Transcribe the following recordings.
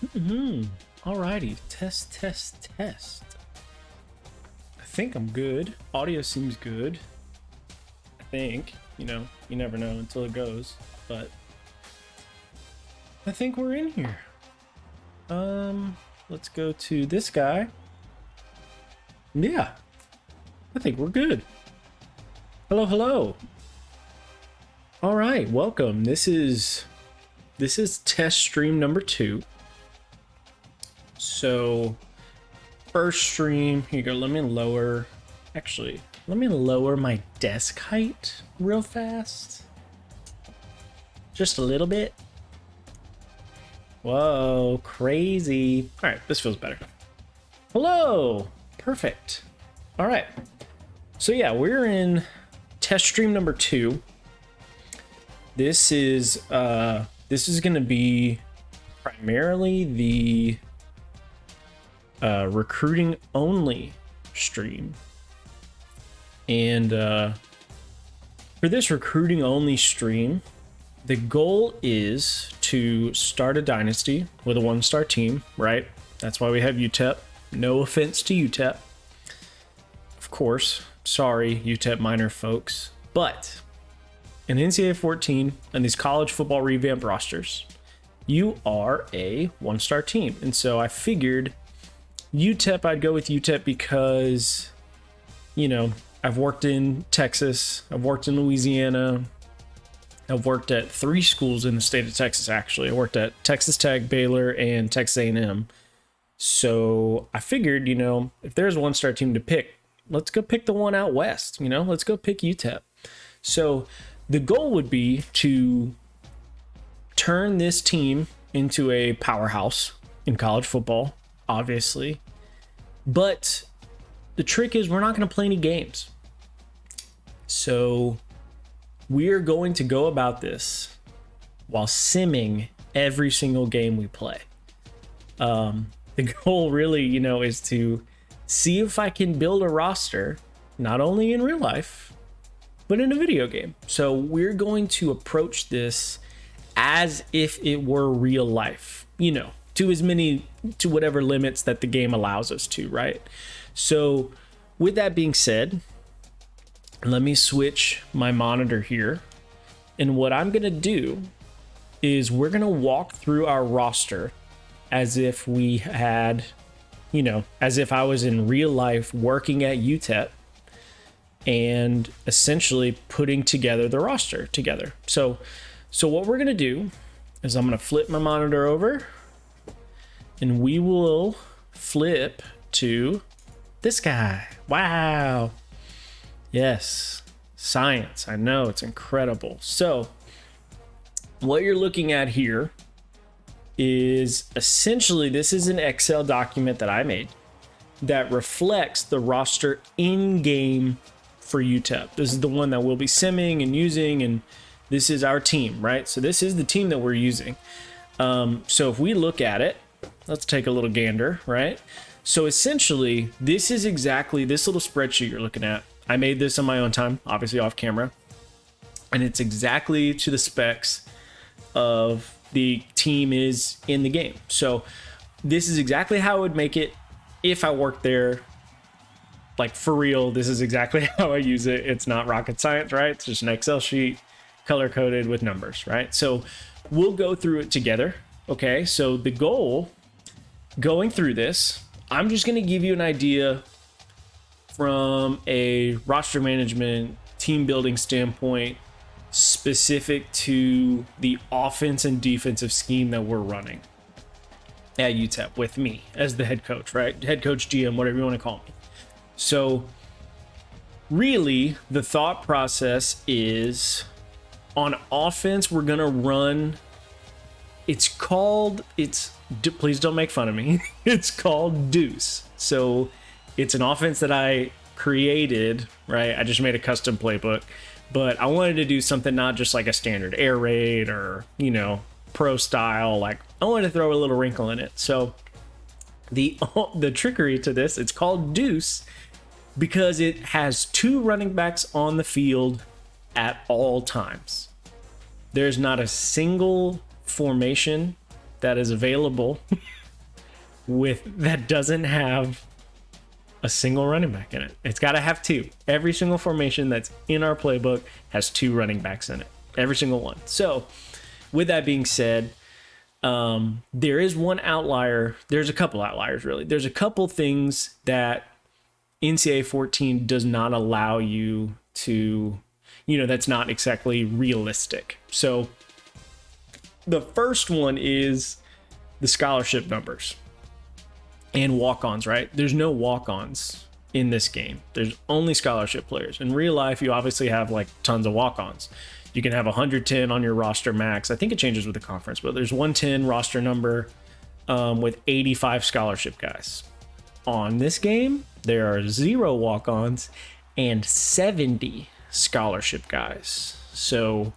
Alrighty, test, test, test. I think I'm good. Audio seems good. I think, you never know until it goes, but I think we're in here. Let's go to this guy. Yeah, I think we're good. Hello, hello. All right, welcome. This is test stream number 2. So first stream, here you go. Let me lower my desk height real fast. Just a little bit. Whoa, crazy. All right, this feels better. Hello, perfect. All right, so yeah, we're in test stream number 2. This is going to be primarily the recruiting only stream, and for this recruiting only stream, the goal is to start a dynasty with a 1-star team, right? That's why we have UTEP. No offense to UTEP, of course. Sorry, UTEP minor folks, but in NCAA 14 and these college football revamp rosters, you are a 1-star team, and so I figured UTEP, I'd go with UTEP because, I've worked in Texas, I've worked in Louisiana, I've worked at 3 schools in the state of Texas, actually. I worked at Texas Tech, Baylor, and Texas A&M. So I figured, if there's a 1-star team to pick, let's go pick the one out west, let's go pick UTEP. So the goal would be to turn this team into a powerhouse in college football, obviously, but the trick is we're not going to play any games. So we're going to go about this while simming every single game we play. The goal really, is to see if I can build a roster, not only in real life, but in a video game. So we're going to approach this as if it were real life, to whatever limits that the game allows us to, right? So with that being said, let me switch my monitor here. And what I'm going to do is we're going to walk through our roster as if we had, as if I was in real life working at UTEP and essentially putting together the roster together. So what we're going to do is I'm going to flip my monitor over and we will flip to this guy. Wow. Yes. Science. I know, it's incredible. So what you're looking at here is essentially, this is an Excel document that I made that reflects the roster in game for UTEP. This is the one that we'll be simming and using, and this is our team, right? So this is the team that we're using. So if we look at it, let's take a little gander, right? So essentially, this is exactly this little spreadsheet you're looking at. I made this on my own time, obviously off camera, and it's exactly to the specs of the team is in the game. So this is exactly how I would make it if I worked there. Like, for real, this is exactly how I use it. It's not rocket science, right? It's just an Excel sheet, color coded with numbers, right? So we'll go through it together. Okay, so the goal going through this, I'm just going to give you an idea from a roster management, team building standpoint, specific to the offense and defensive scheme that we're running at UTEP with me as the head coach, right? Head coach, GM, whatever you want to call me. So really, the thought process is on offense, we're going to run. Please don't make fun of me. It's called Deuce. So it's an offense that I created, right? I just made a custom playbook, but I wanted to do something not just like a standard air raid or, pro style. Like, I wanted to throw a little wrinkle in it. So the trickery to this, it's called Deuce because it has 2 running backs on the field at all times. There's not a single formation that is available that doesn't have a single running back in it. It's got to have two. Every single formation that's in our playbook has two running backs in it. Every single one. So with that being said, there is one outlier. There's a couple outliers, really. There's a couple things that NCAA 14 does not allow you to, that's not exactly realistic. So the first one is the scholarship numbers and walk-ons, right? There's no walk-ons in this game. There's only scholarship players. In real life, you obviously have like tons of walk-ons. You can have 110 on your roster max. I think it changes with the conference, but there's 110 roster number with 85 scholarship guys. On this game, there are 0 walk-ons and 70 scholarship guys. So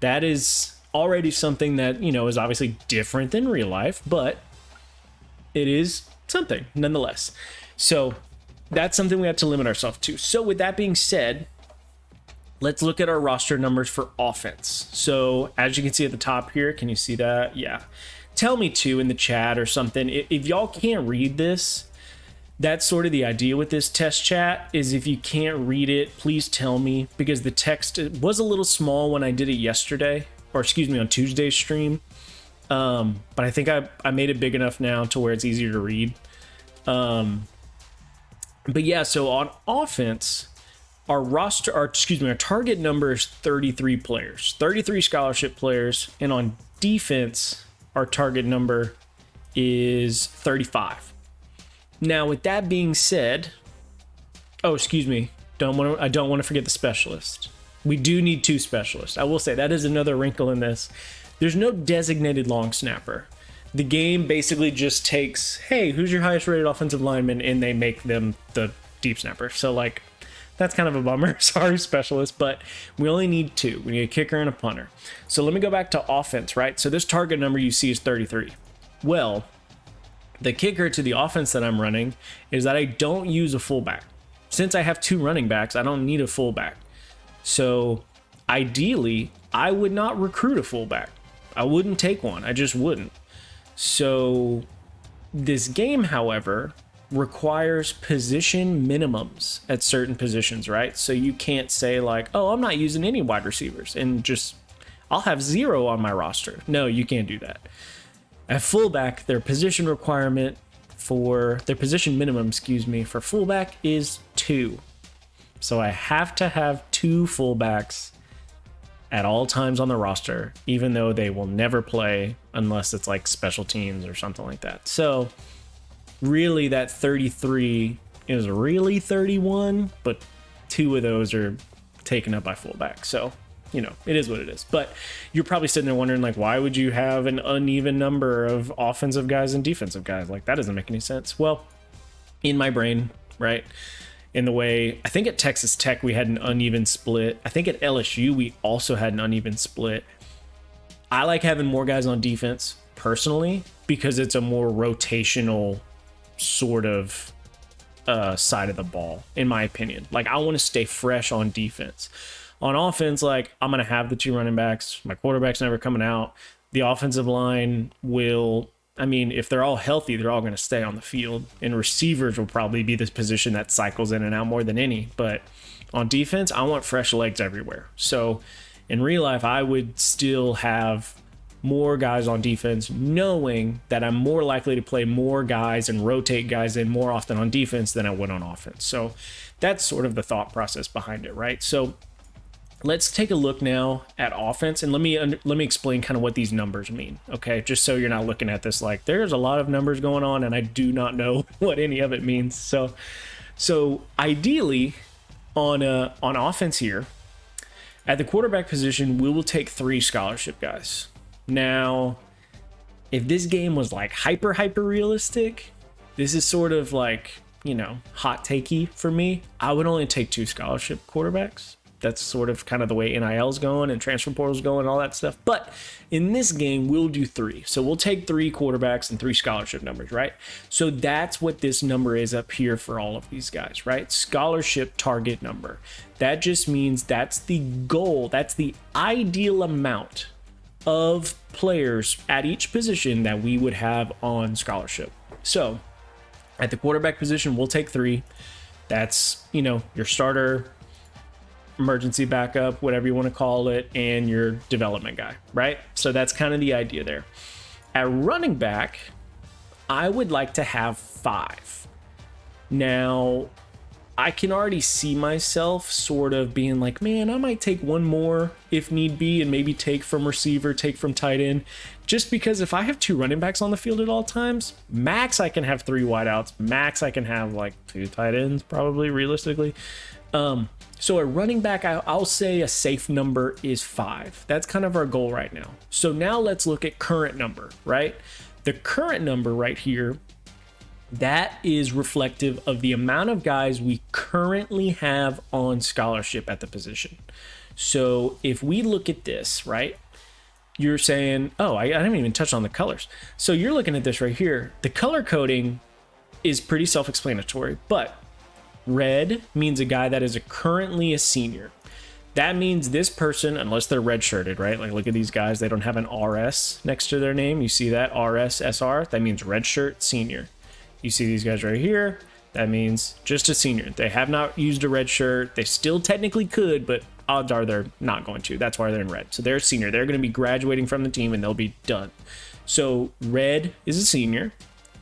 that is already something that, is obviously different than real life, but it is something nonetheless. So that's something we have to limit ourselves to. So with that being said, let's look at our roster numbers for offense. So as you can see at the top here, can you see that? Yeah. Tell me too in the chat or something. If y'all can't read this, that's sort of the idea with this test chat, is if you can't read it, please tell me, because the text was a little small when I did it yesterday, or excuse me, on Tuesday's stream. But I think I made it big enough now to where it's easier to read. But yeah, so on offense, our target number is 33 players, 33 scholarship players. And on defense, our target number is 35. Now, with that being said, I don't want to forget the specialist. We do need 2 specialists. I will say that is another wrinkle in this. There's no designated long snapper. The game basically just takes, hey, who's your highest rated offensive lineman, and they make them the deep snapper. So like, that's kind of a bummer. Sorry, specialist, but we only need 2. We need a kicker and a punter. So let me go back to offense, right? So this target number you see is 33. Well, the kicker to the offense that I'm running is that I don't use a fullback. Since I have 2 running backs, I don't need a fullback. So ideally, I would not recruit a fullback. I wouldn't take one. I just wouldn't. So this game, however, requires position minimums at certain positions, right? So you can't say like, oh, I'm not using any wide receivers and just I'll have 0 on my roster. No, you can't do that. At fullback, their position minimum, for fullback is 2. So I have to have 2 fullbacks at all times on the roster, even though they will never play unless it's like special teams or something like that. So really that 33 is really 31, but 2 of those are taken up by fullback. So, it is what it is. But you're probably sitting there wondering, like, why would you have an uneven number of offensive guys and defensive guys? Like, that doesn't make any sense. Well, in my brain, right? In the way, I think at Texas Tech, we had an uneven split. I think at LSU, we also had an uneven split. I like having more guys on defense personally, because it's a more rotational sort of side of the ball, in my opinion. Like, I want to stay fresh on defense. On offense, like, I'm going to have the 2 running backs. My quarterback's never coming out. The offensive line will, if they're all healthy, they're all going to stay on the field. And receivers will probably be this position that cycles in and out more than any. But on defense, I want fresh legs everywhere. So in real life, I would still have more guys on defense, knowing that I'm more likely to play more guys and rotate guys in more often on defense than I would on offense. So that's sort of the thought process behind it, right? So let's take a look now at offense, and let me explain kind of what these numbers mean, okay? Just so you're not looking at this like there's a lot of numbers going on and I do not know what any of it means. So ideally on offense here, at the quarterback position, we will take 3 scholarship guys. Now, if this game was like hyper realistic, this is sort of like, hot takey for me. I would only take 2 scholarship quarterbacks. That's sort of kind of the way NIL's going and transfer portal's going and all that stuff. But in this game, we'll do 3. So we'll take 3 quarterbacks and 3 scholarship numbers, right? So that's what this number is up here for all of these guys, right? Scholarship target number. That just means that's the goal. That's the ideal amount of players at each position that we would have on scholarship. So at the quarterback position, we'll take 3. That's, your starter, emergency backup, whatever you want to call it, and your development guy, right? So that's kind of the idea there. At running back, I would like to have 5. Now, I can already see myself sort of being like, man, I might take one more if need be, and maybe take from receiver, take from tight end, just because if I have 2 running backs on the field at all times, max I can have 3 wideouts, max I can have like 2 tight ends, probably realistically. So a running back, I'll say a safe number is 5. That's kind of our goal right now. So now let's look at current number, right? The current number right here, that is reflective of the amount of guys we currently have on scholarship at the position. So if we look at this, right, you're saying, oh, I didn't even touch on the colors. So you're looking at this right here. The color coding is pretty self-explanatory, but red means a guy that is currently a senior. That means this person, unless they're redshirted, right? Like, look at these guys. They don't have an RS next to their name. You see that? RS, SR. That means redshirt senior. You see these guys right here. That means just a senior. They have not used a red shirt. They still technically could, but odds are they're not going to. That's why they're in red. So they're a senior. They're going to be graduating from the team, and they'll be done. So red is a senior.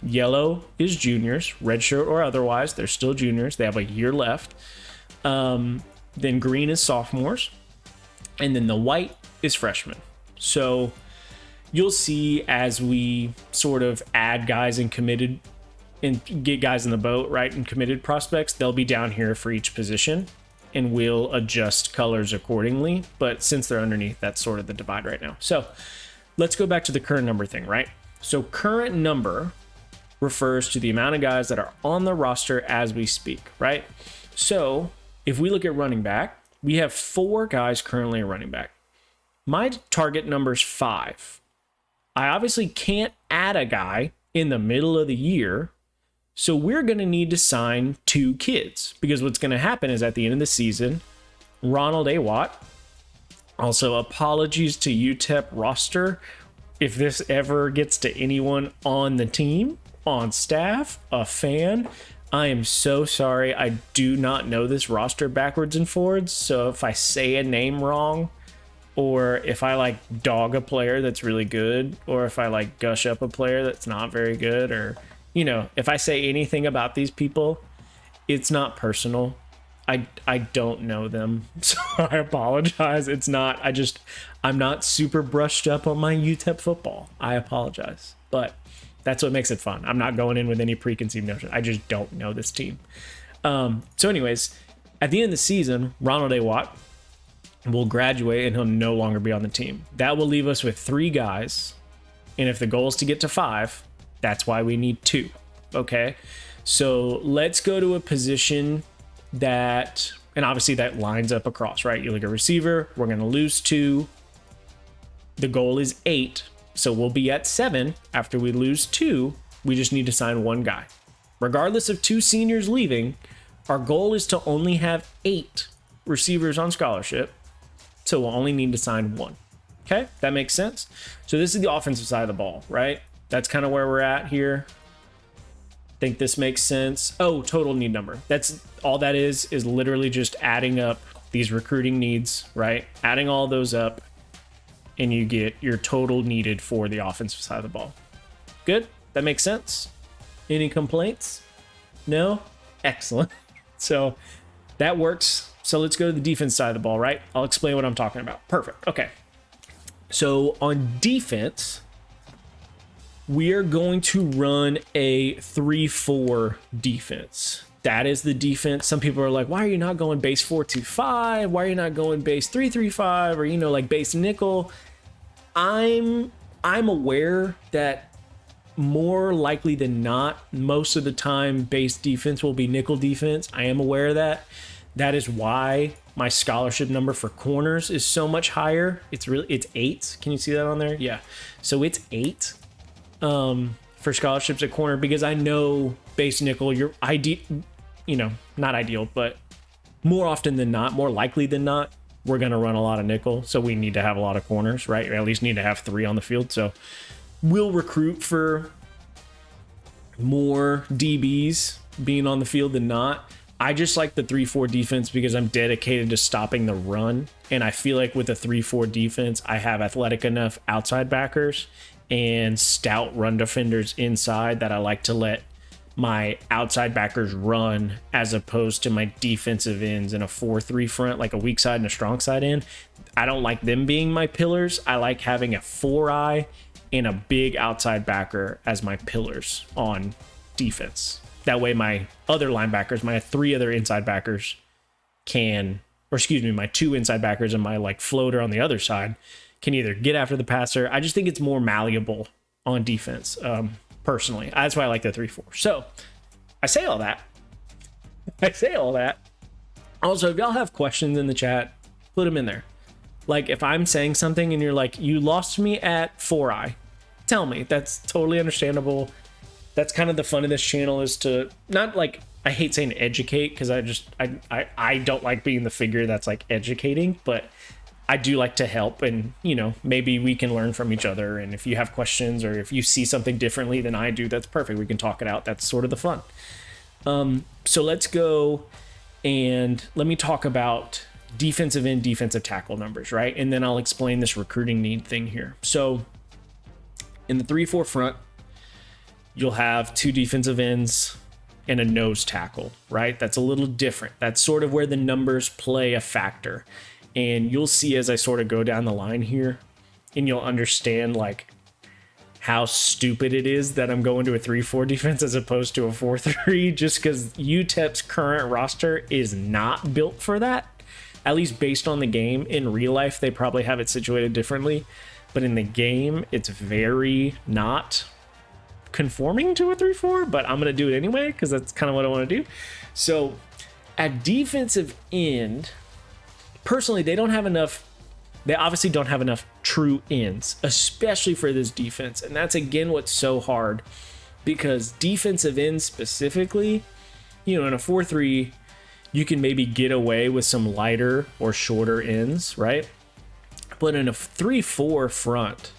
Yellow is juniors, redshirt or otherwise. They're still juniors. They have a year left. Then green is sophomores. And then the white is freshmen. So you'll see as we sort of add guys and committed and get guys in the boat, right, and committed prospects, they'll be down here for each position, and we'll adjust colors accordingly. But since they're underneath, that's sort of the divide right now. So let's go back to the current number thing, right? So current number refers to the amount of guys that are on the roster as we speak, right? So if we look at running back, we have 4 guys currently at running back. My target number is 5. I obviously can't add a guy in the middle of the year, so we're going to need to sign 2 kids, because what's going to happen is at the end of the season, Ronald A. Watt, also apologies to UTEP roster if this ever gets to anyone on the team, on staff, a fan, I am so sorry. I do not know this roster backwards and forwards. So if I say a name wrong, or if I like dog a player that's really good, or if I like gush up a player that's not very good, or, if I say anything about these people, it's not personal. I don't know them. So I apologize. It's not, I'm not super brushed up on my UTEP football. I apologize. But that's what makes it fun. I'm not going in with any preconceived notion. I just don't know this team. So anyways, at the end of the season, Ronald A. Watt will graduate and he'll no longer be on the team. That will leave us with 3 guys. And if the goal is to get to 5, that's why we need 2. Okay. So let's go to a position that, and obviously that lines up across, right? You look at receiver, we're going to lose 2. The goal is 8. So we'll be at 7 after we lose 2. We just need to sign 1 guy. Regardless of 2 seniors leaving, our goal is to only have 8 receivers on scholarship. So we'll only need to sign 1. Okay, that makes sense. So this is the offensive side of the ball, right? That's kind of where we're at here. Think this makes sense. Oh, total need number. That's all that is literally just adding up these recruiting needs, right? Adding all those up, and you get your total needed for the offensive side of the ball. Good? That makes sense? Any complaints? No? Excellent. So that works. So let's go to the defense side of the ball, right? I'll explain what I'm talking about. Perfect. Okay. So on defense, we are going to run a 3-4 defense. That is the defense. Some people are like, why are you not going base 4-2-5? Why are you not going base 3-3-5? Or, like base nickel? I'm aware that more likely than not, most of the time, base defense will be nickel defense. I am aware of that. That is why my scholarship number for corners is so much higher. It's 8. Can you see that on there? Yeah. So it's 8 for scholarships at corner, because I know base nickel, you're not ideal, but more often than not, more likely than not, we're going to run a lot of nickel. So we need to have a lot of corners, right? Or at least need to have 3 on the field. So we'll recruit for more DBs being on the field than not. I just like the 3-4 defense because I'm dedicated to stopping the run. And I feel like with a 3-4 defense, I have athletic enough outside backers and stout run defenders inside that I like to let my outside backers run as opposed to my defensive ends in a 4-3 front, like a weak side and a strong side end. I don't like them being my pillars. I like having a 4-eye and a big outside backer as my pillars on defense. That way my other linebackers, my 3 other inside backers my 2 inside backers and my like floater on the other side can either get after the passer. I just think it's more malleable on defense. Personally, that's why I like the 3-4. So I say all that. Also, if y'all have questions in the chat, put them in there. Like if I'm saying something and you're like, you lost me at 4-eye, tell me. That's totally understandable. That's kind of the fun of this channel, is to not like, I hate saying educate because I don't like being the figure that's like educating, but I do like to help, and maybe we can learn from each other. And if you have questions or if you see something differently than I do, that's perfect. We can talk it out. That's sort of the fun. So let's go and let me talk about defensive end, defensive tackle numbers, right? And then I'll explain this recruiting need thing here. So in the 3-4 front, you'll have 2 defensive ends and a nose tackle, right? That's a little different. That's sort of where the numbers play a factor. And you'll see as I sort of go down the line here, and you'll understand like how stupid it is that I'm going to a 3-4 defense as opposed to a 4-3, just because UTEP's current roster is not built for that. At least based on the game. In real life, they probably have it situated differently, but in the game, it's very not conforming to a 3-4, but I'm going to do it anyway because that's kind of what I want to do. So at defensive end, personally, they obviously don't have enough true ends, especially for this defense. And that's, again, what's so hard, because defensive ends specifically, in a 4-3, you can maybe get away with some lighter or shorter ends, right? But in a 3-4 front,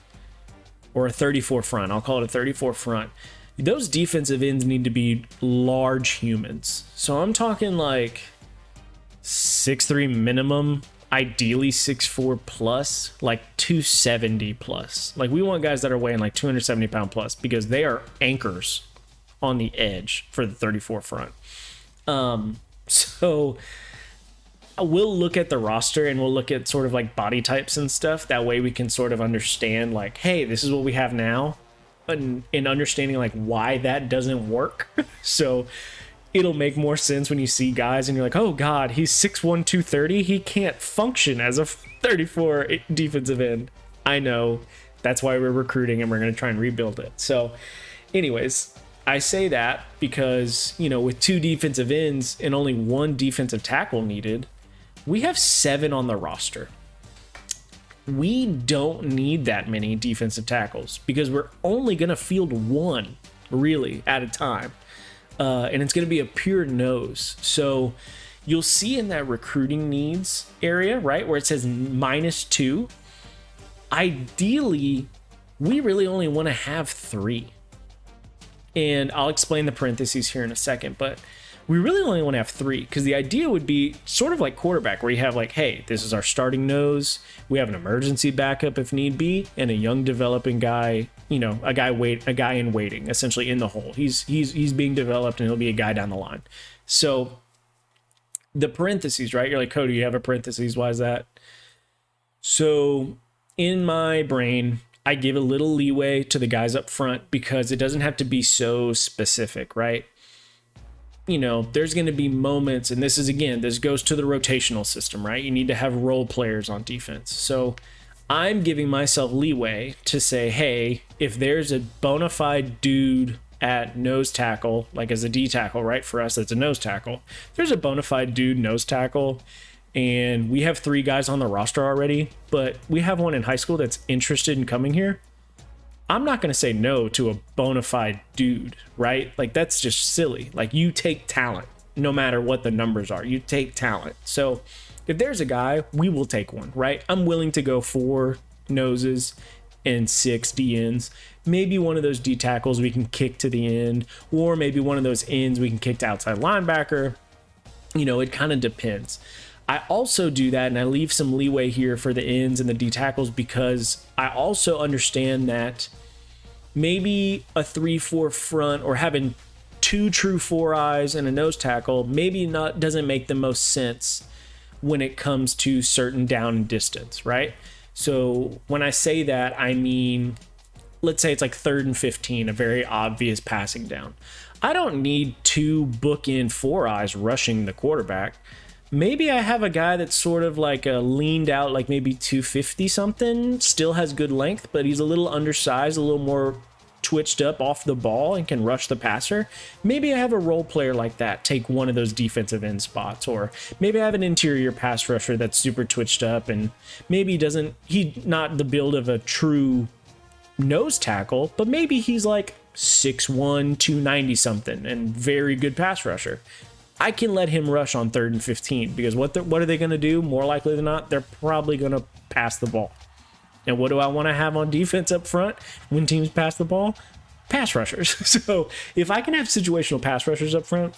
or a 34 front, I'll call it a 34 front, those defensive ends need to be large humans. So I'm talking like 6'3 minimum, ideally 6'4 plus, like 270 plus. Like we want guys that are weighing like 270 pound plus, because they are anchors on the edge for the 34 front. So we'll look at the roster and we'll look at sort of like body types and stuff. That way we can sort of understand like, hey, this is what we have now, and understanding like why that doesn't work. So it'll make more sense when you see guys and you're like, oh God, he's 6'1", 230. He can't function as a 34 defensive end. I know. That's why we're recruiting and we're going to try and rebuild it. So anyways, I say that because, with 2 defensive ends and only 1 defensive tackle needed, we have 7 on the roster. We don't need that many defensive tackles because we're only going to field 1 really at a time. And it's going to be a pure nose. So you'll see in that recruiting needs area, right, where it says -2, ideally, we really only want to have 3. And I'll explain the parentheses here in a second, but we really only want to have 3, because the idea would be sort of like quarterback, where you have like, hey, this is our starting nose. We have an emergency backup if need be, and a young developing guy, a guy in waiting, essentially in the hole. He's being developed, and he'll be a guy down the line. So the parentheses, right? You're like, Cody, you have a parentheses. Why is that? So in my brain, I give a little leeway to the guys up front because it doesn't have to be so specific, right? There's going to be moments, and this goes to the rotational system, right? You need to have role players on defense. So I'm giving myself leeway to say, hey, if there's a bona fide dude at nose tackle, like as a D tackle, right? For us, that's a nose tackle. If there's a bona fide dude nose tackle, and we have 3 guys on the roster already, but we have one in high school that's interested in coming here, I'm not going to say no to a bona fide dude, right? Like, that's just silly. Like, you take talent, no matter what the numbers are. You take talent. So if there's a guy, we will take one, right? I'm willing to go 4 noses and 6 D ends. Maybe one of those D tackles we can kick to the end, or maybe one of those ends we can kick to outside linebacker. It kind of depends. I also do that, and I leave some leeway here for the ends and the D tackles because I also understand that maybe a 3-4 front or having 2 true 4 eyes and a nose tackle maybe not doesn't make the most sense when it comes to certain down and distance, right? So when I say that, I mean, let's say it's like 3rd and 15, a very obvious passing down. I don't need 2 bookend 4 eyes rushing the quarterback. Maybe I have a guy that's sort of like a leaned out, like maybe 250 something, still has good length, but he's a little undersized, a little more twitched up off the ball and can rush the passer. Maybe I have a role player like that take one of those defensive end spots, or maybe I have an interior pass rusher that's super twitched up and maybe he's not the build of a true nose tackle, but maybe he's like 6'1", 290 something and very good pass rusher. I can let him rush on 3rd and 15 because what are they going to do? More likely than not, they're probably going to pass the ball. And what do I want to have on defense up front when teams pass the ball? Pass rushers. So if I can have situational pass rushers up front,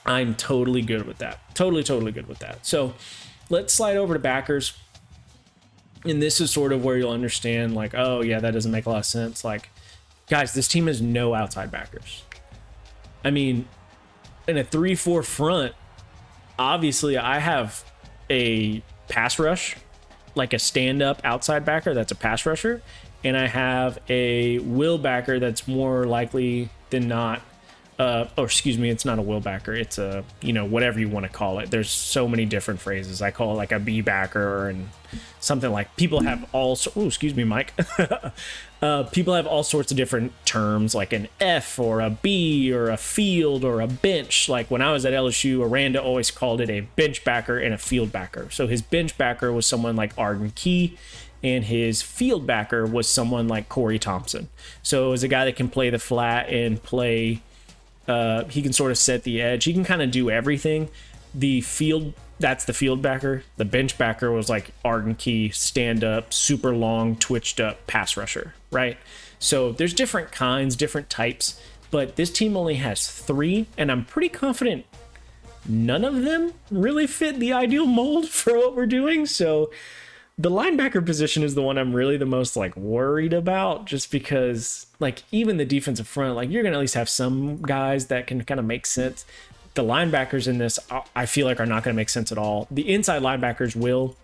I'm totally good with that. Totally good with that. So let's slide over to backers. And this is sort of where you'll understand, like, oh yeah, that doesn't make a lot of sense. Like, guys, this team has no outside backers. I mean, in a 3-4 front, obviously I have a pass rush, like a stand-up outside backer that's a pass rusher, and I have a will backer that's more likely than not, it's not a will backer, it's a, whatever you want to call it. There's so many different phrases. I call it like a B backer and something like, people have all, Mike. People have all sorts of different terms, like an F or a B or a field or a bench. Like when I was at LSU, Aranda always called it a bench backer and a field backer. So his bench backer was someone like Arden Key, and his field backer was someone like Corey Thompson. So it was a guy that can play the flat and play, he can sort of set the edge. He can kind of do everything. That's the field backer. The bench backer was like Arden Key, stand up, super long, twitched up pass rusher, right? So there's different kinds, different types, but this team only has 3, and I'm pretty confident none of them really fit the ideal mold for what we're doing. So the linebacker position is the one I'm really the most like worried about, just because like even the defensive front, like you're going to at least have some guys that can kind of make sense. The linebackers in this, I feel like, are not going to make sense at all. The inside linebackers will,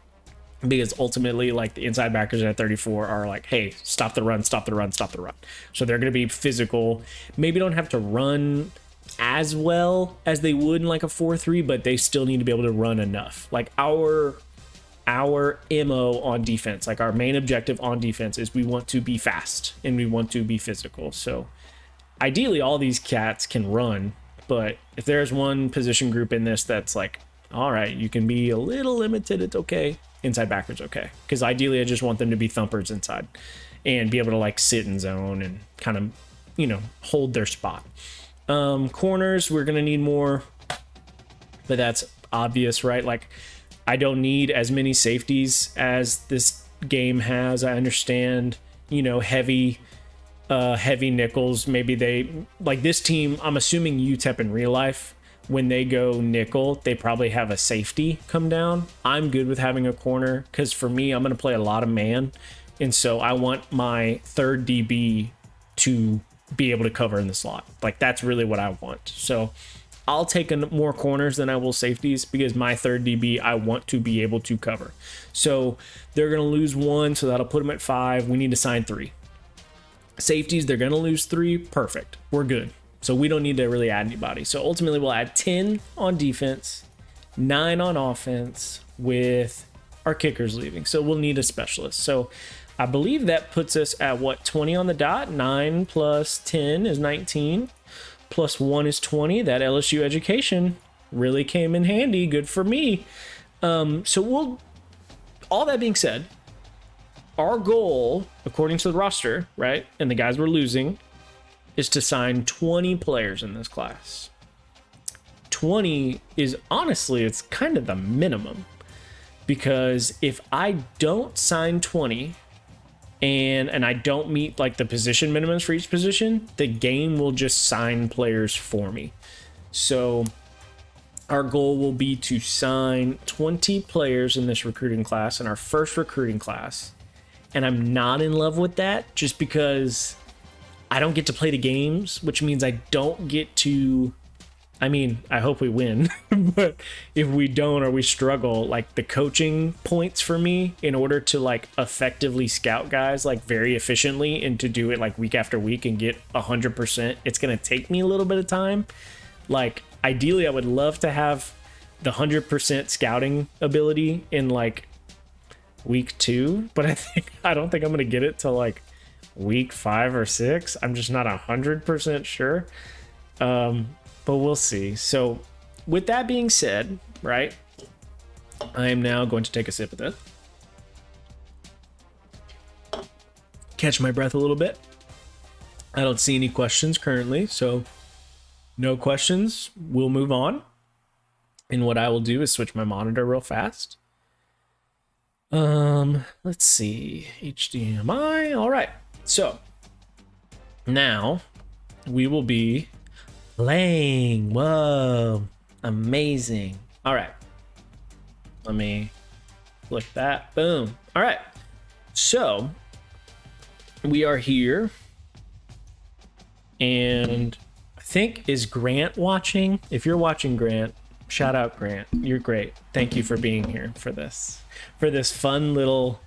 because ultimately, like, the inside backers at 34 are like, hey, stop the run, stop the run, stop the run. So they're going to be physical. Maybe don't have to run as well as they would in like a 4-3, but they still need to be able to run enough. Like our MO on defense, like our main objective on defense is we want to be fast and we want to be physical. So ideally, all these cats can run. But if there's one position group in this that's like, all right, you can be a little limited, it's okay. Inside backers, okay. Because ideally, I just want them to be thumpers inside and be able to like sit in zone and kind of, hold their spot. Corners, we're going to need more, but that's obvious, right? Like, I don't need as many safeties as this game has. I understand, heavy nickels. Maybe they like this team. I'm assuming UTEP in real life, when they go nickel, they probably have a safety come down. I'm good with having a corner because for me, I'm going to play a lot of man. And so I want my 3rd DB to be able to cover in the slot. Like that's really what I want. So I'll take more corners than I will safeties because my 3rd DB, I want to be able to cover. So they're going to lose 1. So that'll put them at 5. We need to sign 3. Safeties, they're going to lose 3. Perfect. We're good. So we don't need to really add anybody. So ultimately, we'll add 10 on defense, 9 on offense with our kickers leaving. So we'll need a specialist. So I believe that puts us at 20 on the dot. 9 plus 10 is 19. Plus 1 is 20. That LSU education really came in handy. Good for me. So all that being said, our goal, according to the roster, right, and the guys we're losing, is to sign 20 players in this class. 20 is, honestly, it's kind of the minimum. because if I don't sign 20 and I don't meet like the position minimums for each position, the game will just sign players for me. So our goal will be to sign 20 players in this recruiting class, in our first recruiting class. And I'm not in love with that just because I don't get to play the games, which means I don't get to, I mean, I hope we win, but if we don't or we struggle, like the coaching points for me in order to like effectively scout guys like very efficiently and to do it like week after week and get 100%, it's going to take me a little bit of time. Like ideally I would love to have the 100% scouting ability in like week 2, but I don't think I'm going to get it till like week 5 or 6. I'm just not 100% sure. But we'll see. So with that being said, right, I am now going to take a sip of this. Catch my breath a little bit. I don't see any questions currently, so no questions. We'll move on. And what I will do is switch my monitor real fast. Let's see. HDMI. All right. So now we will be playing. Whoa, amazing. All right, let me click that. Boom. All right, so we are here, and I think, is Grant watching? If you're watching, Grant, shout out Grant, you're great. Thank you for being here for this fun little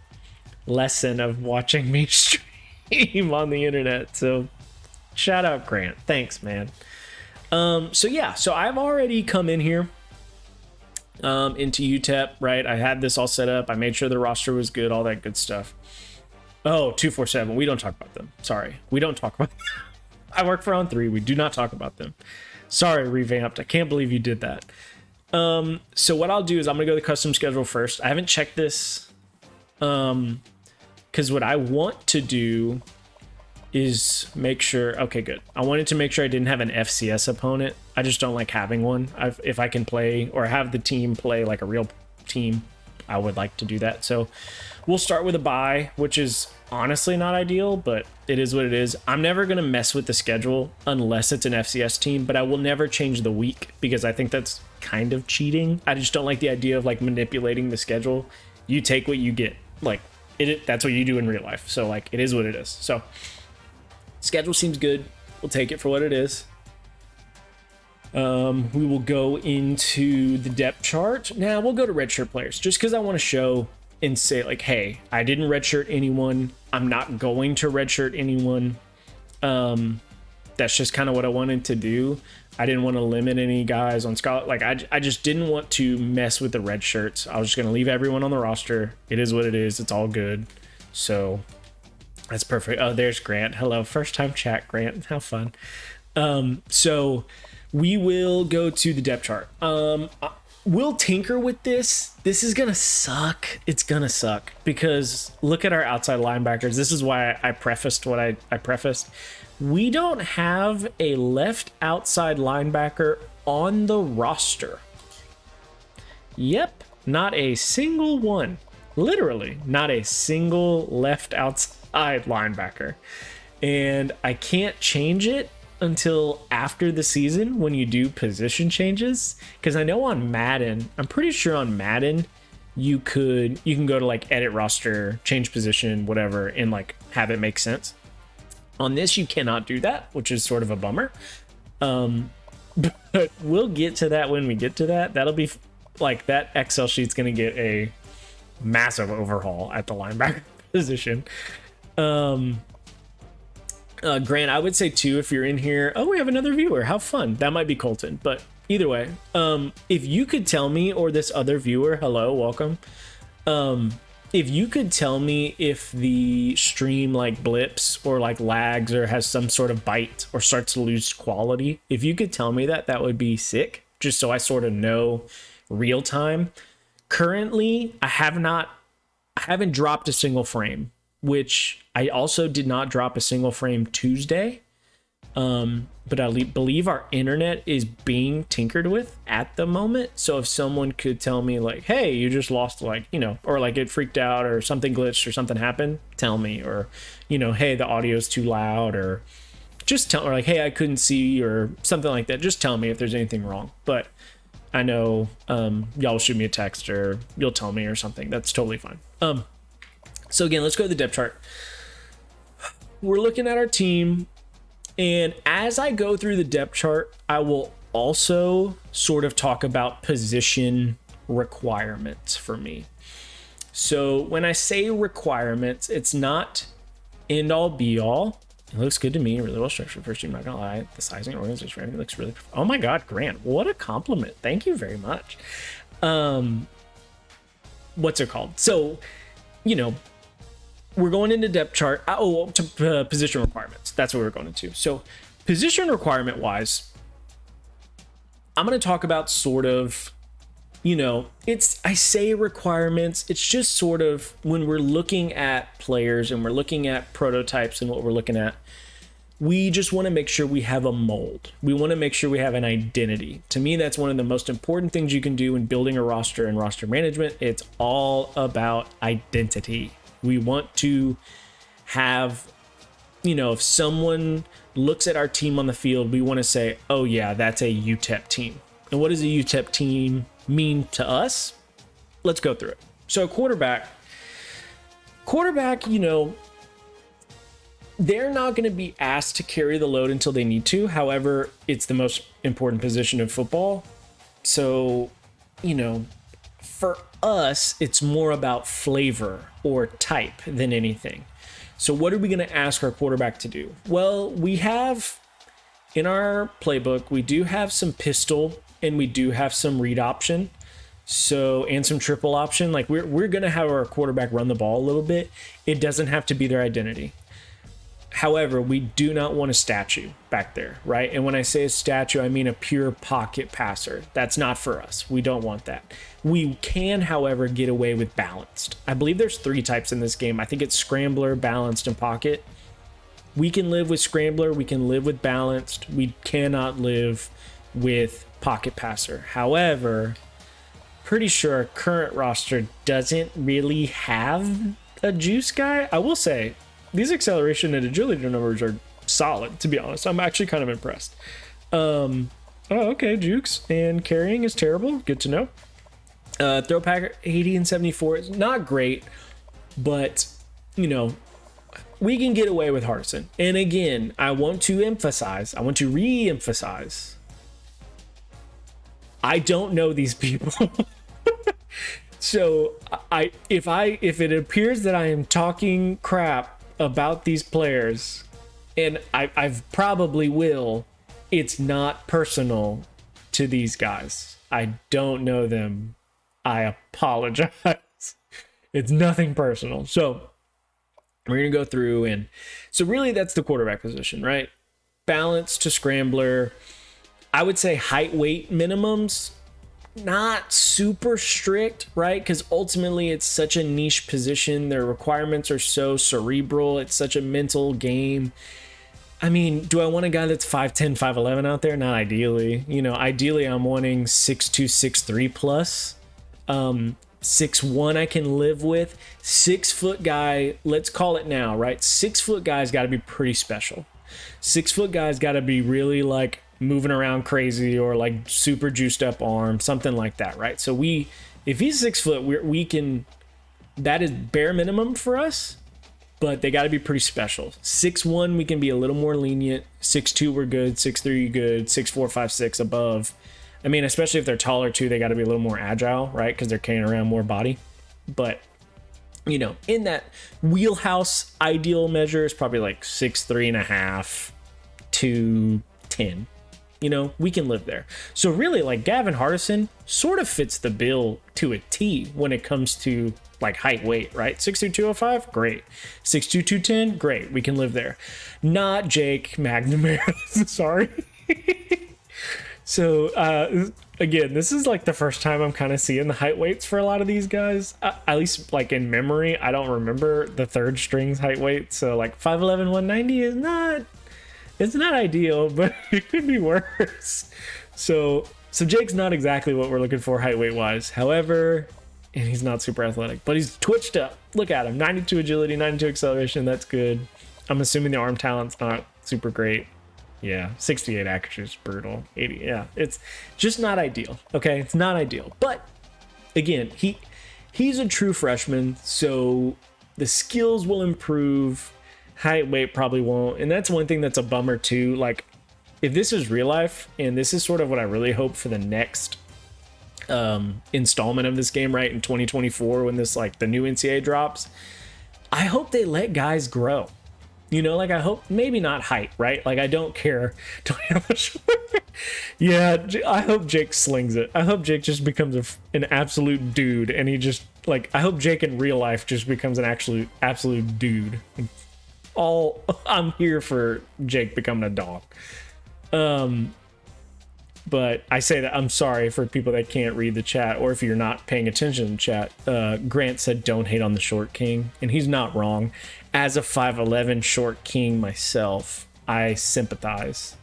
lesson of watching me stream on the internet. So shout out Grant, thanks man. So yeah, so I've already come in here into UTEP, right? I had this all set up. I made sure the roster was good, all that good stuff. Oh, 247. We don't talk about them. Sorry. We don't talk about them. I work for On3. We do not talk about them. Sorry, Revamped. I can't believe you did that. So what I'll do is I'm going to go to the custom schedule first. I haven't checked this because what I want to do is make sure, okay, good. I wanted to make sure I didn't have an FCS opponent. I just don't like having one. If I can play or have the team play like a real team, I would like to do that. So we'll start with a bye, which is honestly not ideal, but it is what it is. I'm never going to mess with the schedule unless it's an FCS team, but I will never change the week because I think that's kind of cheating. I just don't like the idea of like manipulating the schedule. You take what you get. Like that's what you do in real life. So like it is what it is. So schedule seems good. We'll take it for what it is. We will go into the depth chart. Now we'll go to redshirt players just because I want to show and say like, hey, I didn't redshirt anyone. I'm not going to redshirt anyone. That's just kind of what I wanted to do. I didn't want to limit any guys on scholar. Like I just didn't want to mess with the red shirts. I was just going to leave everyone on the roster. It is what it is. It's all good. So that's perfect. Oh, there's Grant. Hello. First time chat, Grant. How fun. So we will go to the depth chart. We'll tinker with this. This is going to suck. It's going to suck because look at our outside linebackers. This is why I prefaced what I prefaced. We don't have a left outside linebacker on the roster. Yep. Not a single one. Literally not a single left outside linebacker. And I can't change it until after the season when you do position changes, because I know on Madden, I'm pretty sure on Madden you can go to like edit roster, change position, whatever, and like have it make sense. On this you cannot do that, which is sort of a bummer. But we'll get to that when we get to that. That'll be like that Excel sheet's gonna get a massive overhaul at the linebacker position. Grant, I would say too, if you're in here, oh, we have another viewer. How fun. That might be Colton, but either way, if you could tell me, or this other viewer, hello, welcome. If you could tell me if the stream like blips or like lags or has some sort of bite or starts to lose quality, if you could tell me that, that would be sick. Just so I sort of know real time. Currently, I haven't dropped a single frame, which I also did not drop a single frame Tuesday. But I believe our internet is being tinkered with at the moment. So if someone could tell me like, hey, you just lost, like, you know, or like it freaked out or something glitched or something happened, tell me. Or, you know, hey, the audio's too loud, or just tell, or like, hey, I couldn't see, or something like that. Just tell me if there's anything wrong. But I know y'all shoot me a text or you'll tell me or something. That's totally fine. So again, let's go to the depth chart. We're looking at our team. And as I go through the depth chart, I will also sort of talk about position requirements for me. So when I say requirements, it's not end all be all. It looks good to me, really well structured first team, not gonna lie. The sizing and organization, everything looks really, oh my God, Grant, what a compliment. Thank you very much. What's it called? So, you know, we're going into depth chart. To position requirements. That's what we're going into. So position requirement wise, I'm going to talk about sort of, you know, I say requirements. It's just sort of when we're looking at players and we're looking at prototypes and what we're looking at, we just want to make sure we have a mold. We want to make sure we have an identity. To me, that's one of the most important things you can do in building a roster and roster management. It's all about identity. We want to have, you know, if someone looks at our team on the field, we want to say, oh yeah, that's a UTEP team. And what does a UTEP team mean to us? Let's go through it. So quarterback, you know, they're not going to be asked to carry the load until they need to. However, it's the most important position of football. So, you know, for us, it's more about flavor or type than anything. So what are we going to ask our quarterback to do? Well, we have in our playbook, we do have some pistol and we do have some read option. So, and some triple option. Like we're going to have our quarterback run the ball a little bit. It doesn't have to be their identity. However, we do not want a statue back there, right? And when I say a statue, I mean a pure pocket passer. That's not for us. We don't want that. We can, however, get away with balanced. I believe there's 3 types in this game. I think it's scrambler, balanced, and pocket. We can live with scrambler. We can live with balanced. We cannot live with pocket passer. However, pretty sure our current roster doesn't really have a juice guy. I will say, these acceleration and agility numbers are solid, to be honest. I'm actually kind of impressed. Oh, okay, jukes and carrying is terrible. Good to know. Throw packer 80 and 74 is not great, but, you know, we can get away with Hardison. And again, I want to re-emphasize, I don't know these people. So if it appears that I am talking crap about these players, and I've probably will, it's not personal to these guys. I don't know them. I apologize. It's nothing personal. So we're going to go through, and so really that's the quarterback position, right? Balance to scrambler. I would say height, weight minimums, not super strict, right? Because ultimately it's such a niche position. Their requirements are so cerebral. It's such a mental game. I mean, do I want a guy that's 5'10", 5'11" out there? Not ideally. You know, ideally I'm wanting 6'2", 6'3" plus. 6'1" I can live with. 6 foot guy, let's call it now, right? 6 foot guy's got to be pretty special. 6 foot guy's got to be really like moving around crazy, or like super juiced up arm, something like that, right? So if he's 6 foot, we can, that is bare minimum for us, but they got to be pretty special. 6'1", we can be a little more lenient. 6'2", we're good. 6'3", good. 6'4", 5', 6 above. I mean, especially if they're taller too, they got to be a little more agile, right? Because they're carrying around more body. But, you know, in that wheelhouse, ideal measure is probably like 6'3.5" to 10. You know, we can live there. So really, like, Gavin Hardison sort of fits the bill to a T when it comes to like height, weight, right? 6'2", 205, great. 6'2", 210, great. We can live there. Not Jake McNamara. Sorry. So again, this is like the first time I'm kind of seeing the height weights for a lot of these guys. At least like in memory, I don't remember the third string's height weight. So like 5'11", 190 is It's not ideal, but it could be worse. So Jake's not exactly what we're looking for height weight wise. However, and he's not super athletic, but he's twitched up. Look at him, 92 agility, 92 acceleration. That's good. I'm assuming the arm talent's not super great. Yeah, 68 accuracy is brutal. 80, yeah, it's just not ideal. Okay, it's not ideal. But again, he's a true freshman, so the skills will improve. Height weight probably won't, and that's one thing that's a bummer too. Like, if this is real life, and this is sort of what I really hope for the next installment of this game, right, in 2024, when this, like, the new NCAA drops, I hope they let guys grow. You know, like, I hope, maybe not height, right? Like, I don't care. Yeah, I hope Jake slings it. I hope Jake just becomes an absolute dude, and he just, like, I hope Jake in real life just becomes an absolute dude. I'm here for Jake becoming a dog. But I say that, I'm sorry for people that can't read the chat, or if you're not paying attention to the chat. Grant said, don't hate on the short king, and he's not wrong. As a 5'11" short king myself, I sympathize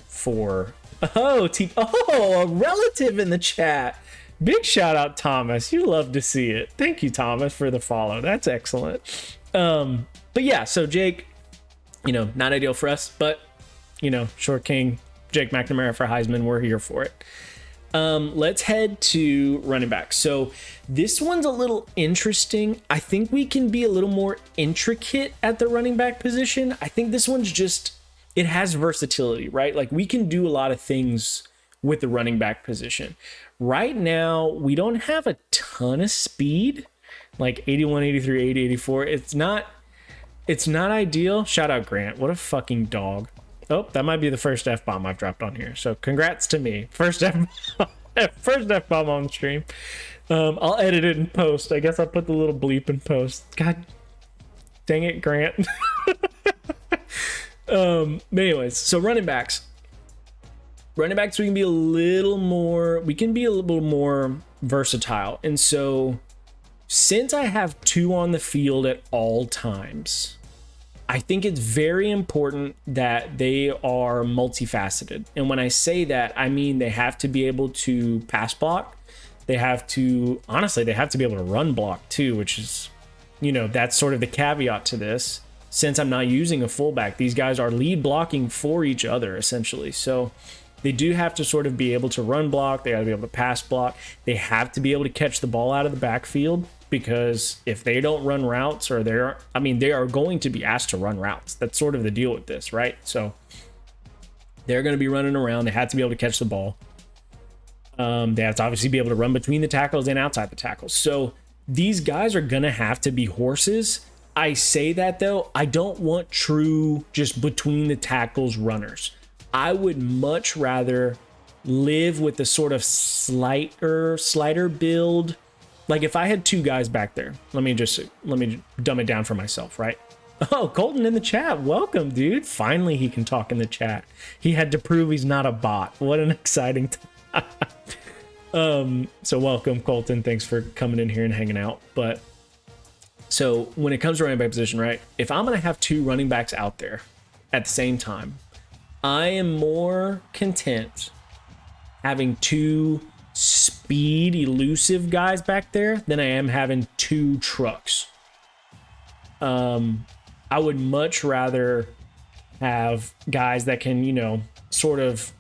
for... a relative in the chat. Big shout out, Thomas. You love to see it. Thank you, Thomas, for the follow. That's excellent. But yeah, so Jake, you know, not ideal for us, but, you know, short king, Jake McNamara for Heisman, we're here for it. Let's head to running back. So this one's a little interesting. I think we can be a little more intricate at the running back position. I think this one's just, it has versatility, right? Like, we can do a lot of things with the running back position. Right now, we don't have a ton of speed, like 81, 83, 80, 84. It's not ideal. Shout out Grant. What a fucking dog. Oh, that might be the first F-bomb I've dropped on here. So congrats to me. First F-bomb on stream. I'll edit it in post. I guess I'll put the little bleep in post. God dang it, Grant. But anyways, so running backs. Running backs, we can be a little more versatile. And so since I have two on the field at all times, I think it's very important that they are multifaceted. And when I say that, I mean they have to be able to pass block. They have to, honestly, they have to be able to run block too, which is, you know, that's sort of the caveat to this. Since I'm not using a fullback, these guys are lead blocking for each other, essentially. So they do have to sort of be able to run block. They got to be able to pass block. They have to be able to catch the ball out of the backfield, because if they don't run routes, or they are going to be asked to run routes. That's sort of the deal with this, right? So they're going to be running around. They have to be able to catch the ball. They have to obviously be able to run between the tackles and outside the tackles. So these guys are going to have to be horses. I say that, though, I don't want true just between the tackles runners. I would much rather live with the sort of slider build. Like, if I had two guys back there, let me dumb it down for myself, right? Oh, Colton in the chat. Welcome, dude. Finally, he can talk in the chat. He had to prove he's not a bot. What an exciting time. So welcome, Colton. Thanks for coming in here and hanging out. But so when it comes to running back position, right? If I'm going to have two running backs out there at the same time, I am more content having two speed elusive guys back there than I am having two trucks. I would much rather have guys that can, you know, sort of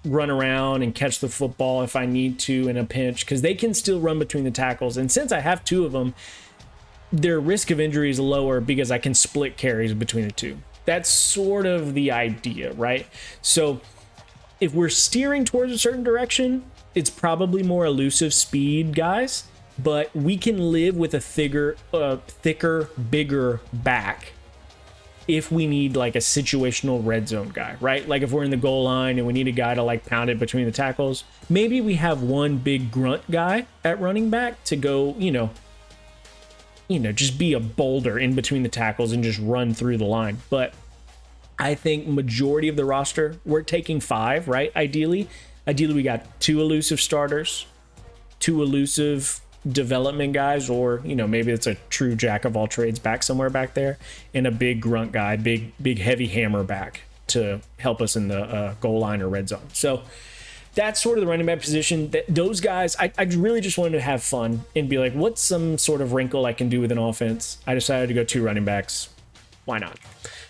run around and catch the football if I need to in a pinch, because they can still run between the tackles. And since I have two of them, their risk of injury is lower because I can split carries between the two. That's sort of the idea, right? So if we're steering towards a certain direction, it's probably more elusive speed guys, but we can live with a thicker, bigger back if we need like a situational red zone guy, right? Like if we're in the goal line and we need a guy to like pound it between the tackles, maybe we have one big grunt guy at running back to go, you know, just be a boulder in between the tackles and just run through the line. But I think majority of the roster, we're taking 5, right? Ideally we got 2 elusive starters, 2 elusive development guys, or, you know, maybe it's a true jack of all trades back somewhere back there, and a big grunt guy, big heavy hammer back. to help us in the goal line or red zone. So that's sort of the running back position. Those guys, I really just wanted to have fun and be like, what's some sort of wrinkle I can do with an offense? I decided to go 2 running backs. Why not?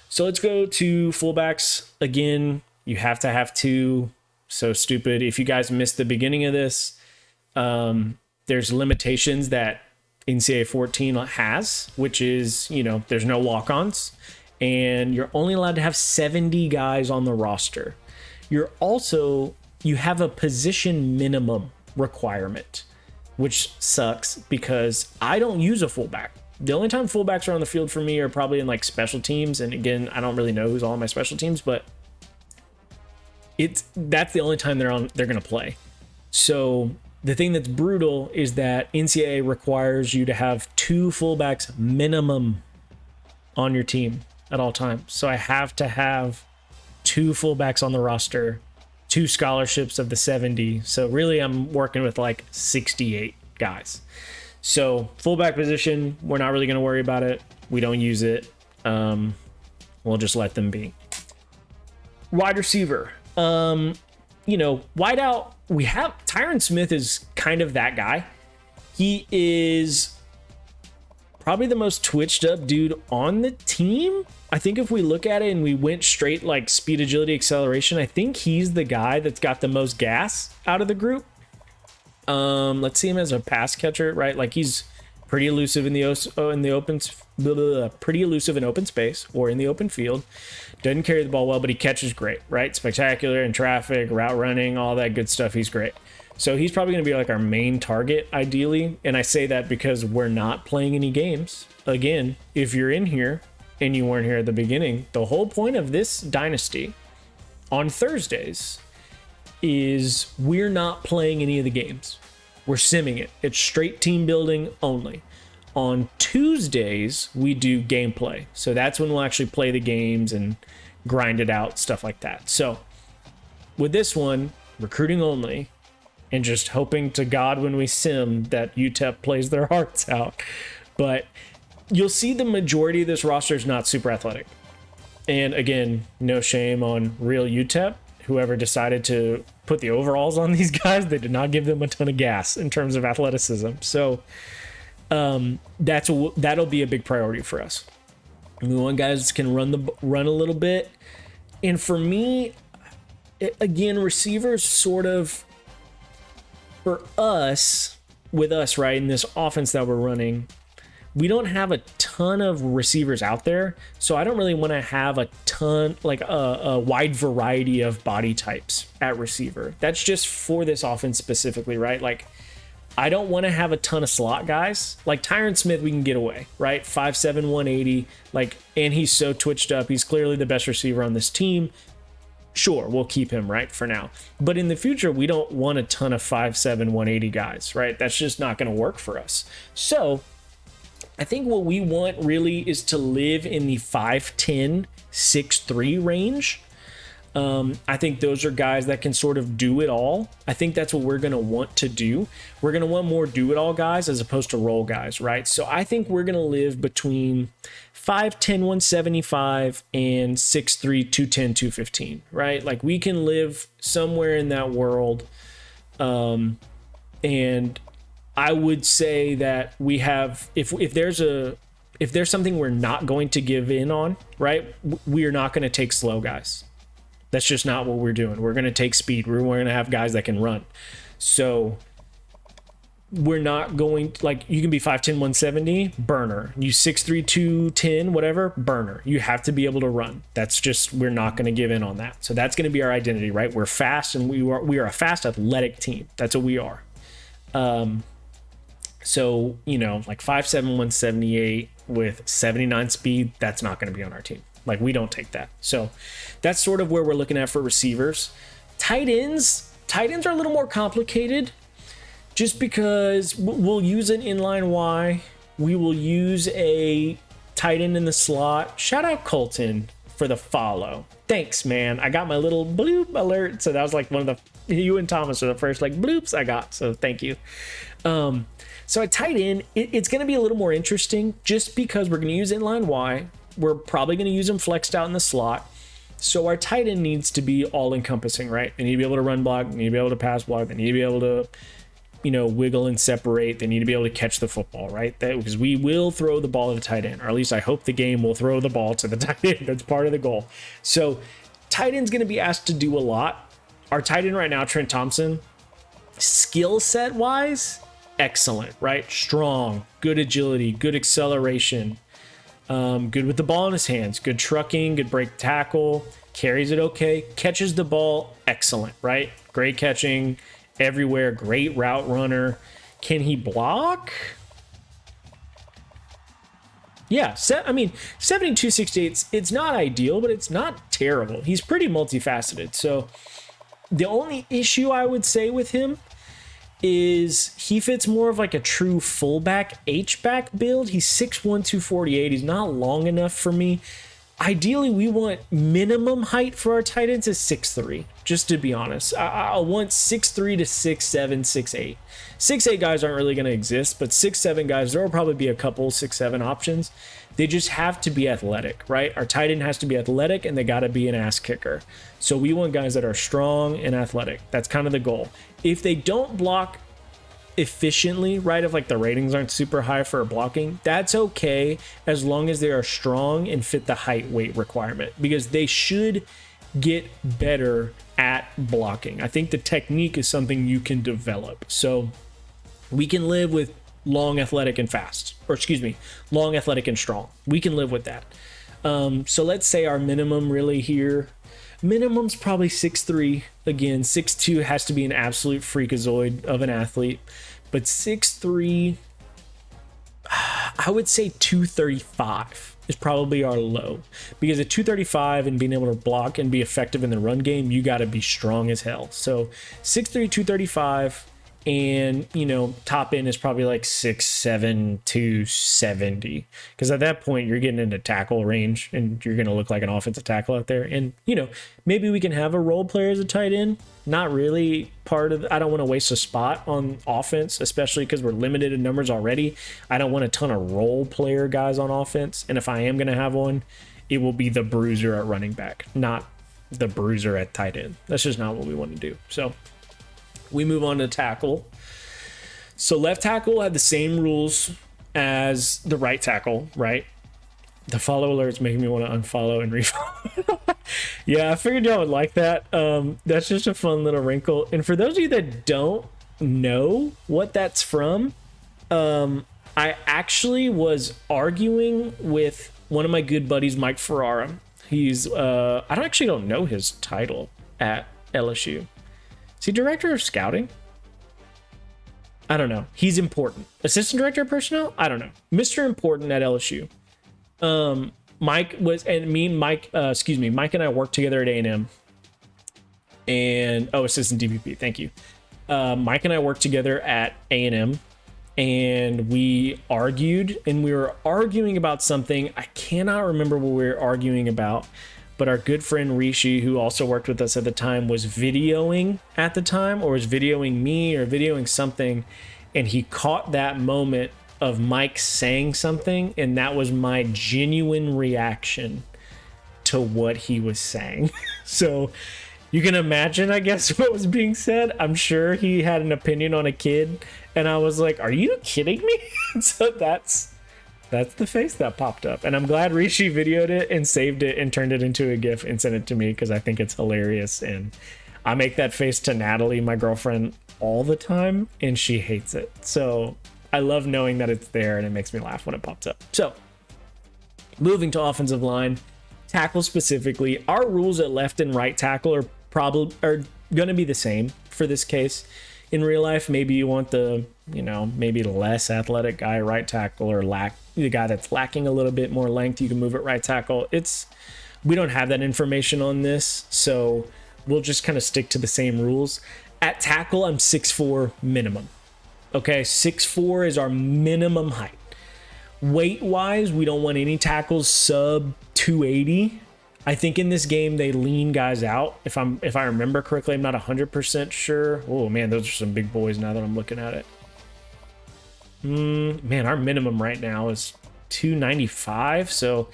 So let's go to fullbacks. Again, you have to have 2. So stupid. If you guys missed the beginning of this, there's limitations that NCAA 14 has, which is, there's no walk-ons, and you're only allowed to have 70 guys on the roster. You have a position minimum requirement, which sucks because I don't use a fullback. The only time fullbacks are on the field for me are probably in like special teams. And again, I don't really know who's on my special teams, but that's the only time they're going to play. So the thing that's brutal is that NCAA requires you to have 2 fullbacks minimum on your team at all times. So I have to have 2 fullbacks on the roster, 2 scholarships of the 70. So really I'm working with like 68 guys. So fullback position, we're not really going to worry about it. We don't use it. We'll just let them be. Wide receiver. Wideout, we have Tyron Smith is kind of that guy. He is probably the most twitched up dude on the team. I think if we look at it and we went straight like speed, agility, acceleration, I think he's the guy that's got the most gas out of the group. Let's see him as a pass catcher, right? Like he's pretty elusive in pretty elusive in open space or in the open field. Doesn't carry the ball well, but he catches great, right? Spectacular in traffic, route running, all that good stuff. He's great. So he's probably going to be like our main target, ideally. And I say that because we're not playing any games. Again, if you're in here and you weren't here at the beginning, the whole point of this dynasty on Thursdays is we're not playing any of the games. We're simming it. It's straight team building only. On Tuesdays, we do gameplay. So that's when we'll actually play the games and grind it out, stuff like that. So with this one, recruiting only, and just hoping to God when we sim that UTEP plays their hearts out. But you'll see the majority of this roster is not super athletic. And again, no shame on real UTEP. Whoever decided to put the overalls on these guys, they did not give them a ton of gas in terms of athleticism. So that'll be a big priority for us. We want guys that can run a little bit. And for me, again, receivers sort of, for us, with us, right, in this offense that we're running, we don't have a ton of receivers out there, so I don't really want to have a ton, like a wide variety of body types at receiver. That's just for this offense specifically, right? Like, I don't want to have a ton of slot guys. Like Tyron Smith, we can get away, right? 5'7", 180, like, and he's so twitched up. He's clearly the best receiver on this team. Sure, we'll keep him, right, for now. But in the future, we don't want a ton of 5'7", 180 guys, right? That's just not going to work for us. So I think what we want really is to live in the 5'10", 6'3" range. I think those are guys that can sort of do it all. I think that's what we're going to want to do. We're going to want more do it all guys as opposed to role guys, right? So I think we're going to live between 5'10", 175 and 6'3", 210, 215, right? Like we can live somewhere in that world. And I would say that we have, if there's something we're not going to give in on, right? We are not going to take slow guys. That's just not what we're doing. We're going to take speed. We're going to have guys that can run. So we're not going, like, you can be 5'10", 170, burner. You 6'3", 210, whatever, burner. You have to be able to run. That's just, we're not going to give in on that. So that's going to be our identity, right? We're fast, and we are a fast, athletic team. That's what we are. So, like 5'7", 178 with 79 speed, that's not going to be on our team. Like, we don't take that. So that's sort of where we're looking at for receivers. Tight ends are a little more complicated just because we'll use an inline Y. We will use a tight end in the slot. Shout out Colton for the follow. Thanks, man. I got my little bloop alert. So that was like one of you and Thomas are the first like bloops I got. So thank you. So at tight end, it's going to be a little more interesting just because we're going to use inline Y. We're probably going to use him flexed out in the slot. So our tight end needs to be all encompassing, right? They need to be able to run block, they need to be able to pass block, they need to be able to, wiggle and separate. They need to be able to catch the football, right? Because we will throw the ball to the tight end, or at least I hope the game will throw the ball to the tight end. That's part of the goal. So tight end's going to be asked to do a lot. Our tight end right now, Trent Thompson, skill set wise, excellent, right? Strong, good agility, good acceleration, good with the ball in his hands, good trucking, good break tackle, carries it okay, catches the ball, excellent, right? Great catching everywhere, great route runner. Can he block? Yeah, 72-68, it's not ideal, but it's not terrible. He's pretty multifaceted. So the only issue I would say with him is he fits more of like a true fullback H-back build. He's 6'1", 248. He's not long enough for me. Ideally, we want minimum height for our tight ends is 6'3", just to be honest. I want 6'3 to 6'7, 6'8. 6'8 guys aren't really going to exist, but 6'7 guys, there will probably be a couple 6'7 options. They just have to be athletic, right? Our tight end has to be athletic, and they got to be an ass kicker. So we want guys that are strong and athletic. That's kind of the goal. If they don't block efficiently, right, if like the ratings aren't super high for blocking, that's okay as long as they are strong and fit the height weight requirement, because they should get better at blocking. I think the technique is something you can develop. So we can live with long, athletic, and fast, long, athletic, and strong. We can live with that. So let's say our minimum really here, minimum's probably 6'3". Again, 6'2 has to be an absolute freakazoid of an athlete, but 6'3", I would say 235 is probably our low, because at 235 and being able to block and be effective in the run game, you got to be strong as hell. So 6'3", 235, and top end is probably like 6'7", 270, because at that point you're getting into tackle range and you're going to look like an offensive tackle out there. And maybe we can have a role player as a tight end. Not really part of I don't want to waste a spot on offense, especially because we're limited in numbers already. I don't want a ton of role player guys on offense, and if I am going to have one, it will be the bruiser at running back, not the bruiser at tight end. That's just not what we want to do. So we move on to tackle. So left tackle had the same rules as the right tackle, right? The follow alerts making me want to unfollow and refollow. Yeah, I figured y'all would like that. That's just a fun little wrinkle. And for those of you that don't know what that's from, I actually was arguing with one of my good buddies, Mike Ferrara. He's I don't know his title at LSU. Is he director of scouting? I don't know. He's important. Assistant director of personnel? I don't know. Mr. Important at LSU. Mike and I worked together at A&M. And assistant DPP. Thank you. Mike and I worked together at A&M, and we argued, and we were arguing about something. I cannot remember what we were arguing about. But our good friend Rishi, who also worked with us at the time, was videoing at the time, or was videoing me, or videoing something. And he caught that moment of Mike saying something, and that was my genuine reaction to what he was saying. So you can imagine, I guess, what was being said. I'm sure he had an opinion on a kid, and I was like, are you kidding me? So that's the face that popped up. And I'm glad Rishi videoed it and saved it and turned it into a GIF and sent it to me, because I think it's hilarious. And I make that face to Natalie, my girlfriend, all the time, and she hates it. So I love knowing that it's there, and it makes me laugh when it pops up. So moving to offensive line, tackle specifically, our rules at left and right tackle are going to be the same for this case. In real life, maybe you want the, maybe less athletic guy right tackle, or the guy that's lacking a little bit more length, you can move it right tackle. We don't have that information on this, so we'll just kind of stick to the same rules. At tackle, I'm 6'4" minimum. Okay, 6'4" is our minimum height. Weight-wise, we don't want any tackles sub 280. I think in this game they lean guys out. If I remember correctly, I'm not 100% sure. Oh man, those are some big boys now that I'm looking at it. Man, our minimum right now is 295, so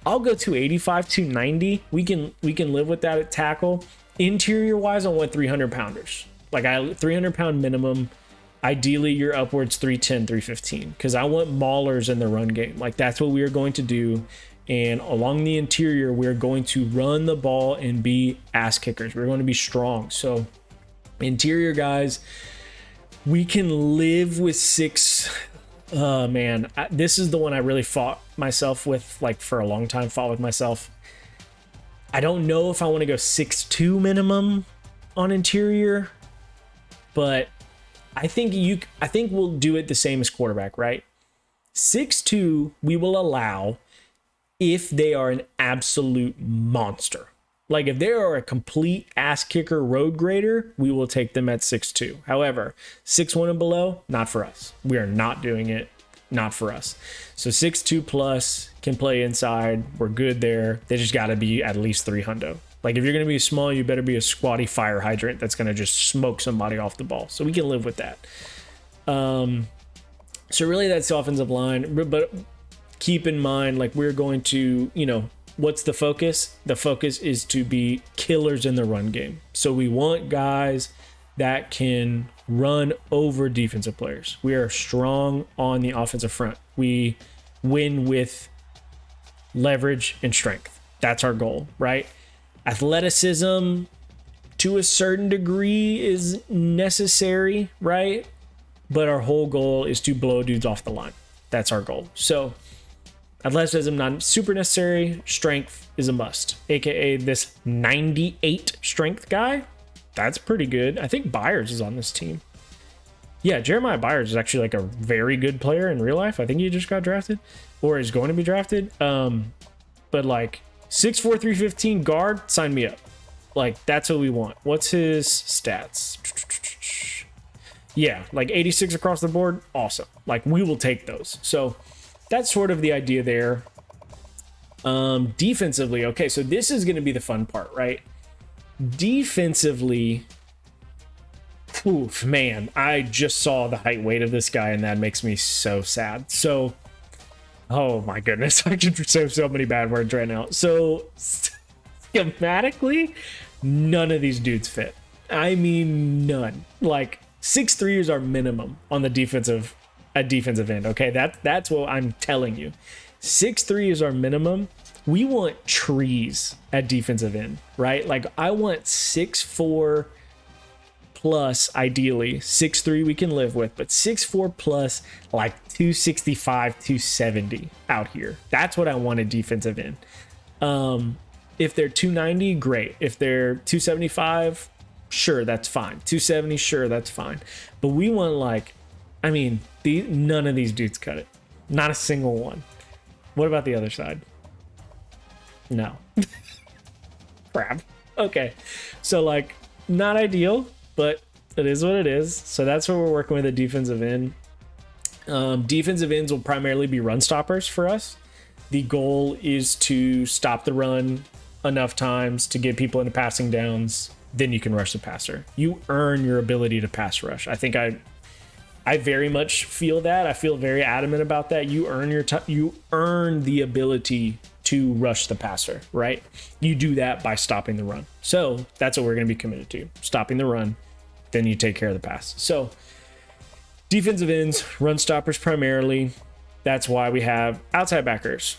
I'll go 285, 290. We can live with that at tackle. Interior wise, I want 300 pounders. Like 300 pound minimum. Ideally, you're upwards 310, 315, because I want maulers in the run game. Like that's what we are going to do. And along the interior, we're going to run the ball and be ass kickers. We're going to be strong. So interior guys, we can live with 6. Man, this is the one I really fought myself with, like for a long time, fought with myself. I don't know if I want to go 6'2 minimum on interior, but I think we'll do it the same as quarterback, right? 6'2 we will allow if they are an absolute monster. Like if they are a complete ass kicker road grader, we will take them at 6'2. However, 6'1 and below, not for us. We are not doing it. Not for us. So 6'2 plus can play inside. We're good there. They just got to be at least 300. Like if you're going to be small, you better be a squatty fire hydrant that's going to just smoke somebody off the ball. So we can live with that. So really that's the offensive line. But keep in mind, like we're going to, what's the focus? The focus is to be killers in the run game. So we want guys that can run over defensive players. We are strong on the offensive front. We win with leverage and strength. That's our goal, right? Athleticism to a certain degree is necessary, right? But our whole goal is to blow dudes off the line. That's our goal. So athleticism, not super necessary. Strength is a must, aka this 98 strength guy. That's pretty good. I think Byers is on this team. Yeah, Jeremiah Byers is actually like a very good player in real life. I think he just got drafted or is going to be drafted. But like 6'4", 315 guard, sign me up. Like that's what we want. What's his stats? Yeah, like 86 across the board. Awesome. Like we will take those. So that's sort of the idea there. Defensively, okay, so this is going to be the fun part, right? Defensively, oof, man, I just saw the height weight of this guy, and that makes me so sad. So, oh my goodness, I can say so many bad words right now. So, schematically, none of these dudes fit. I mean, none. Like 6'3" is our minimum on the defensive end. Okay, that's what I'm telling you. 6'3" is our minimum. We want trees at defensive end, right? Like I want 6'4" plus, ideally 6'3" we can live with, but 6'4" plus, like 265, 270 out here. That's what I want at defensive end. If they're 290, great. If they're 275, sure, that's fine. 270, sure, that's fine. But we want none of these dudes cut it. Not a single one. What about the other side? No. Crap. Okay. So like not ideal, but it is what it is. So that's what we're working with at defensive end. Defensive ends will primarily be run stoppers for us. The goal is to stop the run enough times to get people into passing downs. Then you can rush the passer. You earn your ability to pass rush. I think I very much feel that. I feel very adamant about that. You earn the ability to rush the passer, right? You do that by stopping the run. So that's what we're going to be committed to. Stopping the run, then you take care of the pass. So defensive ends, run stoppers primarily. That's why we have outside backers.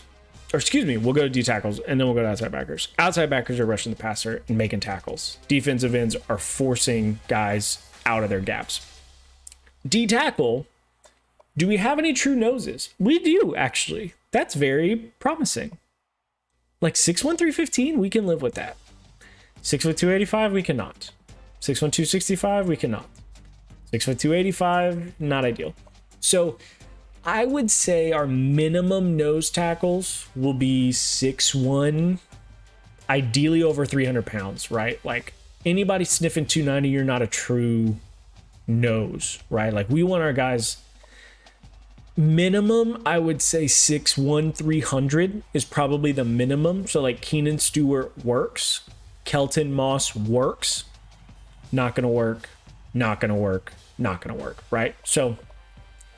Or excuse me, we'll go to D tackles and then we'll go to outside backers. Outside backers are rushing the passer and making tackles. Defensive ends are forcing guys out of their gaps. D tackle, do we have any true noses? We do, actually. That's very promising. Like 6'1", 315, we can live with that. 6'2", 285, we cannot. 6'1", 265, we cannot. 6'2", 285, not ideal. So I would say our minimum nose tackles will be 6'1", ideally over 300 pounds, right? Like anybody sniffing 290, you're not a true nose, right? Like we want our guys minimum, I would say 6'1", 300 is probably the minimum. So like Keenan Stewart works, Kelton Moss works, not gonna work, not gonna work, not gonna work, right? So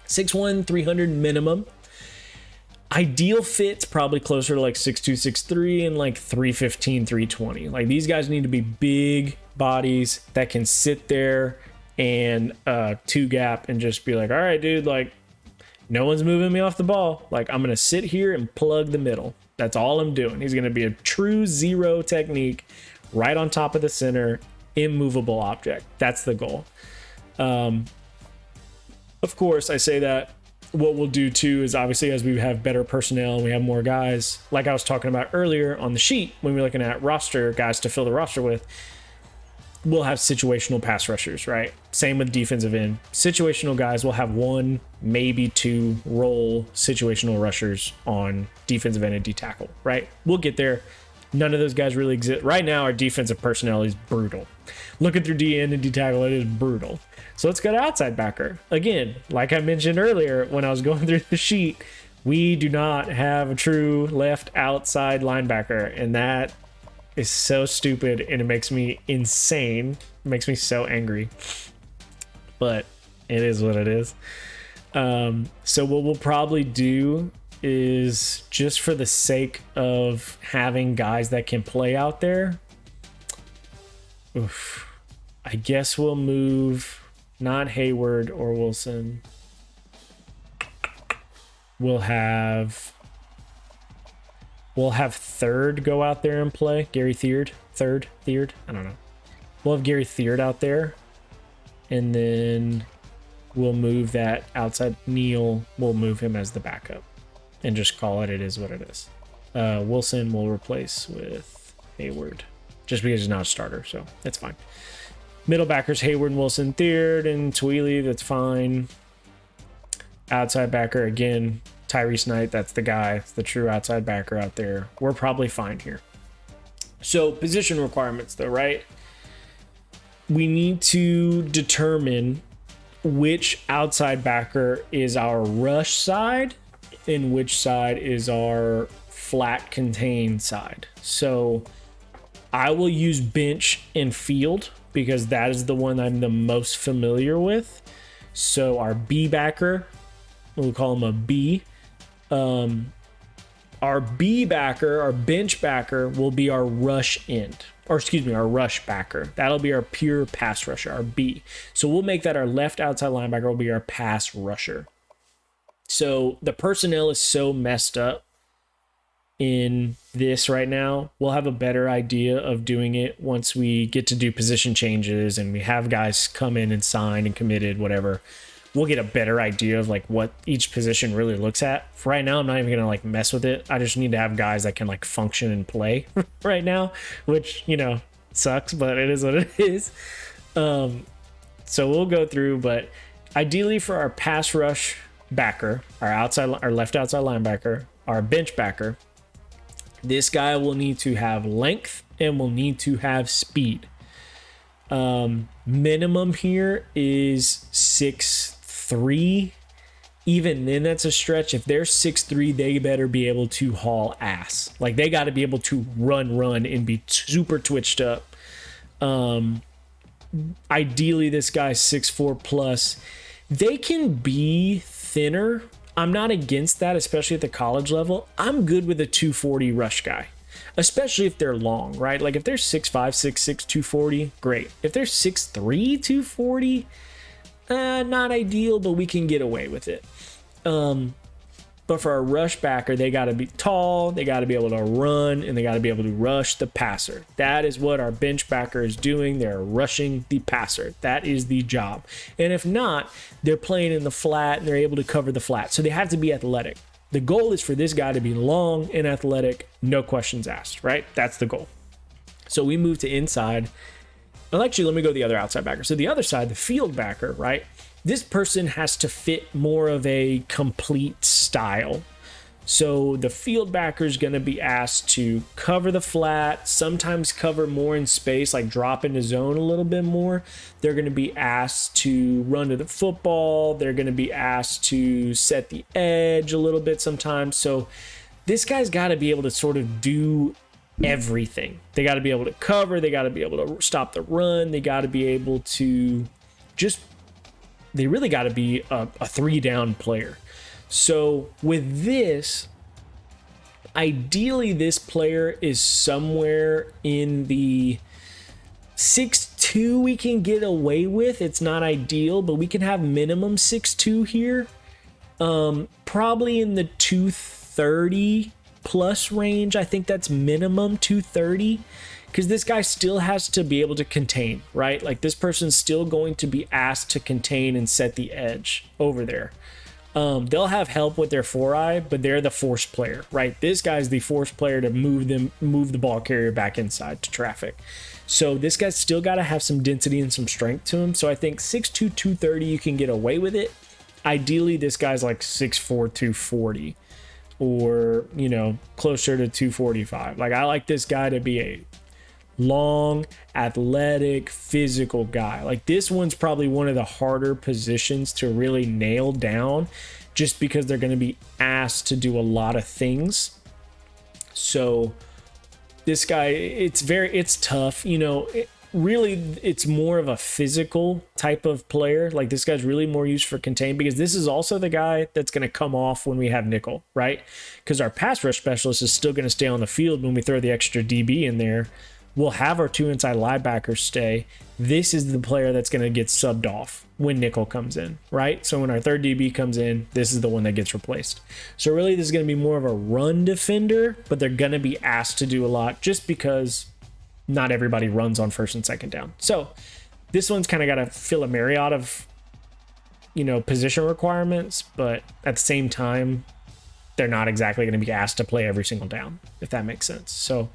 6'1", 300 minimum. Ideal fit's probably closer to like 6'2", 6'3", and like 315, 320. Like these guys need to be big bodies that can sit there and two gap and just be like, all right, dude, like no one's moving me off the ball. Like I'm going to sit here and plug the middle. That's all I'm doing. He's going to be a true zero technique right on top of the center, immovable object. That's the goal. Of course, I say that. What we'll do too is obviously as we have better personnel and we have more guys, like I was talking about earlier on the sheet when we were looking at roster guys to fill the roster with, we'll have situational pass rushers, right? Same with defensive end. Situational guys will have one, maybe two role situational rushers on defensive end and D tackle, right? We'll get there. None of those guys really exist. Right now, our defensive personnel is brutal. Looking through D end and D tackle, it is brutal. So let's go to outside backer. Again, like I mentioned earlier when I was going through the sheet, we do not have a true left outside linebacker, and that is so stupid, and it makes me insane. It makes me so angry. But it is what it is. So what we'll probably do is, just for the sake of having guys that can play out there, I guess we'll move not Hayward or Wilson. We'll have Third go out there and play. Gary Third. I don't know. We'll have Gary Third out there. And then we'll move that outside Neil. We'll move him as the backup. And just call it is what it is. Wilson will replace with Hayward. Just because he's not a starter, so that's fine. Middle backers, Hayward, Wilson, Third, and Twiley, that's fine. Outside backer, again, Tyrese Knight, that's the guy. It's the true outside backer out there. We're probably fine here. So position requirements though, right? We need to determine which outside backer is our rush side and which side is our flat contain side. So I will use bench and field because that is the one I'm the most familiar with. So our B backer, we'll call him a B. Our B backer, our bench backer, will be our rush end. Or excuse me, our rush backer. That'll be our pure pass rusher, our B. So we'll make that our left outside linebacker will be our pass rusher. So the personnel is so messed up in this right now. We'll have a better idea of doing it once we get to do position changes and we have guys come in and signed and committed, whatever. We'll get a better idea of like what each position really looks at. For right now, I'm not even gonna like mess with it. I just need to have guys that can like function and play right now, which, you know, sucks, but it is what it is. So we'll go through, but ideally for our pass rush backer, our left outside linebacker, our bench backer, this guy will need to have length and will need to have speed. Minimum here is 6'3". Even then, that's a stretch. If they're 6'3", they better be able to haul ass. Like they got to be able to run and be super twitched up. Ideally, this guy's 6'4" plus. They can be thinner. I'm not against that, especially at the college level. I'm good with a 240 rush guy, especially if they're long, right? Like if they're 6'5", 6'6", 240, great. If they're 6'3", 240, not ideal, but we can get away with it. But for a rush backer, they got to be tall, they got to be able to run, and they got to be able to rush the passer. That is what our bench backer is doing. They're rushing the passer. That is the job. And if not, they're playing in the flat and they're able to cover the flat. So they have to be athletic. The goal is for this guy to be long and athletic, no questions asked, right? That's the goal. So we move to inside. Well, actually, let me go to the other outside backer. So the other side, the field backer, right? This person has to fit more of a complete style. So the field backer is going to be asked to cover the flat, sometimes cover more in space, like drop into zone a little bit more. They're going to be asked to run to the football. They're going to be asked to set the edge a little bit sometimes. So this guy's got to be able to sort of do everything. They got to be able to cover. They got to be able to stop the run. They got to be able to they really got to be a 3-down player. So with this, Ideally, this player is somewhere in the 6'2" we can get away with. It's not ideal, but we can have minimum 6'2" here. Probably in the 230 plus range. I think that's minimum 230, because this guy still has to be able to contain, right? Like, this person's still going to be asked to contain and set the edge over there. They'll have help with their 4-eye, but they're the force player, right? This guy's the force player to move the ball carrier back inside to traffic. So this guy's still got to have some density and some strength to him. So I think 6'2", 230, you can get away with it. Ideally, this guy's like 6'4", 240, or, you know, closer to 245. Like, I like this guy to be a long, athletic, physical guy. Like, this one's probably one of the harder positions to really nail down, just because they're going to be asked to do a lot of things. So this guy, it's tough, you know. Really, it's more of a physical type of player. Like, this guy's really more used for contain, because this is also the guy that's going to come off when we have nickel, right? Because our pass rush specialist is still going to stay on the field when we throw the extra DB in there. We'll have our 2 inside linebackers stay. This is the player that's going to get subbed off when nickel comes in, right? So when our third DB comes in, this is the one that gets replaced. So really, this is going to be more of a run defender, but they're going to be asked to do a lot, just because not everybody runs on first and second down. So this one's kind of got to fill a myriad of, you know, position requirements, but at the same time, they're not exactly going to be asked to play every single down, if that makes sense. So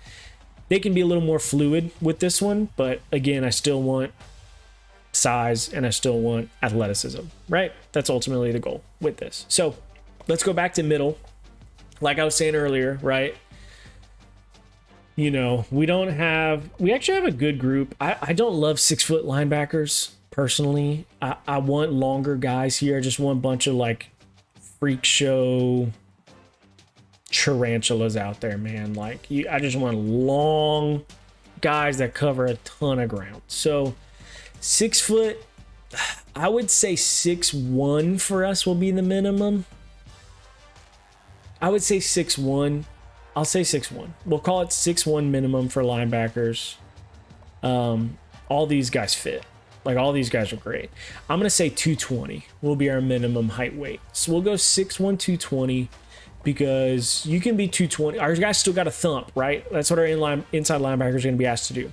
they can be a little more fluid with this one, but again, I still want size and I still want athleticism, right? That's ultimately the goal with this. So let's go back to middle. Like I was saying earlier, right? You know, we actually have a good group. I don't love 6-foot linebackers personally. I want longer guys here. I just want a bunch of like freak show tarantulas out there, man. Like, I just want long guys that cover a ton of ground. So 6 foot, I would say 6'1" for us will be the minimum. I would say 6'1". I'll say 6'1". We'll call it 6'1" minimum for linebackers. All these guys fit. Like, all these guys are great. I'm going to say 220 will be our minimum height weight. So we'll go 6'1", 220, because you can be 220. Our guys still got a thump, right? That's what our inside linebackers are going to be asked to do.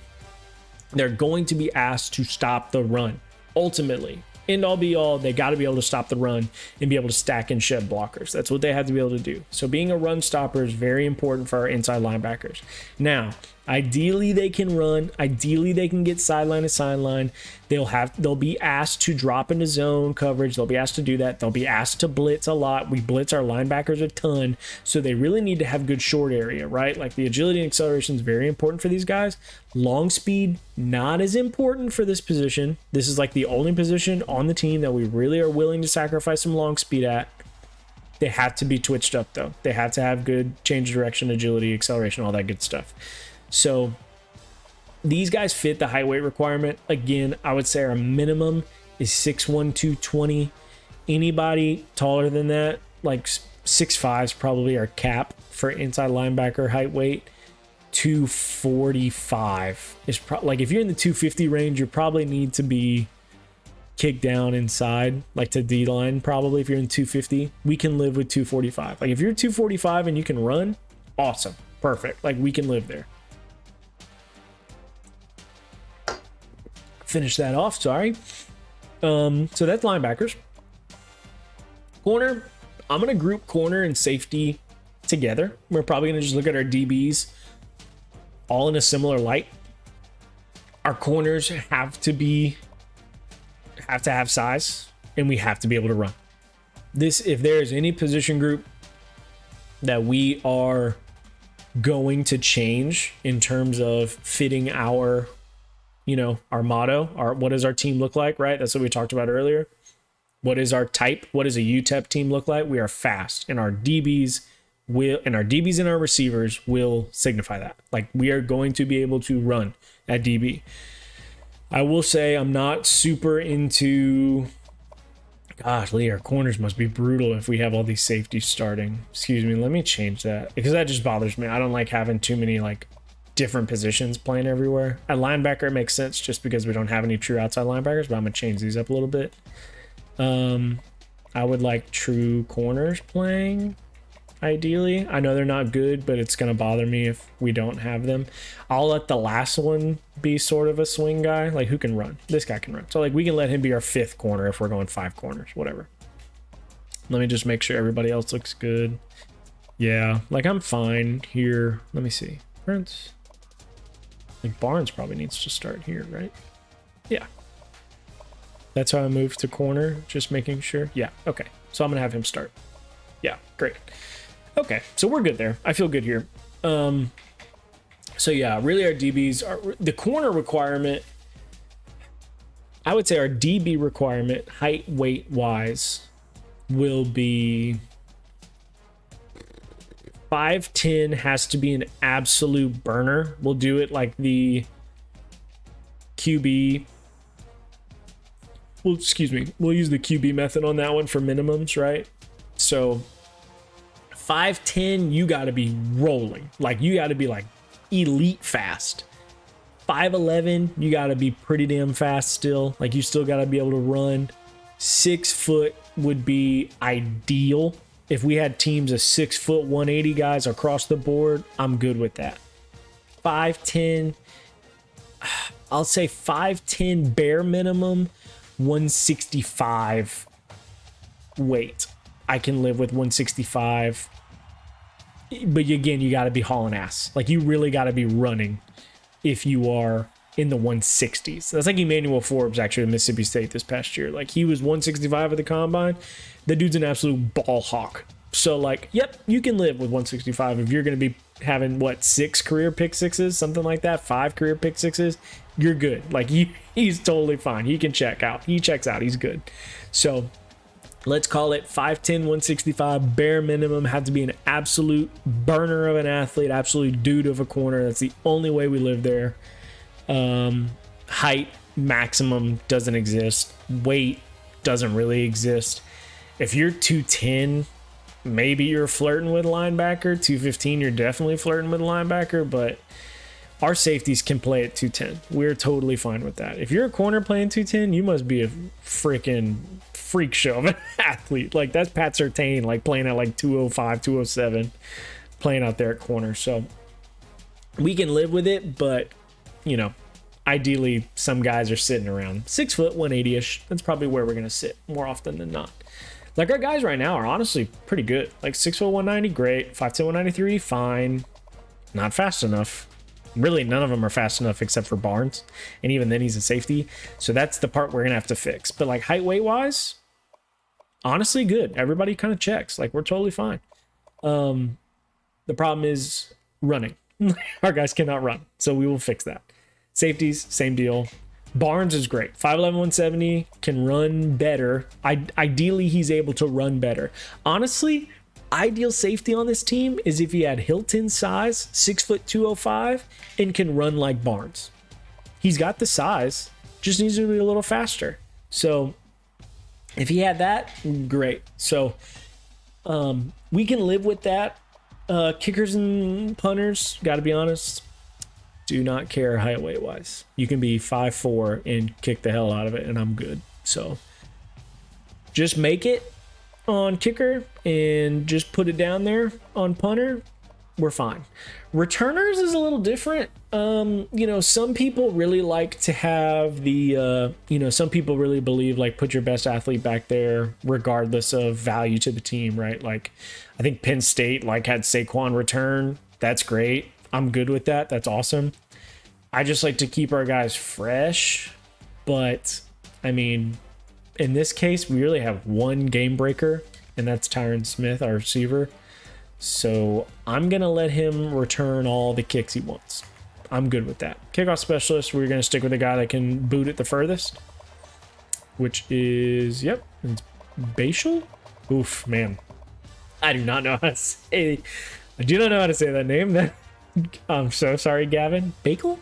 They're going to be asked to stop the run. Ultimately, end all be all, they got to be able to stop the run and be able to stack and shed blockers. That's what they have to be able to do. So being a run stopper is very important for our inside linebackers. Now, ideally they can run. Ideally they can get sideline to sideline. They'll be asked to drop into zone coverage. They'll be asked to do that. They'll be asked to blitz a lot. We blitz our linebackers a ton. So they really need to have good short area, right? Like, the agility and acceleration is very important for these guys. Long speed, not as important for this position. This is like the only position on the team that we really are willing to sacrifice some long speed at. They have to be twitched up though. They have to have good change of direction, agility, acceleration, all that good stuff. So these guys fit the height weight requirement. Again, I would say our minimum is 6'1", 220. Anybody taller than that, like 6'5" is probably our cap for inside linebacker height weight. 245 is like, if you're in the 250 range, you probably need to be kicked down inside, like to D line. Probably if you're in 250, we can live with 245. Like, if you're 245 and you can run, awesome, perfect. Like, we can live there. Finish that off, sorry. So that's linebackers. Corner, I'm gonna group corner and safety together. We're probably gonna just look at our DBs all in a similar light. Our corners have to have size, and we have to be able to run. If there is any position group that we are going to change in terms of fitting our, you know, our motto, what does our team look like, right? That's what we talked about earlier. What is our type? What does a UTEP team look like? We are fast, and our DBs and our receivers will signify that. Like, we are going to be able to run at DB. I will say I'm not super into Gosh, Lee, our corners must be brutal if we have all these safeties starting. Excuse me, let me change that because that just bothers me. I don't like having too many like different positions playing everywhere. At linebacker, it makes sense just because we don't have any true outside linebackers, but I'm gonna change these up a little bit. I would like true corners playing, ideally. I know they're not good, but it's gonna bother me if we don't have them. I'll let the last one be sort of a swing guy, like who can run. This guy can run, so like we can let him be our 5th corner if we're going 5 corners, whatever. Let me just make sure everybody else looks good. Yeah, like I'm fine here. Let me see. Prince, like Barnes probably needs to start here, right? Yeah, that's how I moved to corner, just making sure. Yeah, okay, so I'm gonna have him start. Yeah, great. Okay, so we're good there. I feel good here. So yeah, really our DBs are the corner requirement. I would say our DB requirement, height, weight wise, will be 5'10", has to be an absolute burner. We'll do it like the QB. Well, excuse me. We'll use the QB method on that one for minimums, right? So 5'10", you got to be rolling. Like you got to be like elite fast. 5'11", you got to be pretty damn fast still. Like you still got to be able to run. 6 foot would be ideal. If we had teams of 6 foot 180 guys across the board, I'm good with that. 5'10", I'll say 5'10", bare minimum, 165 weight. I can live with 165. But again, you got to be hauling ass. Like you really got to be running if you are in the 160s. That's like Emmanuel Forbes actually at Mississippi State this past year. Like he was 165 at the combine. The dude's an absolute ball hawk. So like, yep, you can live with 165 if you're going to be having what, 6 career pick sixes, something like that, 5 career pick sixes. You're good. Like he's totally fine. He can check out. He checks out. He's good. So let's call it 5'10", 165 bare minimum. Had to be an absolute burner of an athlete, absolute dude of a corner. That's the only way we live there. Height maximum doesn't exist. Weight doesn't really exist. If you're 210, maybe you're flirting with linebacker. 215, you're definitely flirting with linebacker, but our safeties can play at 210. We're totally fine with that. If you're a corner playing 210, you must be a freaking freak show of an athlete. Like that's Pat Surtain, like playing at like 205, 207, playing out there at corner. So we can live with it, but you know, ideally some guys are sitting around 6 foot 180ish. That's probably where we're gonna sit more often than not. Like our guys right now are honestly pretty good. Like 6 foot 190, great. 5'10", 193, fine. Not fast enough. Really, none of them are fast enough except for Barnes, and even then he's a safety. So that's the part we're gonna have to fix. But like height, weight wise, honestly good. Everybody kind of checks. Like we're totally fine. The problem is running. Our guys cannot run, so we will fix that. Safeties, same deal. Barnes is great. 5'11", 170, can run better. Ideally, he's able to run better. Honestly, ideal safety on this team is if he had Hilton's size, 6 foot 205, and can run like Barnes. He's got the size, just needs to be a little faster. So if he had that, great. So we can live with that. Kickers and punters, got to be honest, do not care height weight wise. You can be 5'4" and kick the hell out of it, and I'm good. So just make it on kicker and just put it down there on punter. We're fine. Returners is a little different. You know, some people really like to have the, some people really believe like put your best athlete back there regardless of value to the team, right? Like I think Penn State like had Saquon return. That's great. I'm good with that. That's awesome. I just like to keep our guys fresh, but I mean, in this case, we really have one game breaker, and that's Tyron Smith, our receiver. So I'm going to let him return all the kicks he wants. I'm good with that. Kickoff specialist, we're going to stick with a guy that can boot it the furthest, which is, yep, it's Bashal. Oof, man. I do not know how to say that name. I'm so sorry, Gavin. Bakel?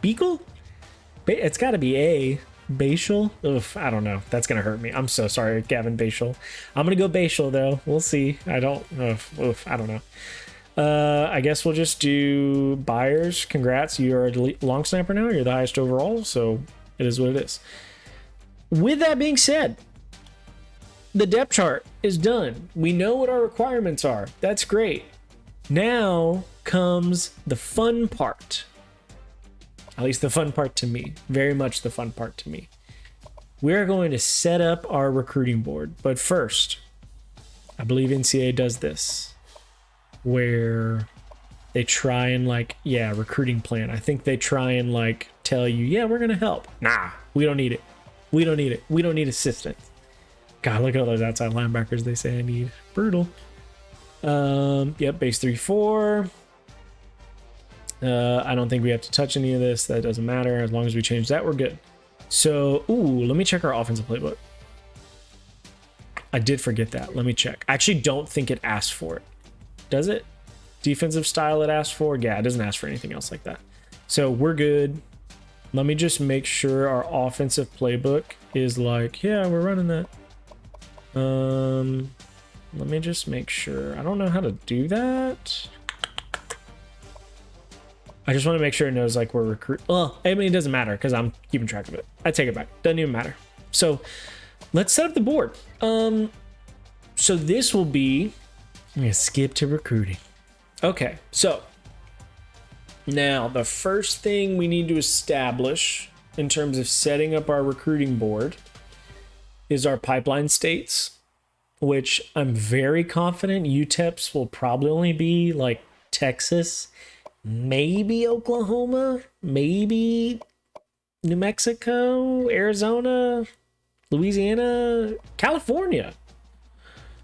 Beagle? It's got to be A. Bashal? Oof, I don't know. That's gonna hurt me. I'm so sorry, Gavin Bashal. I'm gonna go Bashal though. We'll see. I don't. I don't know. I guess we'll just do Byers. Congrats, you are a long snapper now. You're the highest overall, so it is what it is. With that being said, the depth chart is done. We know what our requirements are. That's great. Now comes the fun part. At least the fun part to me. Very much the fun part to me. We're going to set up our recruiting board. But first, I believe NCAA does this, where they try and recruiting plan. I think they try and tell you, yeah, we're going to help. Nah, we don't need it. We don't need it. We don't need assistance. God, look at all those outside linebackers they say I need. Brutal. Yep, base 3-4. I don't think we have to touch any of this. That doesn't matter. As long as we change that, we're good. So, let me check our offensive playbook. I did forget that. Let me check. I actually don't think it asked for it. Does it? Defensive style it asked for? Yeah, it doesn't ask for anything else like that. So we're good. Let me just make sure our offensive playbook is yeah, we're running that. Let me just make sure. I don't know how to do that. I just want to make sure it knows we're recruit. Well, I mean, it doesn't matter because I'm keeping track of it. I take it back. Doesn't even matter. So let's set up the board. So this will be, I'm going to skip to recruiting. Okay. So now the first thing we need to establish in terms of setting up our recruiting board is our pipeline states, which I'm very confident UTEPs will probably only be Texas, maybe Oklahoma, maybe New Mexico, Arizona, Louisiana, California.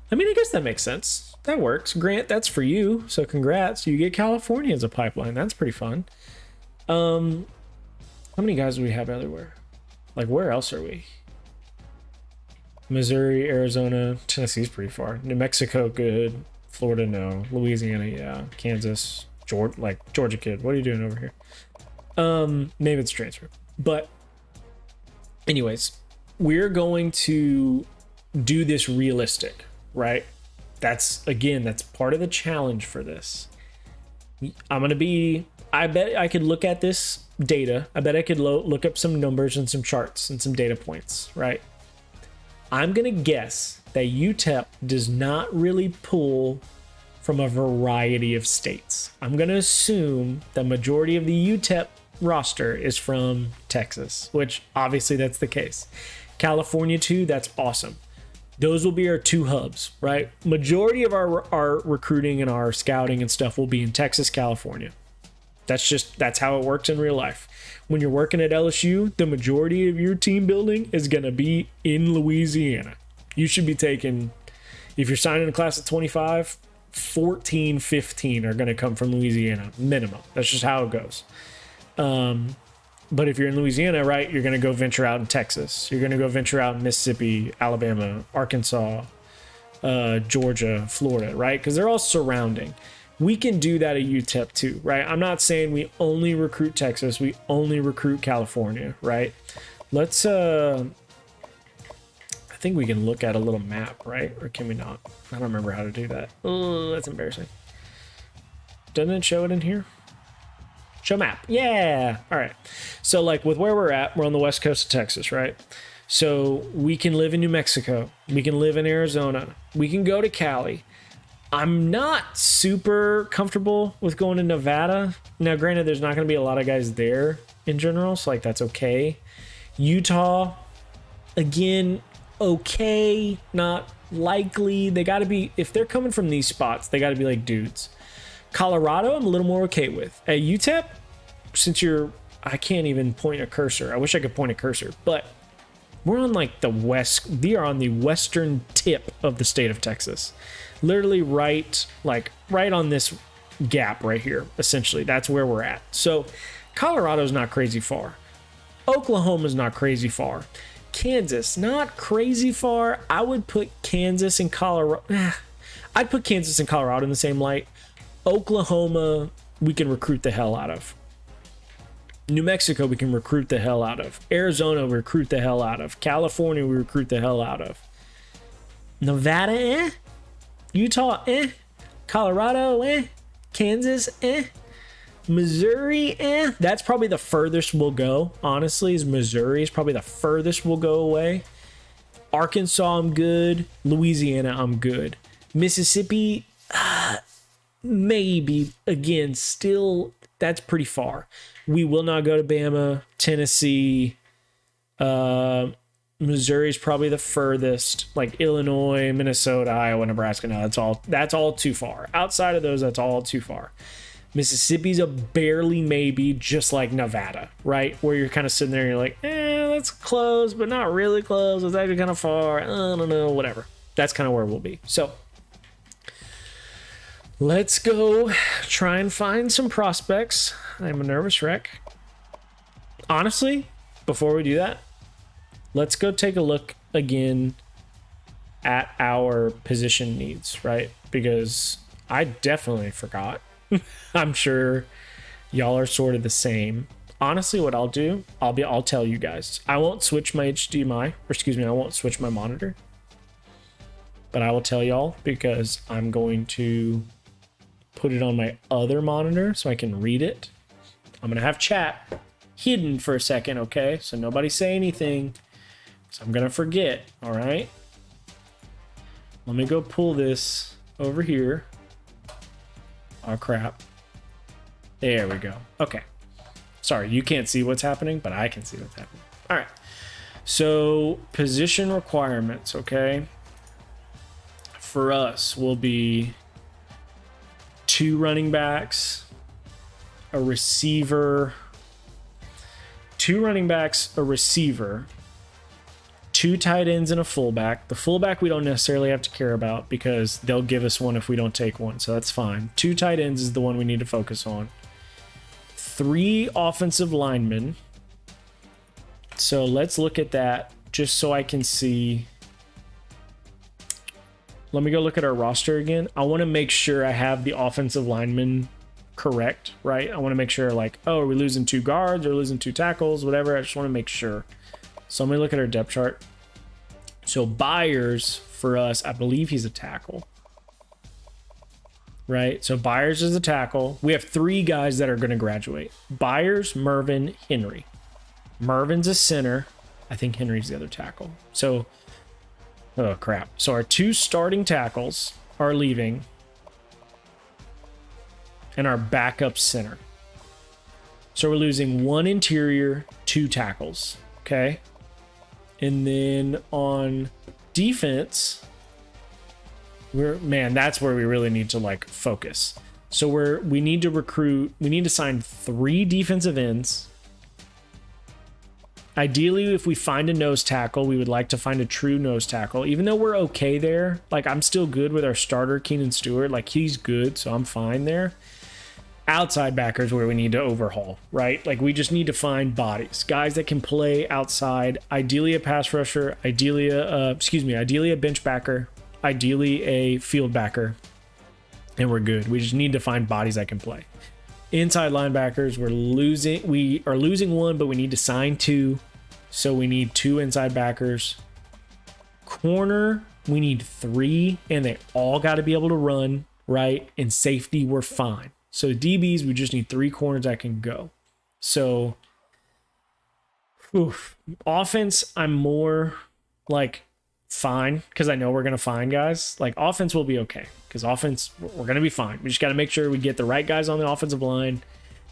I mean, I guess that makes sense. That works. Grant, that's for you. So congrats. You get California as a pipeline. That's pretty fun. How many guys do we have everywhere? Where else are we? Missouri, Arizona, Tennessee's pretty far. New Mexico, good. Florida, no. Louisiana, yeah. Kansas, Georgia kid. What are you doing over here? Maybe it's transfer. But anyways, we're going to do this realistic, right? That's part of the challenge for this. I bet I could look at this data. I bet I could look up some numbers and some charts and some data points, right? I'm going to guess that UTEP does not really pull from a variety of states. I'm going to assume the majority of the UTEP roster is from Texas, which obviously that's the case. California too, that's awesome. Those will be our two hubs, right? Majority of our recruiting and our scouting and stuff will be in Texas, California. That's how it works in real life. When you're working at LSU, the majority of your team building is going to be in Louisiana. You should be taking, if you're signing a class of 25, 14, 15 are going to come from Louisiana, minimum. That's just how it goes. But if you're in Louisiana, right, you're going to go venture out in Texas. You're going to go venture out in Mississippi, Alabama, Arkansas, Georgia, Florida, right? Because they're all surrounding. We can do that at UTEP too, right? I'm not saying we only recruit Texas. We only recruit California, right? Let's, I think we can look at a little map, right? Or can we not? I don't remember how to do that. Oh, that's embarrassing. Doesn't it show it in here? Show map. Yeah. All right. So with where we're at, we're on the west coast of Texas, right? So we can live in New Mexico. We can live in Arizona. We can go to Cali. I'm not super comfortable with going to Nevada. Now, granted, there's not going to be a lot of guys there in general, so that's okay. Utah, again, okay, not likely. They got to be, if they're coming from these spots, they got to be dudes. Colorado, I'm a little more okay with. At UTEP, since I can't even point a cursor. I wish I could point a cursor, but we're on the west. We are on the western tip of the state of Texas. Literally right on this gap right here. Essentially, that's where we're at. So Colorado's not crazy far. Oklahoma's not crazy far. Kansas, not crazy far. I would put Kansas and Colorado. I'd put Kansas and Colorado in the same light. Oklahoma, we can recruit the hell out of. New Mexico, we can recruit the hell out of. Arizona, we recruit the hell out of. California, we recruit the hell out of. Nevada, Utah, Colorado, Kansas, Missouri, That's probably the furthest we'll go, honestly, is Missouri is probably the furthest we'll go away. Arkansas, I'm good. Louisiana, I'm good. Mississippi, maybe. Again, still, that's pretty far. We will not go to Bama. Tennessee, Missouri is probably the furthest. Like Illinois, Minnesota, Iowa, Nebraska. No, that's all too far. Outside of those, that's all too far. Mississippi's a barely maybe, just like Nevada, right? Where you're kind of sitting there and you're like, that's close, but not really close. It's actually kind of far. I don't know, whatever. That's kind of where we'll be. So let's go try and find some prospects. I'm a nervous wreck. Honestly, before we do that, let's go take a look again at our position needs, right? Because I definitely forgot. I'm sure y'all are sort of the same. Honestly, what I'll do, I'll tell you guys. I won't switch my HDMI, or excuse me, I won't switch my monitor. But I will tell y'all because I'm going to put it on my other monitor so I can read it. I'm gonna have chat hidden for a second, okay? So nobody say anything. So I'm gonna forget, all right? Let me go pull this over here. Oh, crap. There we go. Okay. Sorry, you can't see what's happening, but I can see what's happening. All right. So, position requirements, okay? For us will be 2 running backs, a receiver, 2 running backs, a receiver, 2 tight ends and a fullback. The fullback we don't necessarily have to care about because they'll give us one if we don't take one, so that's fine. 2 tight ends is the one we need to focus on. 3 offensive linemen. So let's look at that just so I can see. Let me go look at our roster again. I want to make sure I have the offensive linemen correct, right? I want to make sure, like, oh, are we losing 2 guards or losing 2 tackles, whatever. I just want to make sure. So let me look at our depth chart. So Byers, for us, I believe he's a tackle. Right? So Byers is a tackle. We have 3 guys that are going to graduate. Byers, Mervin, Henry. Mervin's a center. I think Henry's the other tackle. So, oh crap. So our 2 starting tackles are leaving. And our backup center. So we're losing 1 interior, 2 tackles. Okay? And then on defense, that's where we really need to like focus. So we need to sign 3 defensive ends. Ideally, if we find a nose tackle, we would like to find a true nose tackle. Even though we're okay there, like I'm still good with our starter, Keenan Stewart. Like he's good, so I'm fine there. Outside backers where we need to overhaul, right? Like we just need to find bodies, guys that can play outside, ideally a pass rusher, ideally a bench backer, ideally a field backer, and we're good. We just need to find bodies that can play. Inside linebackers, we are losing 1, but we need to sign 2, so we need 2 inside backers. Corner, we need 3, and they all got to be able to run, right? And safety, we're fine. So DBs, we just need 3 corners that can go. So, offense, I'm more like fine because I know we're going to find guys. Like offense will be okay because offense, we're going to be fine. We just got to make sure we get the right guys on the offensive line.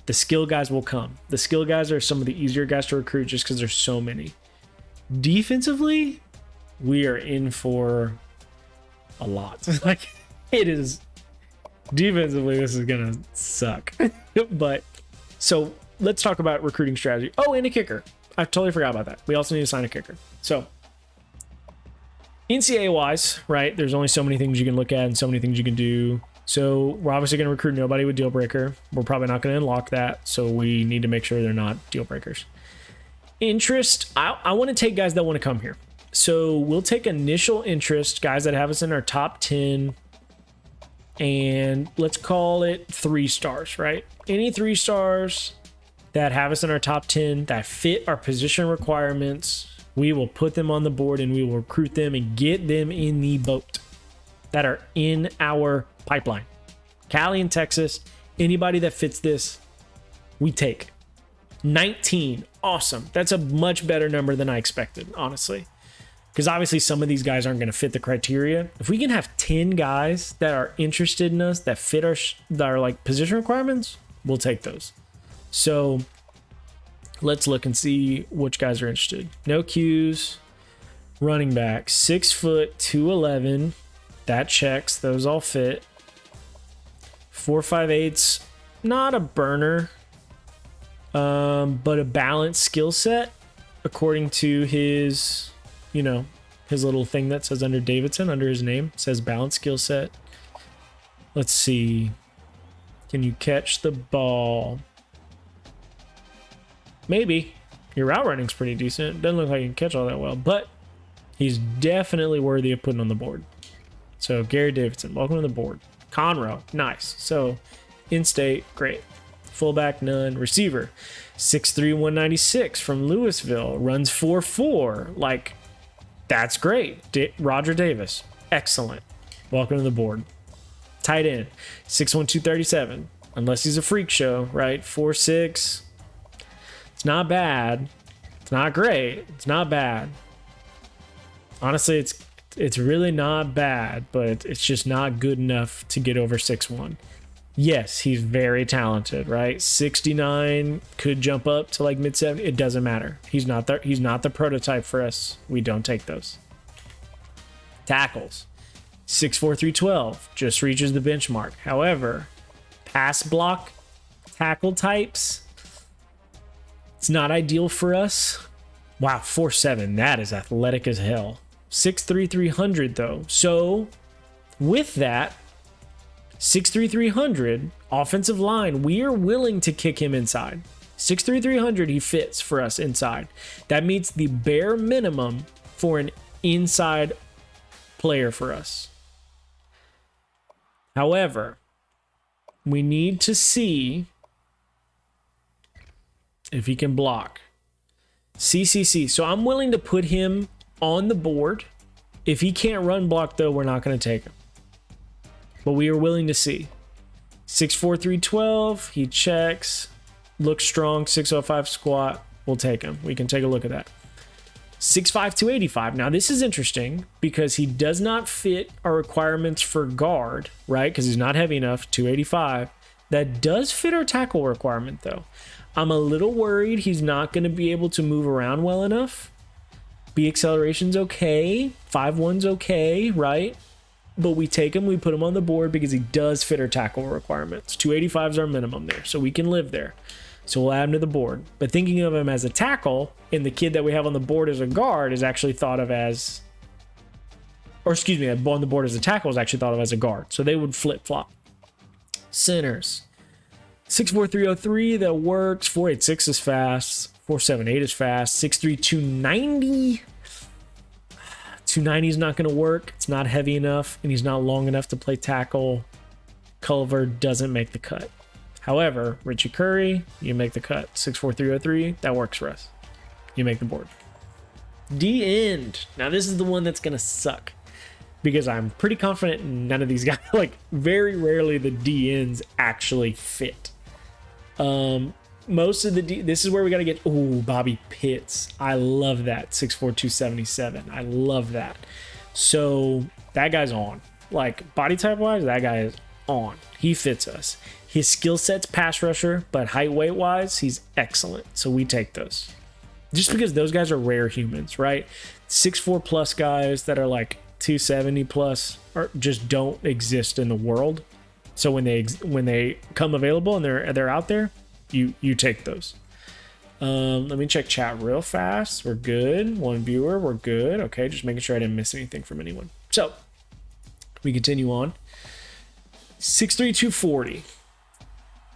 The skill guys will come. The skill guys are some of the easier guys to recruit just because there's so many. Defensively, we are in for a lot. Like it is. Defensively, this is gonna suck. But so let's talk about recruiting strategy. Oh, and a kicker. I totally forgot about that. We also need to sign a kicker. So NCAA wise, right? There's only so many things you can look at and so many things you can do. So we're obviously going to recruit nobody with deal breaker. We're probably not going to unlock that. So we need to make sure they're not deal breakers. Interest. I want to take guys that want to come here. So we'll take initial interest, guys that have us in our top 10. And let's call it 3 stars, right? Any 3 stars that have us in our top 10 that fit our position requirements, we will put them on the board and we will recruit them and get them in the boat that are in our pipeline. Cali and Texas, anybody that fits this, we take. 19, awesome. That's a much better number than I expected, honestly. Because obviously some of these guys aren't going to fit the criteria. If we can have 10 guys that are interested in us, that fit our like position requirements, we'll take those. So let's look and see which guys are interested. No Qs, running back, 6 foot, 211. That checks. Those all fit. 4.58's not a burner, but a balanced skill set according to his, you know, his little thing that says under Davidson, under his name, says balanced skill set. Let's see. Can you catch the ball? Maybe. Your route running's pretty decent. Doesn't look like you can catch all that well, but he's definitely worthy of putting on the board. So Gary Davidson, welcome to the board. Conroe, nice. So in-state, great. Fullback, none. Receiver, 6'3", 196 from Louisville, runs 4.4. Like, that's great. Roger Davis, excellent. Welcome to the board. Tight end, 6'1", 237. Unless he's a freak show, right? 4'6". It's not bad. It's not great. It's not bad. Honestly, it's really not bad, but it's just not good enough to get over 6'1". Yes, he's very talented, right? 69 could jump up to like mid-70. It doesn't matter. He's not the prototype for us. We don't take those. Tackles, 6'4", 312, just reaches the benchmark. However, pass block tackle types, it's not ideal for us. Wow, 4'7", that is athletic as hell. 6'3", 300 though. So with that, 6'3", 300 offensive line, we are willing to kick him inside. 6'3", 300, he fits for us inside. That meets the bare minimum for an inside player for us. However, we need to see if he can block. CCC. So I'm willing to put him on the board. If he can't run block, though, we're not going to take him. But we are willing to see. 6'4", 312. He checks. Looks strong. 605 squat. We'll take him. We can take a look at that. 6'5", 285. Now, this is interesting because he does not fit our requirements for guard, right? Because he's not heavy enough. 285. That does fit our tackle requirement, though. I'm a little worried he's not going to be able to move around well enough. B acceleration's okay. 5'1's okay, right? But we take him, we put him on the board because he does fit our tackle requirements. 285 is our minimum there, so we can live there. So we'll add him to the board. But thinking of him as a tackle, and the kid that we have on the board as a guard is actually thought of as, or excuse me, on the board as a tackle is actually thought of as a guard. So they would flip-flop. Centers. 6'4", 303, that works. 4'86 is fast. 4'78 is fast. 6'3", 290. 290 is not going to work. It's not heavy enough, and he's not long enough to play tackle. Culver doesn't make the cut. However, Richie Curry, you make the cut. 6'4", 303, that works for us. You make the board. D-end. Now, this is the one that's going to suck because I'm pretty confident none of these guys, like very rarely the D-ends actually fit. Most of the this is where we got to get, Bobby Pitts. I love that. 6'4", 277. I love that. So that guy's on. Like body type wise, that guy is on. He fits us. His skill set's pass rusher, but height weight wise, he's excellent. So we take those. Just because those guys are rare humans, right? 6'4 plus guys that are like 270 plus or just don't exist in the world. So when they come available and they're out there, you take those. Let me check chat real fast. We're good. One viewer, we're good. Okay, just making sure I didn't miss anything from anyone. So we continue on. 6'3", 240.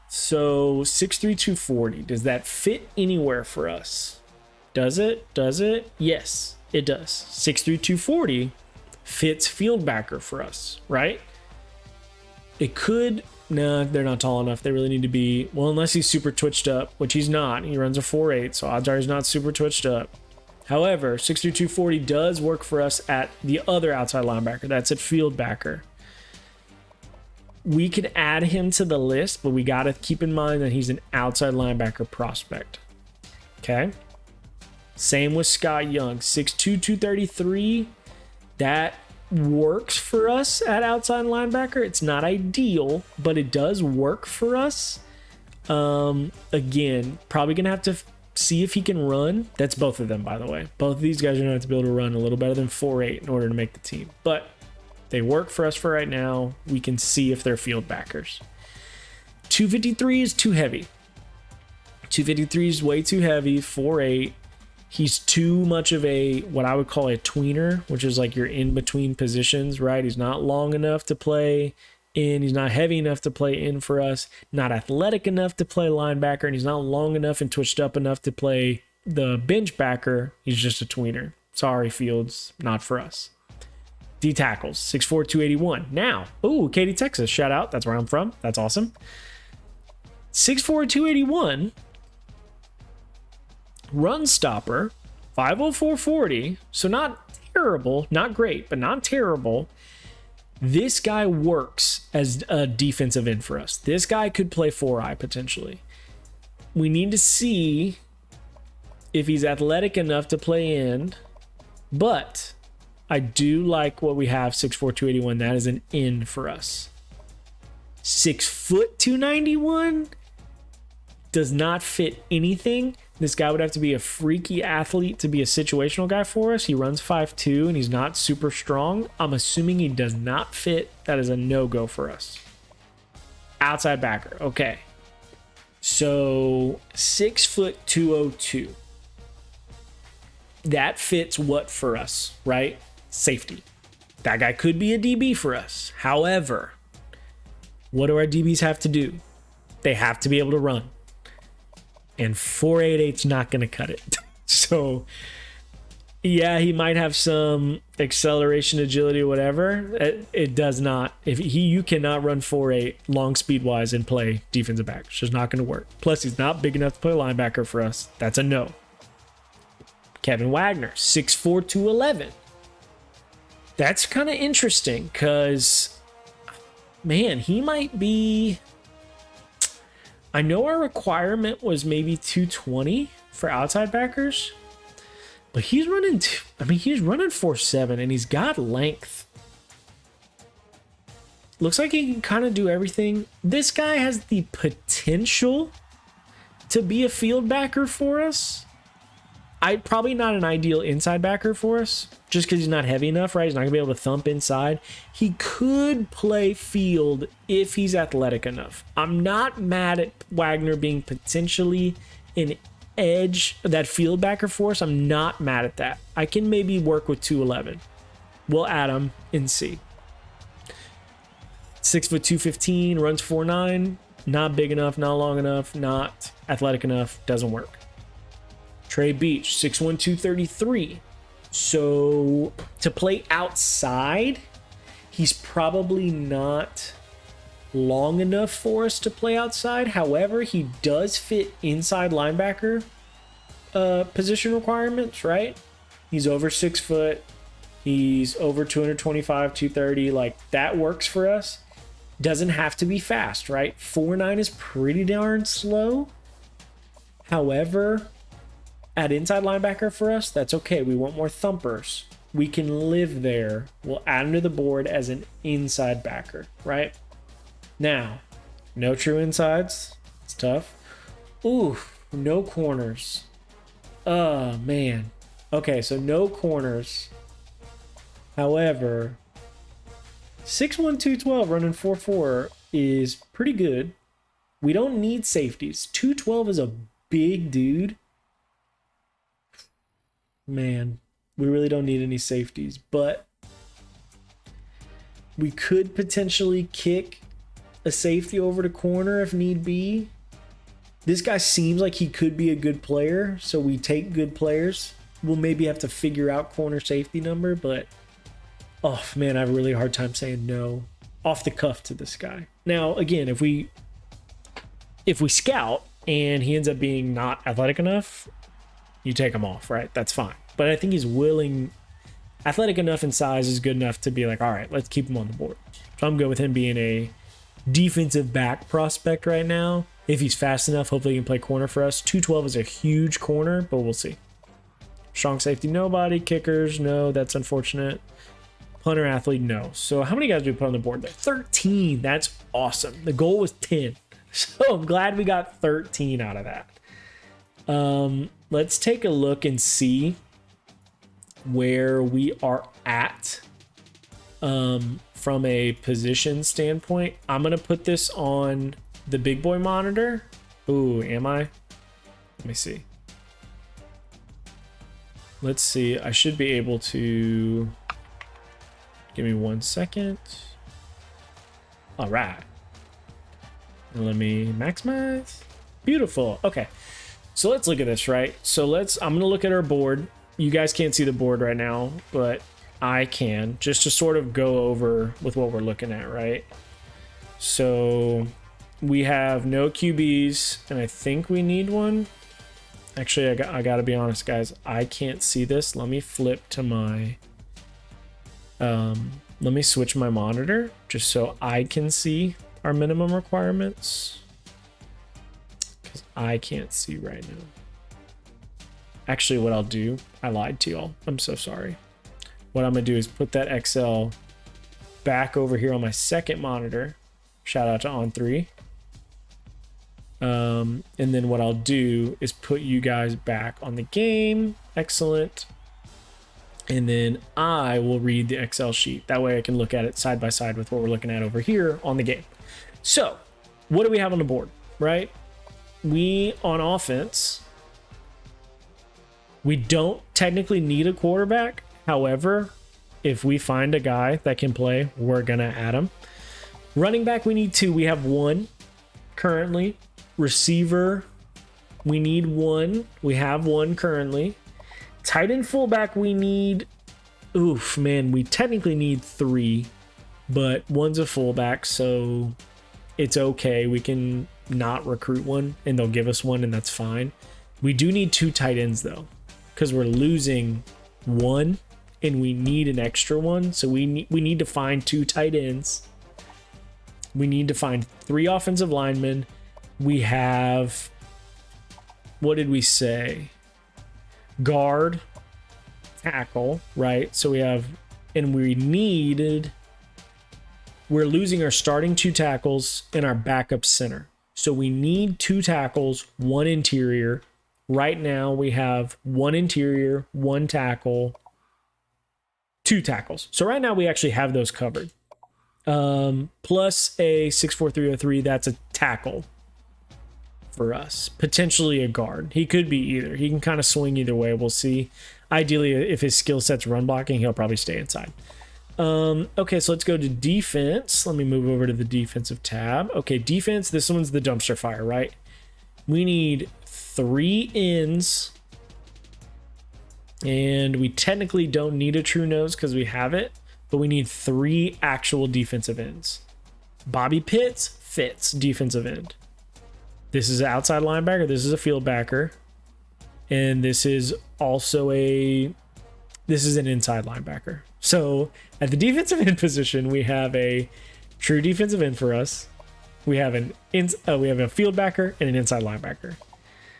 So 6'3", 240. Does that fit anywhere for us? Does it? Yes, it does. 6'3", 240 fits field backer for us, right? It could No, they're not tall enough. They really need to be, well, unless he's super twitched up, which he's not. He runs a 4.8, so odds are he's not super twitched up. However, 6'3", 240 does work for us at the other outside linebacker. That's at field backer. We could add him to the list, but we got to keep in mind that he's an outside linebacker prospect. Okay? Same with Scott Young. 6'2", 233. That works for us at outside linebacker. It's not ideal, but it does work for us. Again, probably gonna have to see if he can run. That's both of them, by the way. Both of these guys are gonna have to be able to run a little better than 4.8 in order to make the team, but they work for us for right now. We can see if they're field backers. 253 is too heavy. 253 is way too heavy. 4.8. He's too much of a, what I would call a tweener, which is like you're in between positions, right? He's not long enough to play in. He's not heavy enough to play in for us. Not athletic enough to play linebacker. And he's not long enough and twitched up enough to play the bench backer. He's just a tweener. Sorry, Fields. Not for us. D tackles, 6'4", 281. Now, Katy, Texas. Shout out. That's where I'm from. That's awesome. 6'4", 281. Run stopper, 504 40. So not terrible, not great, but not terrible. This guy works as a defensive end for us. This guy could play 4-eye potentially. We need to see if he's athletic enough to play end, but I do like what we have, 6'4", 281. That is an in for us. 6 foot 291 does not fit anything. This guy would have to be a freaky athlete to be a situational guy for us. He runs 5'2", and he's not super strong. I'm assuming he does not fit. That is a no-go for us. Outside backer. Okay. So 6 foot 202. That fits what for us, right? Safety. That guy could be a DB for us. However, what do our DBs have to do? They have to be able to run. And 4.88's not going to cut it. So, yeah, he might have some acceleration, agility, whatever. It does not. You cannot run 4.8 long speed wise and play defensive back. It's just not going to work. Plus, he's not big enough to play linebacker for us. That's a no. Kevin Wagner, 6'4", 211. That's kind of interesting because, man, he might be. I know our requirement was maybe 220 for outside backers, but he's running 4.7 and he's got length. Looks like he can kind of do everything. This guy has the potential to be a field backer for us. Probably not an ideal inside backer for us, just because he's not heavy enough, right? He's not going to be able to thump inside. He could play field if he's athletic enough. I'm not mad at Wagner being potentially an edge, that field backer for us. I'm not mad at that. I can maybe work with 211. We'll add him and see. 6 foot 215, runs 4.9. Not big enough, not long enough, not athletic enough. Doesn't work. Trey Beach, 6'1", 233. So to play outside, he's probably not long enough for us to play outside. However, he does fit inside linebacker position requirements, right? He's over 6 foot. He's over 225, 230. Like, that works for us. Doesn't have to be fast, right? 4.9 is pretty darn slow. However, at inside linebacker for us, that's okay. We want more thumpers. We can live there. We'll add him to the board as an inside backer, right? Now, no true insides. It's tough. Ooh, no corners. Oh, man. Okay, so no corners. However, 6'1", 212 running 4.4 is pretty good. We don't need safeties. 212 is a big dude. Man, we really don't need any safeties, but we could potentially kick a safety over to corner if need be. This guy seems like he could be a good player, so we take good players. We'll maybe have to figure out corner safety number, but oh man, I have a really hard time saying no off the cuff to this guy. Now, again, if we scout and he ends up being not athletic enough, you take him off, right? That's fine. But I think he's athletic enough and size is good enough to be like, all right, let's keep him on the board. So I'm good with him being a defensive back prospect right now. If he's fast enough, hopefully he can play corner for us. 212 is a huge corner, but we'll see. Strong safety, nobody. Kickers, no, that's unfortunate. Punter athlete, no. So how many guys do we put on the board there? 13. That's awesome. The goal was 10. So I'm glad we got 13 out of that. Let's take a look and see where we are at from a position standpoint. I'm going to put this on the big boy monitor. Ooh, am I? Let me see. Let's see. I should be able to... Give me 1 second. All right. Let me maximize. Beautiful. Okay. So let's look at this, right? So I'm going to look at our board. You guys can't see the board right now, but I can, just to sort of go over with what we're looking at, right? So we have no QBs, and I think we need one. Actually, I got to be honest, guys. I can't see this. Let me flip to my... let me switch my monitor just so I can see our minimum requirements, because I can't see right now. Actually, what I'll do, I lied to y'all. I'm so sorry. What I'm gonna do is put that Excel back over here on my second monitor. Shout out to On3. And then what I'll do is put you guys back on the game. Excellent. And then I will read the Excel sheet. That way I can look at it side by side with what we're looking at over here on the game. So what do we have on the board, right? We, on offense, we don't technically need a quarterback. However, if we find a guy that can play, we're going to add him. Running back, we need 2. We have 1 currently. Receiver, we need 1. We have 1 currently. Tight end fullback, we need... Oof, man, we technically need 3. But 1's a fullback, so it's okay. We can not recruit 1, and they'll give us 1, and that's fine. We do need 2 tight ends, though, because we're losing 1, and we need an extra 1. So we need to find 2 tight ends. We need to find 3 offensive linemen. We have... What did we say? Guard, tackle, right? So we have... And we're losing our starting 2 tackles and our backup center. So we need 2 tackles, 1 interior. Right now we have 1 interior, 1 tackle, 2 tackles. So right now we actually have those covered. Plus a 6'4", that's a tackle for us. Potentially a guard. He could be either. He can kind of swing either way. We'll see. Ideally, if his skill set's run blocking, he'll probably stay inside. Okay, so let's go to defense. Let me move over to the defensive tab. Okay, defense. This one's the dumpster fire, right? We need 3 ends. And we technically don't need a true nose because we have it. But we need 3 actual defensive ends. Bobby Pitts fits defensive end. This is an outside linebacker. This is a field backer. And this is also an inside linebacker. So at the defensive end position, we have a true defensive end for us. We have a field backer and an inside linebacker.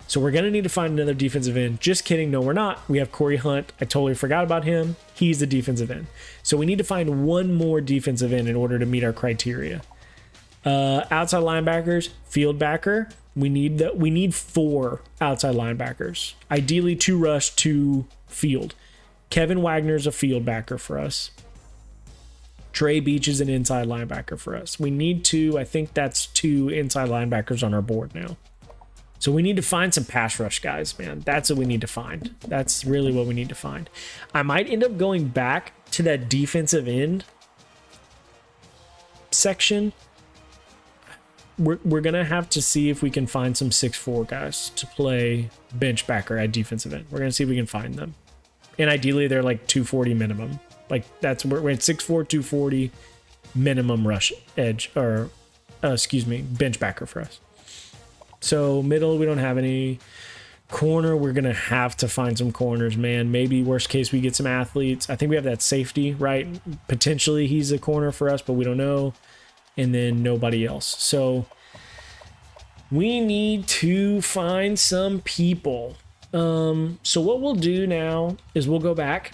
So we're going to need to find another defensive end. Just kidding. No, we're not. We have Corey Hunt. I totally forgot about him. He's the defensive end. So we need to find 1 more defensive end in order to meet our criteria. Outside linebackers, field backer. We need 4 outside linebackers. Ideally 2 rush, 2 field. Kevin Wagner's a field backer for us. Trey Beach is an inside linebacker for us. We need 2. I think that's 2 inside linebackers on our board now. So we need to find some pass rush guys, man. That's what we need to find. That's really what we need to find. I might end up going back to that defensive end section. We're going to have to see if we can find some 6'4" guys to play bench backer at defensive end. We're going to see if we can find them. And ideally, they're like 240 minimum. Like, that's where we're at 6'4", 240 minimum rush edge or bench backer for us. So middle, we don't have any. Corner, we're gonna have to find some corners, man. Maybe worst case we get some athletes. I think we have that safety, right? Potentially he's a corner for us, but we don't know. And then nobody else. So we need to find some people. So what we'll do now is we'll go back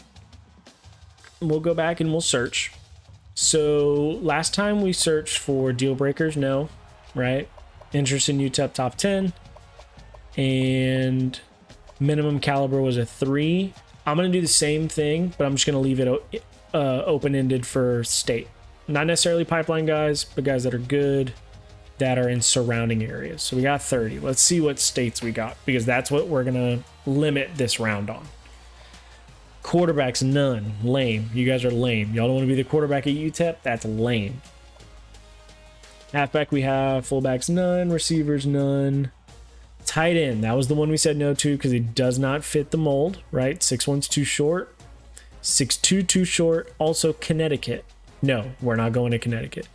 and we'll search. So last time we searched for deal breakers, no, right? Interest in UTEP top 10. And minimum caliber was a 3. I'm going to do the same thing, but I'm just going to leave it open-ended for state. Not necessarily pipeline guys, but guys that are good, that are in surrounding areas. So we got 30. Let's see what states we got, because that's what we're going to limit this round on. Quarterbacks, none. Lame. You guys are lame. Y'all don't want to be the quarterback at UTEP? That's lame. Halfback we have. Fullbacks, none. Receivers, none. Tight end, that was the one we said no to because he does not fit the mold, right? 6'1's too short. 6'2 too short. Also Connecticut. No, we're not going to Connecticut.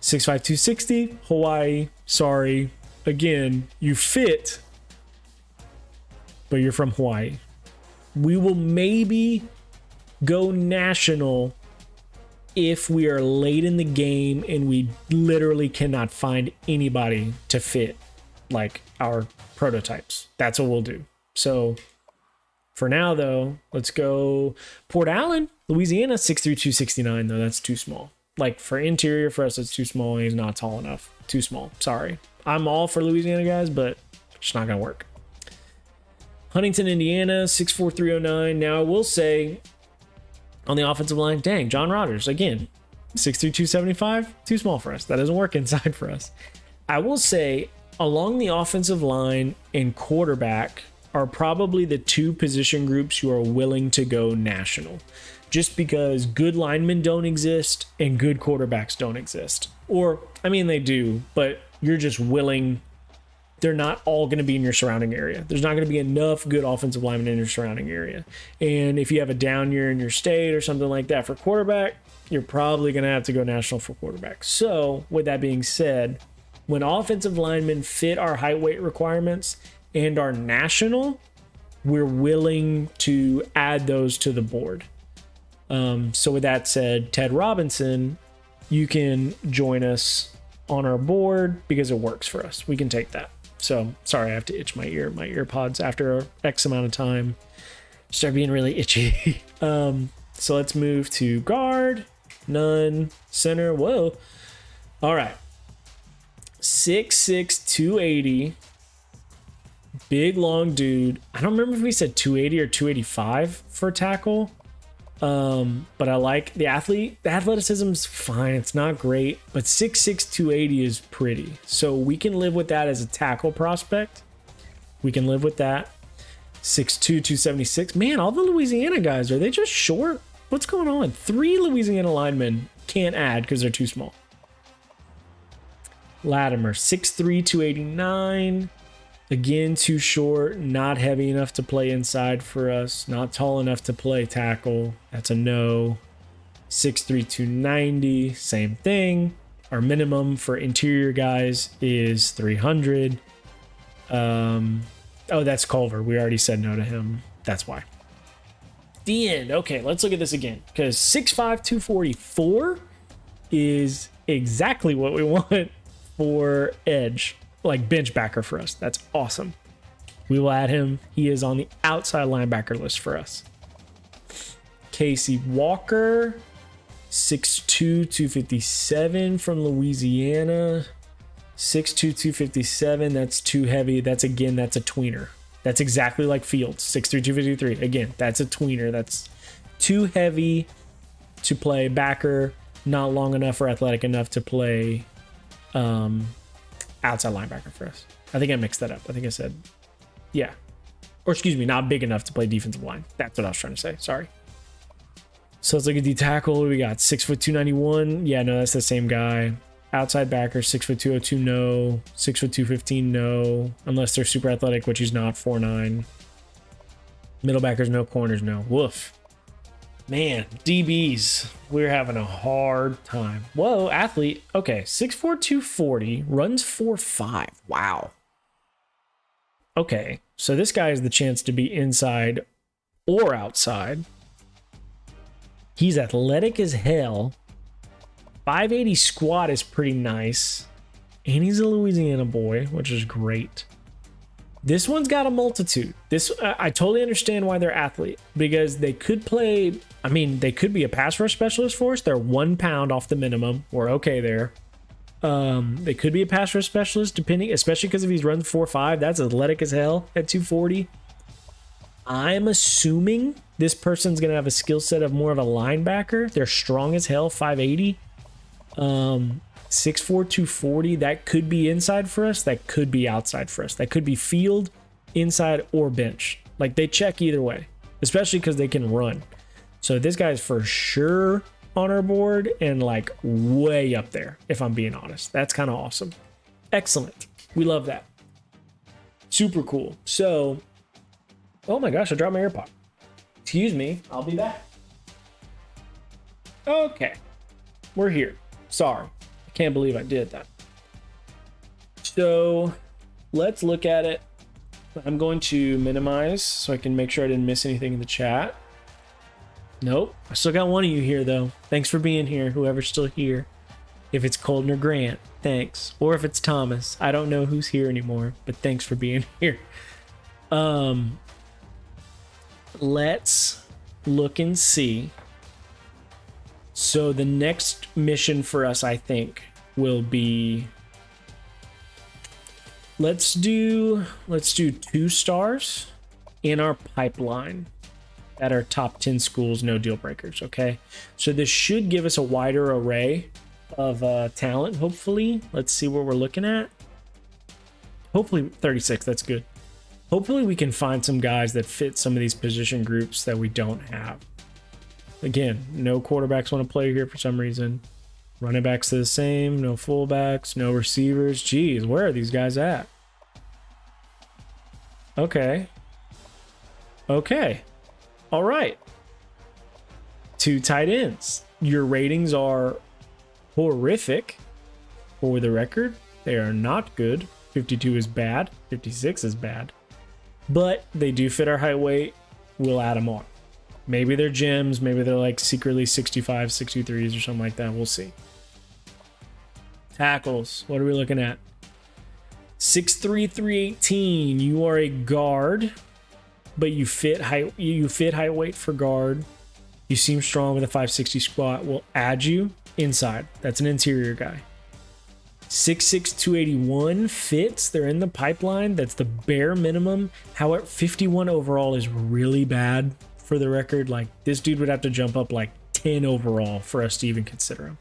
6'5", 260. Hawaii. Sorry. Again, you fit, but you're from Hawaii. We will maybe go national if we are late in the game and we literally cannot find anybody to fit like our prototypes. That's what we'll do. So for now though, let's go Port Allen, Louisiana. 6'3", 269 though. That's too small. Like for interior for us, it's too small. He's not tall enough. Too small. Sorry. I'm all for Louisiana guys, but it's not gonna work. Huntington, Indiana, 6'4", 309. Now I will say on the offensive line, dang, John Rodgers again, 6'3", 275. Too small for us. That doesn't work inside for us. I will say along the offensive line and quarterback are probably the two position groups who are willing to go national, just because good linemen don't exist and good quarterbacks don't exist. Or, I mean, they do, but you're just willing. They're not all going to be in your surrounding area. There's not going to be enough good offensive linemen in your surrounding area. And if you have a down year in your state or something like that for quarterback, you're probably going to have to go national for quarterback. So with that being said, when offensive linemen fit our height weight requirements and are national, we're willing to add those to the board. So with that said, Ted Robinson, you can join us on our board because it works for us. We can take that. So sorry, I have to itch my ear. My ear pods after X amount of time start being really itchy. So let's move to guard, none, center. Whoa. All right. 6'6", 280. Big, long dude. I don't remember if we said 280 or 285 for tackle. But I like the athlete. The athleticism's fine. It's not great, but 6'6", 280 is pretty. So we can live with that as a tackle prospect. We can live with that. 6'2", 276. Man, all the Louisiana guys, are they just short? What's going on? 3 Louisiana linemen can't add because they're too small. Latimer, 6'3", 289. Again, too short, not heavy enough to play inside for us, not tall enough to play tackle. That's a no. 6'3", 290, same thing. Our minimum for interior guys is 300. Oh, that's Culver. We already said no to him. That's why. The end. Okay, let's look at this again, because 6'5", 244 is exactly what we want for edge. Like bench backer for us. That's awesome. We will add him. He is on the outside linebacker list for us. Casey Walker, 6'2", 257 from Louisiana. 6'2", 257. That's too heavy. That's a tweener. That's exactly like Fields. 6'3", 253. Again, that's a tweener. That's too heavy to play backer. Not long enough or athletic enough to play outside linebacker for us. I think I mixed that up. I think I said, yeah. Or excuse me, not big enough to play defensive line. That's what I was trying to say. Sorry. So let's look at the tackle. We got 6', 291. Yeah, no, that's the same guy. Outside backer, 6', 202. No. 6', 215. No. Unless they're super athletic, which he's not. 4'9". Middle backers, no. Corners, no. Woof. Man, DBs, we're having a hard time. Whoa, athlete. Okay, 6'4", 240, runs 4.5. Wow. Okay, so this guy has the chance to be inside or outside. He's athletic as hell. 580 squat is pretty nice. And he's a Louisiana boy, which is great. This one's got a multitude. I totally understand why they're athlete, because they could play. I mean, they could be a pass rush specialist for us. They're 1 pound off the minimum. We're okay there. They could be a pass rush specialist, depending, especially because if he's runs 4.5, that's athletic as hell at 240. I'm assuming this person's gonna have a skill set of more of a linebacker. They're strong as hell, 580. 6'4", 240, that could be inside for us. That could be outside for us. That could be field, inside, or bench. Like, they check either way, especially because they can run. So this guy's for sure on our board and like way up there, if I'm being honest. That's kind of awesome. Excellent. We love that. Super cool. So, oh my gosh, I dropped my AirPod. Excuse me. I'll be back. Okay. We're here. Sorry. Can't believe I did that. So let's look at it. I'm going to minimize so I can make sure I didn't miss anything in the chat. Nope. I still got one of you here though. Thanks for being here, whoever's still here. If it's Colton or Grant, thanks. Or if it's Thomas, I don't know who's here anymore, but thanks for being here. Let's look and see. So the next mission for us, I think, will be, let's do 2 stars in our pipeline that are top 10 schools, no deal breakers. Okay, so this should give us a wider array of talent. Hopefully, let's see what we're looking at. Hopefully 36. That's good. Hopefully we can find some guys that fit some of these position groups that we don't have. Again, no quarterbacks want to play here for some reason. Running backs are the same. No fullbacks. No receivers. Jeez, where are these guys at? Okay. Okay. All right. 2 tight ends. Your ratings are horrific. For the record, they are not good. 52 is bad. 56 is bad. But they do fit our height weight. We'll add them on. Maybe they're gems. Maybe they're like secretly 65, 63s or something like that. We'll see. Tackles. What are we looking at? 6'3", 318. You are a guard, but you fit height weight for guard. You seem strong with a 560 squat. We'll add you inside. That's an interior guy. 6'6", 281 fits. They're in the pipeline. That's the bare minimum. However, 51 overall is really bad. For the record, like, this dude would have to jump up like 10 overall for us to even consider him.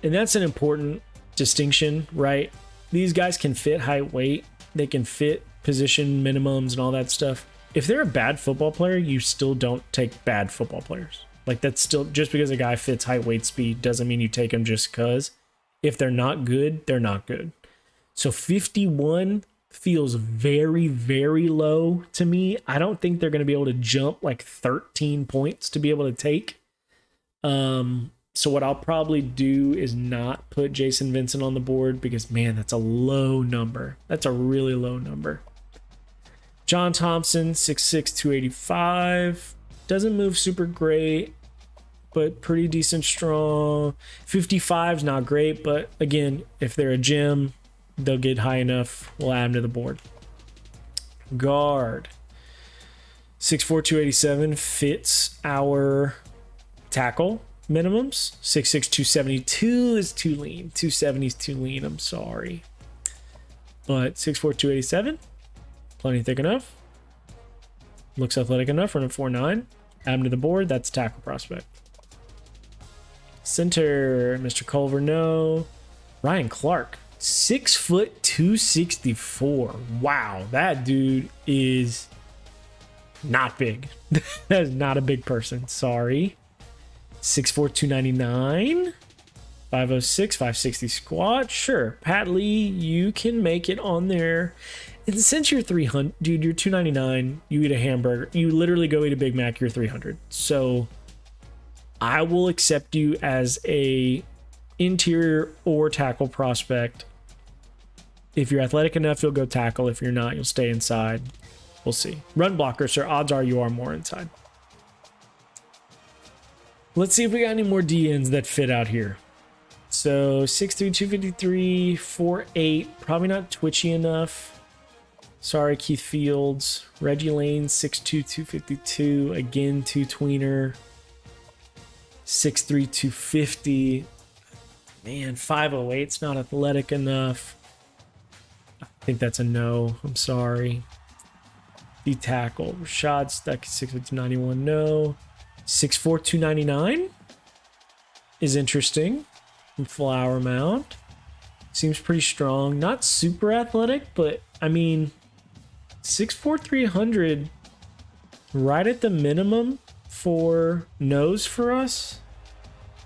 And that's an important distinction, right? These guys can fit height, weight. They can fit position minimums and all that stuff. If they're a bad football player, you still don't take bad football players. Like, that's still, just because a guy fits height, weight, speed doesn't mean you take him just because. If they're not good, they're not good. So 51 feels very, very low to me. I don't think they're going to be able to jump like 13 points to be able to take. So what I'll probably do is not put Jason Vincent on the board because, man, that's a low number. That's a really low number. John Thompson, 6'6", 285. Doesn't move super great, but pretty decent strong. 55 is not great, but again, if they're a gem, they'll get high enough. We'll add them to the board. Guard. 6'4", 287 fits our tackle minimums. 6'6", 272 is too lean. 270 is too lean. I'm sorry. But 6'4", 287, plenty thick enough. Looks athletic enough. Running 4'9". Add him to the board. That's tackle prospect. Center, Mr. Culver, no. Ryan Clark. 6 foot 264. Wow, that dude is not big. That is not a big person. Sorry. 6'4", 299. 506, 560 squat. Sure. Pat Lee, you can make it on there. And since you're 300, dude, you're 299. You eat a hamburger. You literally go eat a Big Mac. You're 300. So I will accept you as a interior or tackle prospect. If you're athletic enough, you'll go tackle. If you're not, you'll stay inside. We'll see. Run blocker, sir. Odds are you are more inside. Let's see if we got any more DNs that fit out here. So 6'3", 253, 4'8", probably not twitchy enough. Sorry, Keith Fields. Reggie Lane, 6'2", 252, again, 2-tweener. 6'3", 250. Man, 5'08's not athletic enough. I think that's a no. I'm sorry. D tackle. Rashad Stuck, 6'2", 291, no. 6'4", 299 is interesting. Flower Mound seems pretty strong. Not super athletic, but I mean, 6'4", 300, right at the minimum for nose for us.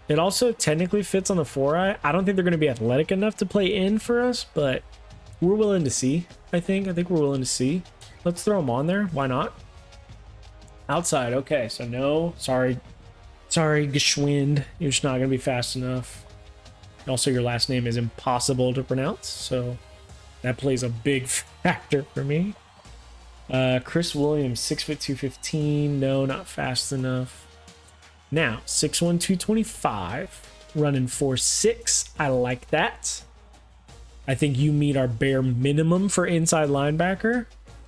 It also technically fits on the 4-eye. I don't think they're going to be athletic enough to play in for us, but we're willing to see. I think we're willing to see. Let's throw them on there. Why not? Outside. Okay, so no. Sorry, Geschwind. You're just not going to be fast enough. Also, your last name is impossible to pronounce, so that plays a big factor for me. Chris Williams, 6'2", 215. No, not fast enough. Now, 6'1", 225. Running 4'6". I like that. I think you meet our bare minimum for inside linebacker.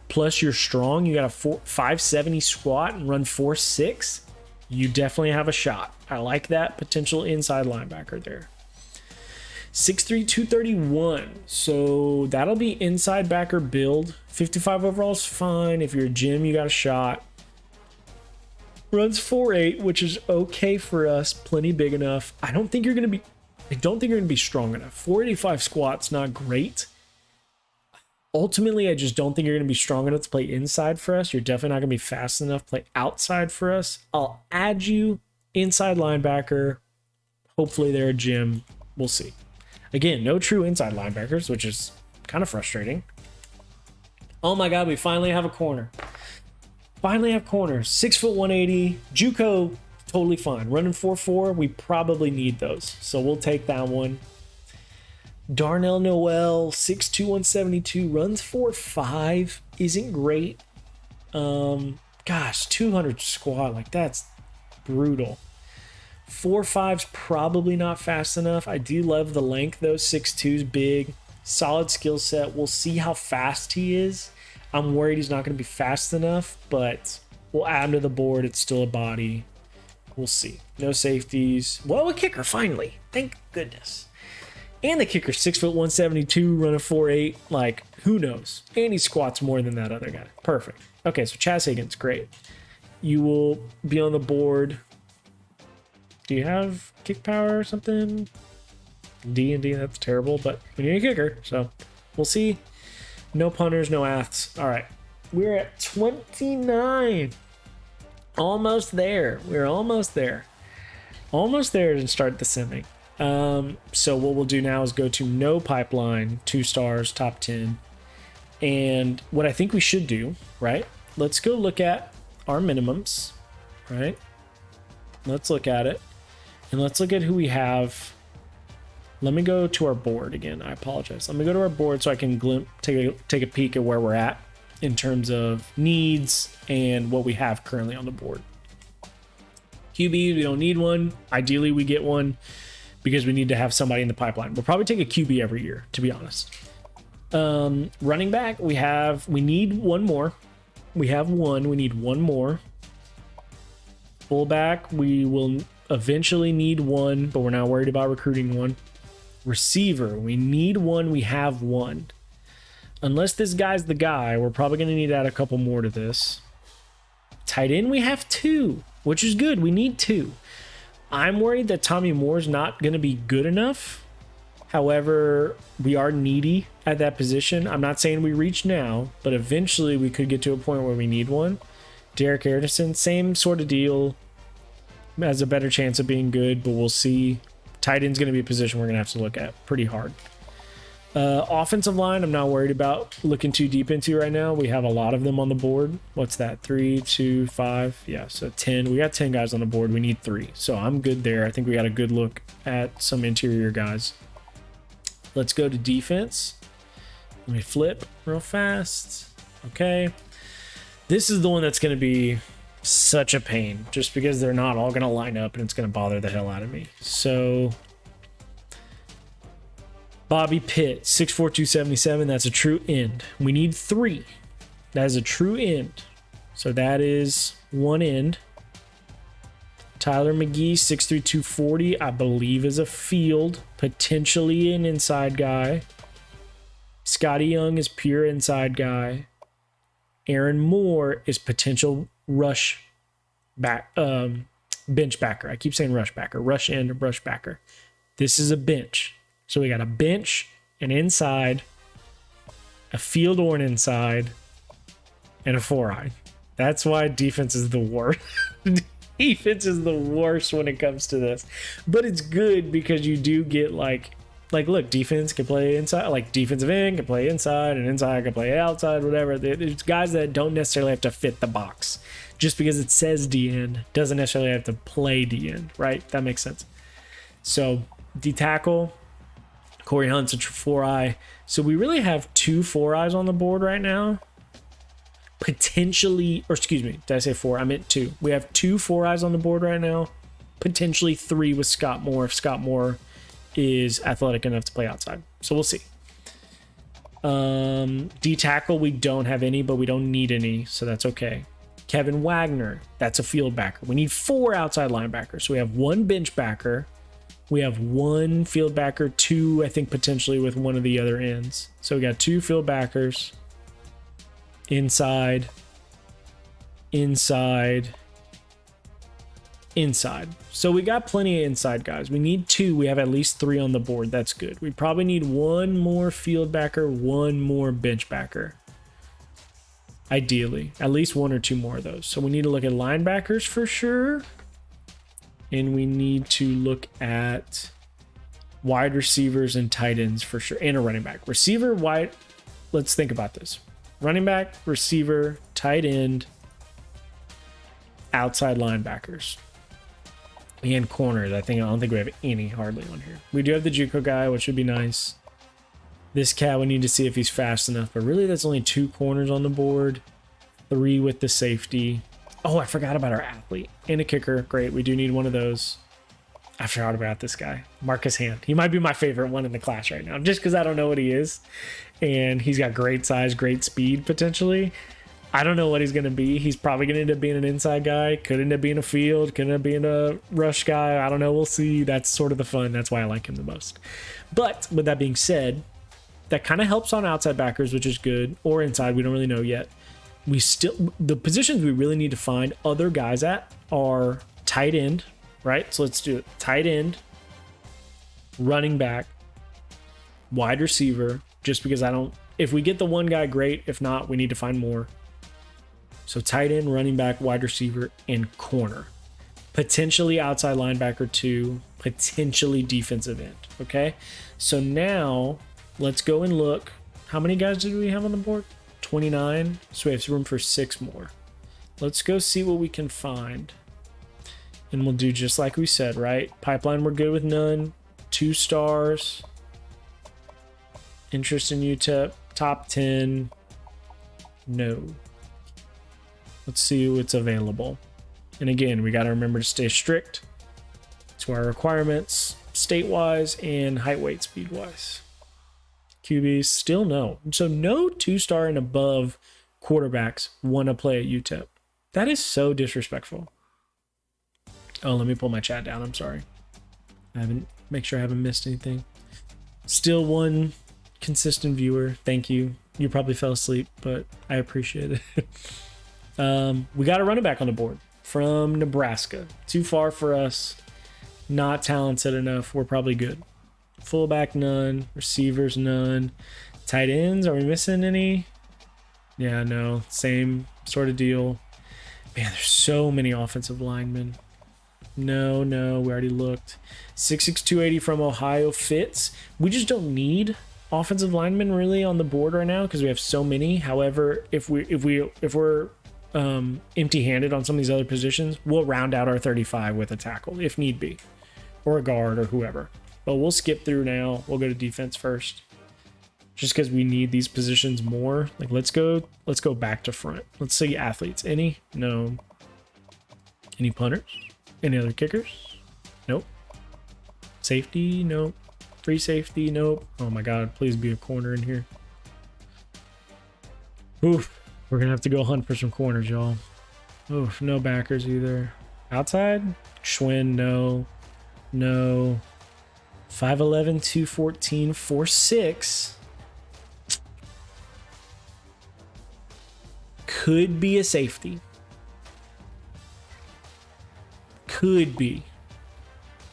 Plus, you're strong. You got a 570 squat and run 4'6". You definitely have a shot. I like that potential inside linebacker there. 6'3", 231. So that'll be inside backer build. 55 overall is fine. If you're a gym, you got a shot. Runs 4'8", which is okay for us. Plenty big enough. I don't think you're going to be strong enough. 485 squat's not great. Ultimately, I just don't think you're going to be strong enough to play inside for us. You're definitely not going to be fast enough to play outside for us. I'll add you inside linebacker. Hopefully they're a gym. We'll see. Again, no true inside linebackers, which is kind of frustrating. Oh my God, we finally have a corner. Finally have corners. 6', 180. JUCO, totally fine. Running 4'4", we probably need those. So we'll take that one. Darnell Noel, 6'2", 172. Runs 4'5". Isn't great. Gosh, 200 squat. Like, that's brutal. 4'5's probably not fast enough. I do love the length though. 6'2's big. Solid skill set. We'll see how fast he is. I'm worried he's not going to be fast enough, but we'll add him to the board. It's still a body. We'll see. No safeties. Well, a kicker, finally. Thank goodness. And the kicker, 6', 172, running 4'8". Like, who knows? And he squats more than that other guy. Perfect. Okay, so Chaz Higgins, great. You will be on the board. Do you have kick power or something? D&D, that's terrible, but we need a kicker, so we'll see. No punters, no aths. All right, we're at 29. Almost there. We're almost there. Almost there to start the simming. So what we'll do now is go to no pipeline, 2 stars, top 10. And what I think we should do, right? Let's go look at our minimums, right? Let's look at it. And let's look at who we have. Let me go to our board again. I apologize. Let me go to our board so I can take a peek at where we're at in terms of needs and what we have currently on the board. QB, we don't need one. Ideally, we get one because we need to have somebody in the pipeline. We'll probably take a QB every year, to be honest. Running back, we need one more. We have one. We need one more. Fullback, we will eventually need one, but we're not worried about recruiting one. Receiver, we need one. We have one. Unless this guy's the guy, we're probably going to need to add a couple more to this. Tight end, we have 2, which is good. We need 2. I'm worried that Tommy Moore's not going to be good enough. However, we are needy at that position. I'm not saying we reach now, but eventually we could get to a point where we need one. Derek Anderson, same sort of deal. Has a better chance of being good, but we'll see. Tight end's going to be a position we're going to have to look at pretty hard. Offensive line, I'm not worried about looking too deep into right now. We have a lot of them on the board. What's that? 3, 2, 5. Yeah, so 10. We got 10 guys on the board. We need 3. So I'm good there. I think we got a good look at some interior guys. Let's go to defense. Let me flip real fast. Okay. This is the one that's going to be such a pain just because they're not all going to line up and it's going to bother the hell out of me. So Bobby Pitt, 6'4", 277. That's a true end. We need 3. That is a true end. So that is one end. Tyler McGee, 6'3", 240. I believe is a field. Potentially an inside guy. Scotty Young is pure inside guy. Aaron Moore is potential rush back, bench backer. I keep saying rush backer. Rush end or rush backer. This is a bench. So we got a bench, an inside, a field or an inside, and a 4-eye. That's why defense is the worst. Defense is the worst when it comes to this. But it's good because you do get like look, defense can play inside, like defensive end can play inside, and inside can play outside, whatever. There's guys that don't necessarily have to fit the box. Just because it says D-end doesn't necessarily have to play D-end, right? That makes sense. So D-tackle, Corey Hunt's a 4-eye. So we really have 2 4-eyes on the board right now. Potentially, or excuse me, did I say 4? I meant 2. We have 2 4-eyes on the board right now. Potentially 3 with Scott Moore if Scott Moore is athletic enough to play outside. So we'll see. D-tackle, we don't have any, but we don't need any, so that's okay. Kevin Wagner, that's a field backer. We need 4 outside linebackers. So we have 1 bench backer. We have 1 field backer, 2, I think, potentially with one of the other ends. So we got 2 field backers. Inside. So we got plenty of inside guys. We need 2. We have at least 3 on the board. That's good. We probably need 1 more field backer, 1 more bench backer. Ideally. At least 1 or 2 more of those. So we need to look at linebackers for sure. And we need to look at wide receivers and tight ends for sure. And a running back. Receiver, wide. Let's think about this. Running back, receiver, tight end, outside linebackers. And corners. I don't think we have any hardly on here. We do have the JUCO guy, which would be nice. This cat, we need to see if he's fast enough. But really, that's only 2 corners on the board. 3 with the safety. Oh, I forgot about our athlete. And a kicker. Great. We do need one of those. I forgot about this guy. Marcus Hand. He might be my favorite one in the class right now. Just because I don't know what he is. And he's got great size, great speed, potentially. I don't know what he's going to be. He's probably going to end up being an inside guy. Could end up being a field. Could end up being a rush guy. I don't know. We'll see. That's sort of the fun. That's why I like him the most. But with that being said, that kind of helps on outside backers, which is good. Or inside. We don't really know yet. The positions we really need to find other guys at are tight end, right? So let's do it. Tight end, running back, wide receiver, just because if we get the one guy, great. If not, we need to find more. So tight end, running back, wide receiver, and corner. Potentially outside linebacker 2, potentially defensive end, okay? So now let's go and look. How many guys did we have on the board? 29, so we have room for 6 more. Let's go see what we can find. And we'll do just like we said, right? Pipeline, we're good with none. 2 stars. Interest in UTEP, top 10. No. Let's see what's available. And again, we got to remember to stay strict to our requirements, state-wise and height, weight, speed-wise. QBs, still no. So no 2-star and above quarterbacks want to play at UTEP. That is so disrespectful. Oh, let me pull my chat down. I'm sorry. Make sure I haven't missed anything. Still 1 consistent viewer. Thank you. You probably fell asleep, but I appreciate it. We got a running back on the board from Nebraska. Too far for us. Not talented enough. We're probably good. Fullback, none. Receivers, none. Tight ends, are we missing any? Yeah, no. Same sort of deal. Man, there's so many offensive linemen. No, we already looked. 6'6", 280 from Ohio fits. We just don't need offensive linemen really on the board right now because we have so many. However, if we're empty-handed on some of these other positions, we'll round out our 35 with a tackle if need be, or a guard or whoever. But we'll skip through now. We'll go to defense first, just because we need these positions more. Like let's go back to front. Let's see athletes. Any? No. Any punters? Any other kickers? Nope. Safety? Nope. Free safety? Nope. Oh my god, please be a corner in here. Oof. We're gonna have to go hunt for some corners, y'all. Oof, no backers either. Outside? Schwinn, no. No. 5'11", 214, 4'6". Could be a safety. Could be.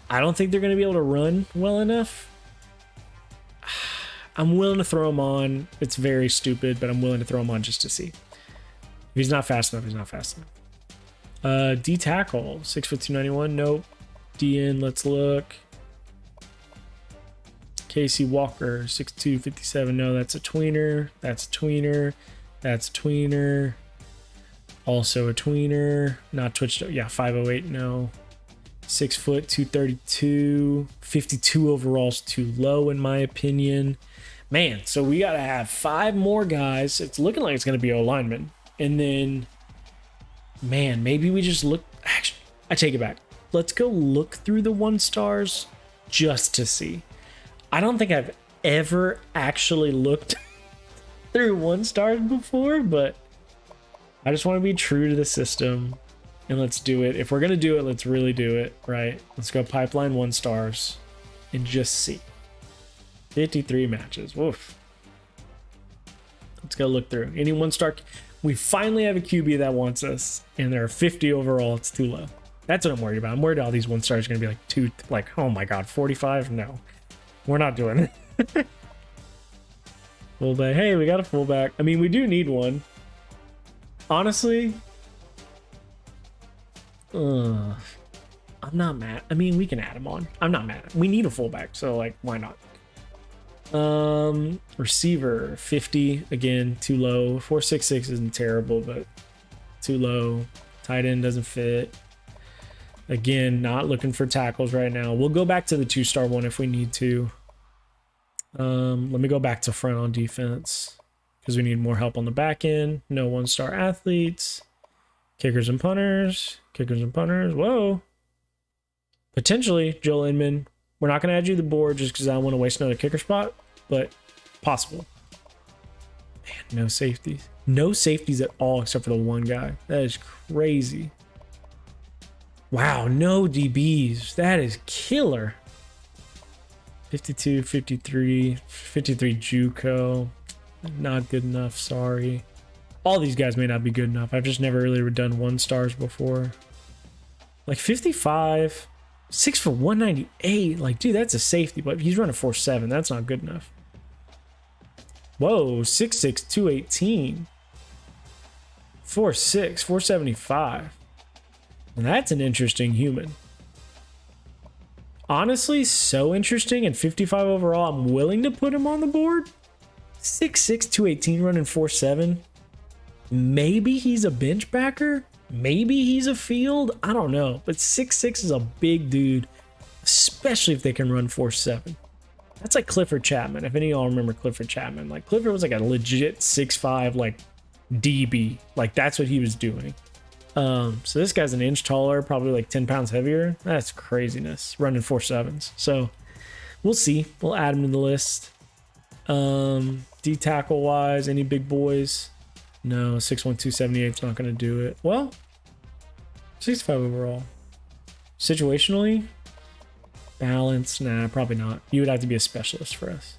I don't think they're going to be able to run well enough. I'm willing to throw him on. It's very stupid, but I'm willing to throw him on just to see. If he's not fast enough, he's not fast enough. D tackle, 6'2", 291. Nope. DN, let's look. Casey Walker, 6'2", 57. No, that's a tweener. That's a tweener. That's a tweener. Also a tweener. Not twitched up. Yeah, 5'08". No. 6 foot, 232. 52 overall's too low, in my opinion. Man, so we got to have 5 more guys. It's looking like it's going to be O-linemen. And then, man, maybe we just look. Actually, I take it back. Let's go look through the 1-stars just to see. I don't think I've ever actually looked through 1-stars before, but I just want to be true to the system, and let's do it. If we're going to do it, let's really do it, right? Let's go pipeline 1-stars and just see. 53 matches. Woof. Let's go look through. Any 1-star. We finally have a QB that wants us, and there are 50 overall. It's too low. That's what I'm worried about. I'm worried all these 1-stars are going to be like oh my god, 45? No. We're not doing it. Fullback. Hey, we got a fullback. I mean, we do need one. Honestly, I'm not mad. I mean, we can add him on. I'm not mad. We need a fullback, so like, why not? Receiver 50 again, too low. 466 isn't terrible, but too low. Tight end doesn't fit. Again, not looking for tackles right now. We'll go back to the 2-star one if we need to. Let me go back to front on defense because we need more help on the back end. No 1-star athletes. Kickers and punters. Kickers and punters. Whoa. Potentially, Joel Inman. We're not going to add you to the board just because I don't want to waste another kicker spot, but possible. Man, no safeties. No safeties at all except for the one guy. That is crazy. Wow, no DBs. That is killer. 52, 53, 53 JUCO. Not good enough, sorry. All these guys may not be good enough. I've just never really done 1-stars before. Like 55, 6 for 198. Like, dude, that's a safety, but he's running 4.7. That's not good enough. Whoa, 6'6", 218. 4'6", 475. And that's an interesting human. Honestly, so interesting. And 55 overall, I'm willing to put him on the board. 6'6", 218, running 4.7. Maybe he's a bench backer. Maybe he's a field. I don't know. But 6'6" is a big dude, especially if they can run 4.7. That's like Clifford Chapman. If any of y'all remember Clifford Chapman. Like, Clifford was like a legit 6'5", like, DB. Like, that's what he was doing. So this guy's an inch taller, probably like 10 pounds heavier. That's craziness. Running 4.7s. So we'll see. We'll add him to the list. D tackle wise, any big boys? No, 6'1", 278 is not going to do it. Well, 65 overall. Situationally, balance, nah, probably not. You would have to be a specialist for us.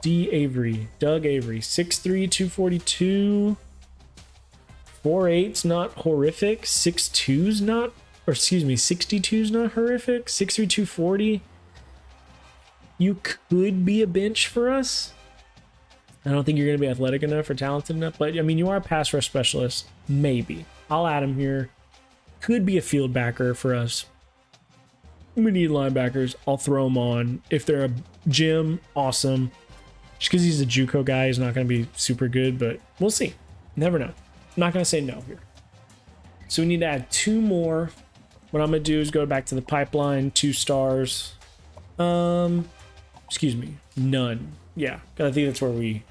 D Avery, Doug Avery, 6'3", 242. 4.8's not horrific. 6'2's not, or excuse me, 62's not horrific. 6'3", 240. You could be a bench for us. I don't think you're going to be athletic enough or talented enough, but I mean, you are a pass rush specialist. Maybe. I'll add him here. Could be a field backer for us. we need linebackers. I'll throw them on. If they're a gym, awesome. Just because he's a JUCO guy, he's not going to be super good, but we'll see. Never know. I'm not going to say no here. So we need to add 2 more. What I'm going to do is go back to the pipeline, 2 stars. Excuse me, none. Yeah, I think that's where we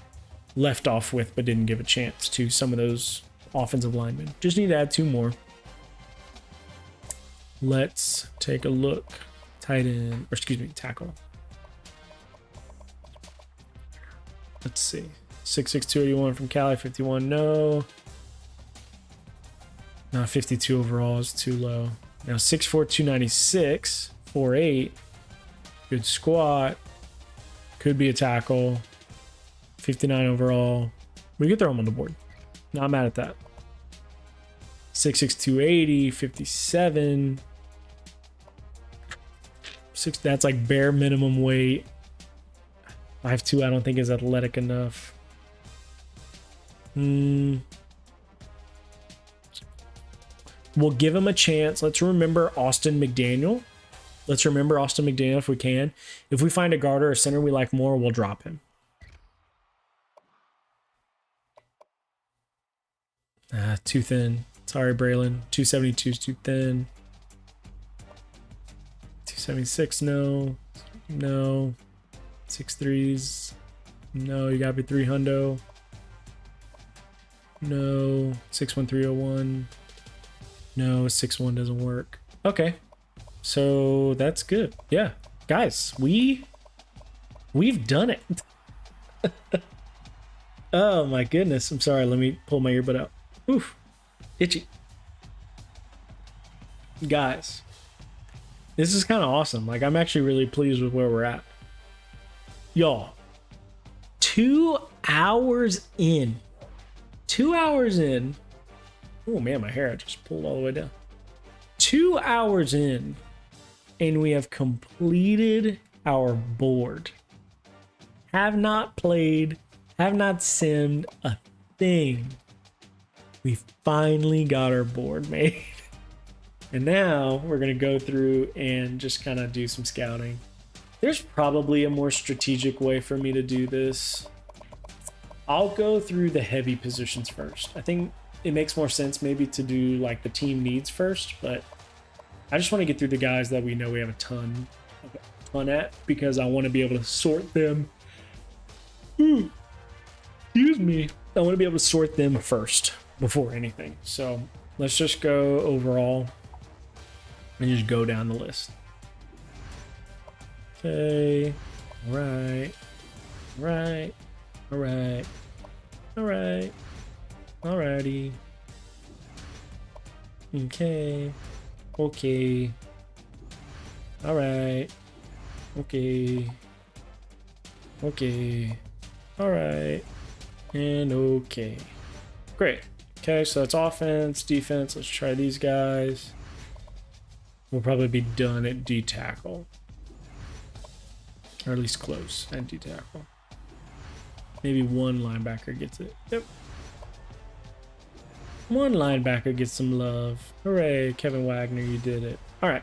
left off with, but didn't give a chance to some of those offensive linemen. Just need to add 2 more. Let's take a look. Tight end, or excuse me, tackle. Let's see. 6'6", 281 from Cali, 51, no. No, 52 overall is too low. Now 6'4", 296, 4'8". Good squat. Could be a tackle. 59 overall. We could throw him on the board. Not mad at that. 6'6", 280, 57. That's like bare minimum weight. 5'2", I don't think is athletic enough. We'll give him a chance. Let's remember Austin McDaniel. Let's remember Austin McDaniel if we can. If we find a guard or a center we like more, we'll drop him. Too thin. Sorry, Braylon. 272 is too thin. 276, no. No. 6'3s. No, you gotta be 3 hundo. No. 6'1", no. 6'1" doesn't work. Okay. So that's good. Yeah. Guys, we've done it. Oh my goodness. I'm sorry. Let me pull my earbud out. Oof. Itchy. Guys, this is kind of awesome. Like, I'm actually really pleased with where we're at. Y'all, 2 hours in. 2 hours in. Oh man, my hair just pulled all the way down. 2 hours in, and we have completed our board. Have not played, have not simmed a thing. We finally got our board made. And now we're going to go through and just kind of do some scouting. There's probably a more strategic way for me to do this. I'll go through the heavy positions first. I think it makes more sense maybe to do like the team needs first, but I just want to get through the guys that we know we have a ton at, because I want to be able to sort them. Excuse me. I want to be able to sort them first before anything. So let's just go overall and just go down the list. Okay. All right. Right. All right. All right. Alrighty. Okay. Okay. All right. Okay. Okay. All right. And okay. Great. Okay, so that's offense, defense. Let's try these guys. We'll probably be done at D tackle. Or at least close at D tackle. Maybe one linebacker gets it. Yep. One linebacker gets some love. Hooray, Kevin Wagner, you did it. All right.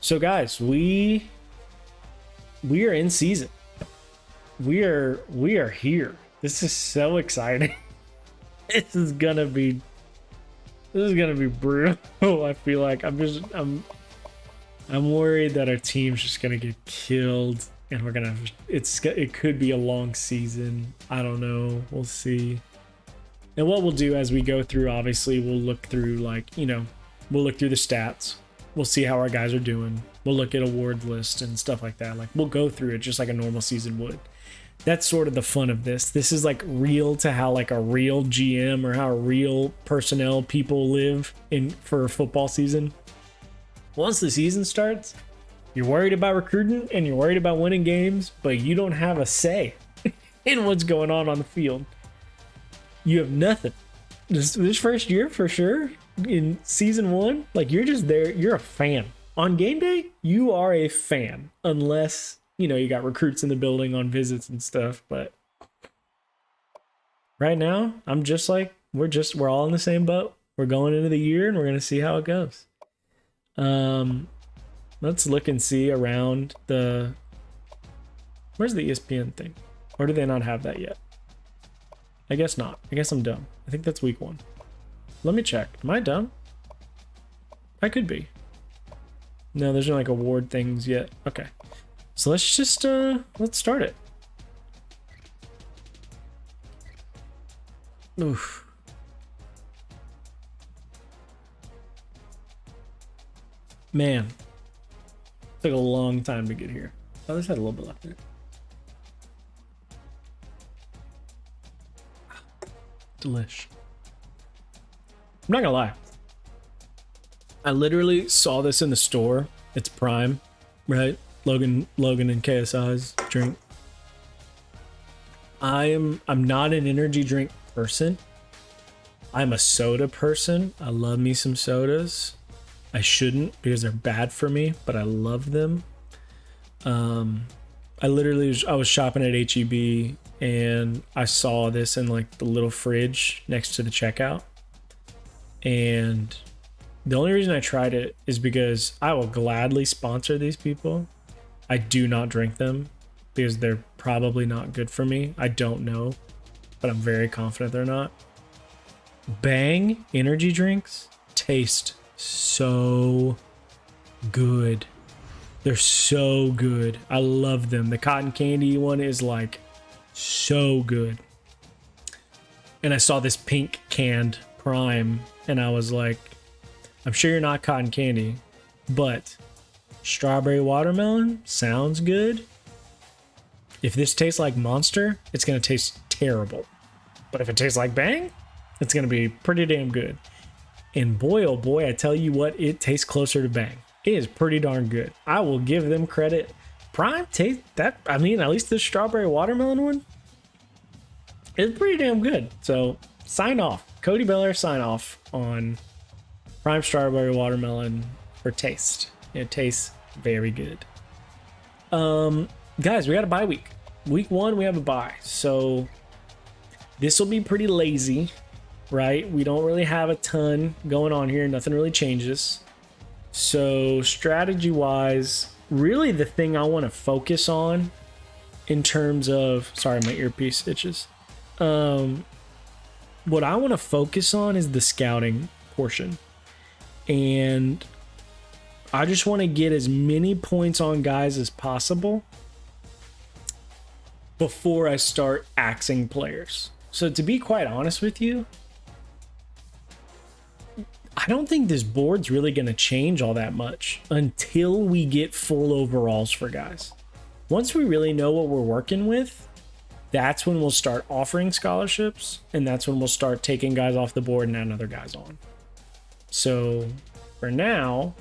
So guys, we are in season. We are here. This is so exciting. This is gonna be brutal. I feel like I'm worried that our team's just gonna get killed, and it could be a long season. I don't know. We'll see. And what we'll do as we go through, obviously, we'll look through we'll look through the stats. We'll see how our guys are doing. We'll look at award lists and stuff like that. Like, we'll go through it just like a normal season would. That's sort of the fun of this. This is like real to how like a real GM or how real personnel people live for a football season. Once the season starts, you're worried about recruiting and you're worried about winning games, but you don't have a say in what's going on the field. You have nothing. This first year, for sure, in season 1, like, you're just there. You're a fan. On game day, you are a fan, unless you got recruits in the building on visits and stuff. But right now, I'm just like, we're all in the same boat. We're going into the year and we're going to see how it goes. Let's look and see around the... Where's the ESPN thing? Or do they not have that yet? I guess not. I guess I'm dumb. I think that's week 1. Let me check. Am I dumb? I could be. No, there's no like award things yet. Okay. So let's just let's start it. Oof. Man. Took a long time to get here. Oh, this had a little bit left in it. Delish. I'm not gonna lie. I literally saw this in the store. It's Prime, right? Logan and KSI's drink. I'm not an energy drink person. I'm a soda person. I love me some sodas. I shouldn't because they're bad for me, but I love them. I was shopping at HEB and I saw this in like the little fridge next to the checkout. And the only reason I tried it is because I will gladly sponsor these people. I do not drink them because they're probably not good for me. I don't know, but I'm very confident they're not. Bang energy drinks taste so good. They're so good. I love them. The cotton candy one is like so good. And I saw this pink canned Prime and I was like, I'm sure you're not cotton candy, but strawberry watermelon sounds good. If this tastes like Monster, it's going to taste terrible. But if it tastes like Bang, it's going to be pretty damn good. And boy, oh boy, I tell you what, it tastes closer to Bang. It is pretty darn good. I will give them credit. Prime taste that, I mean, at least the strawberry watermelon one is pretty damn good. So sign off. Cody Bellaire sign off on Prime strawberry watermelon for taste. It tastes very good. Guys, we got a bye week. Week 1, we have a bye. So this will be pretty lazy, right? We don't really have a ton going on here. Nothing really changes. So strategy wise, really the thing I want to focus on in terms of, sorry, my earpiece itches. What I want to focus on is the scouting portion. And I just want to get as many points on guys as possible before I start axing players. So to be quite honest with you, I don't think this board's really going to change all that much until we get full overalls for guys. Once we really know what we're working with, that's when we'll start offering scholarships, and that's when we'll start taking guys off the board and adding other guys on. So for now,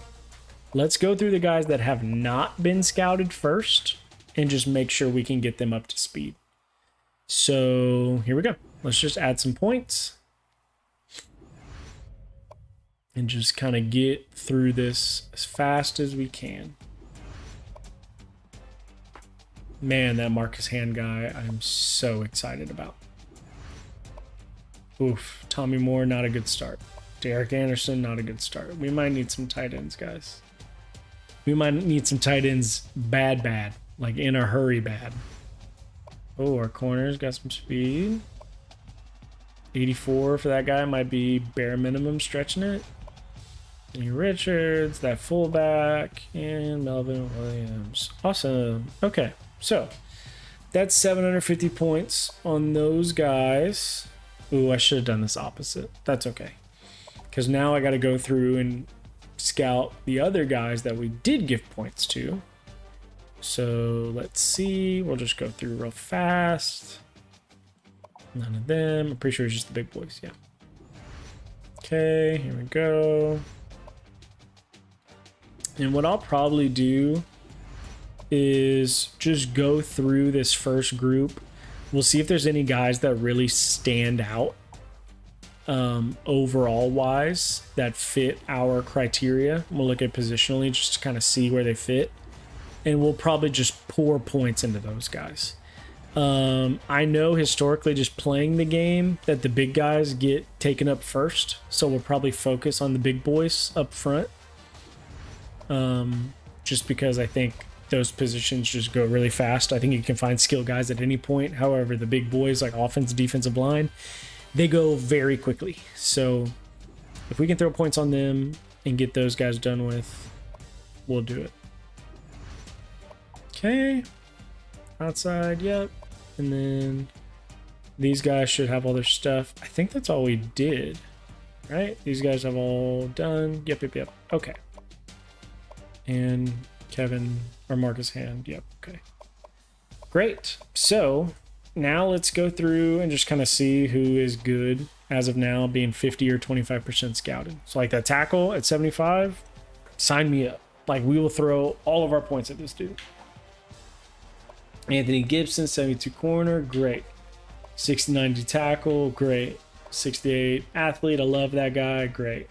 let's go through the guys that have not been scouted first and just make sure we can get them up to speed. So here we go. Let's just add some points and just kind of get through this as fast as we can. Man, that Marcus Hand guy, I'm so excited about. Oof, Tommy Moore, not a good start. Derek Anderson, not a good start. We might need some tight ends, guys. We might need some tight ends bad, like in a hurry bad. Oh, our corners got some speed. 84 for that guy might be bare minimum stretching it. Anthony Richards, that fullback, and Melvin Williams. Awesome. Okay, so that's 750 points on those guys. Ooh, I should have done this opposite. That's okay. Because now I got to go through and scout the other guys that we did give points to. So let's see. We'll just go through real fast. None of them. I'm pretty sure it's just the big boys. Yeah. Okay, here we go. And what I'll probably do is just go through this first group. We'll see if there's any guys that really stand out overall wise that fit our criteria. We'll look at positionally just to kind of see where they fit. And we'll probably just pour points into those guys. I know historically just playing the game that the big guys get taken up first. So we'll probably focus on the big boys up front. just because I think those positions just go really fast. I think you can find skill guys at any point. However, the big boys like offense, defensive line, they go very quickly. So if we can throw points on them and get those guys done with, we'll do it. Okay. Outside, yep. And then these guys should have all their stuff. I think that's all we did, right? These guys have all done. Yep. Okay. And Kevin or Marcus Hand. Yep. Okay. Great. So now let's go through and just kind of see who is good as of now, being 50 or 25% scouted. So like that tackle at 75, sign me up. Like we will throw all of our points at this dude. Anthony Gibson, 72 corner, great. 60-90 tackle, great. 68 athlete, I love that guy, great.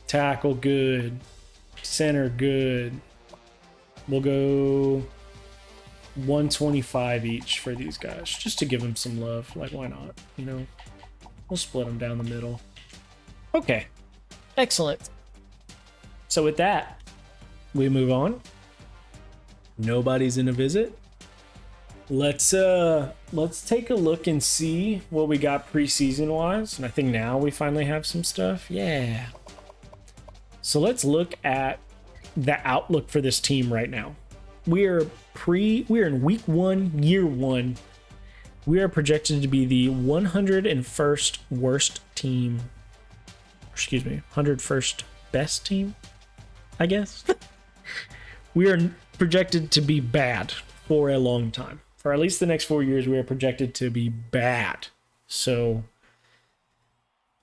Tackle, good. Center, good. We'll go 125 each for these guys, just to give them some love. Like, why not? You know, we'll split them down the middle. Okay, excellent. So with that, we move on. Nobody's in a visit. Let's take a look and see what we got preseason wise. And I think now we finally have some stuff. Yeah. So let's look at the outlook for this team right now. We're in week 1, year 1. We are projected to be the 101st worst team. Excuse me, 101st best team, I guess. We are projected to be bad for a long time. For at least the next 4 years, we are projected to be bad. So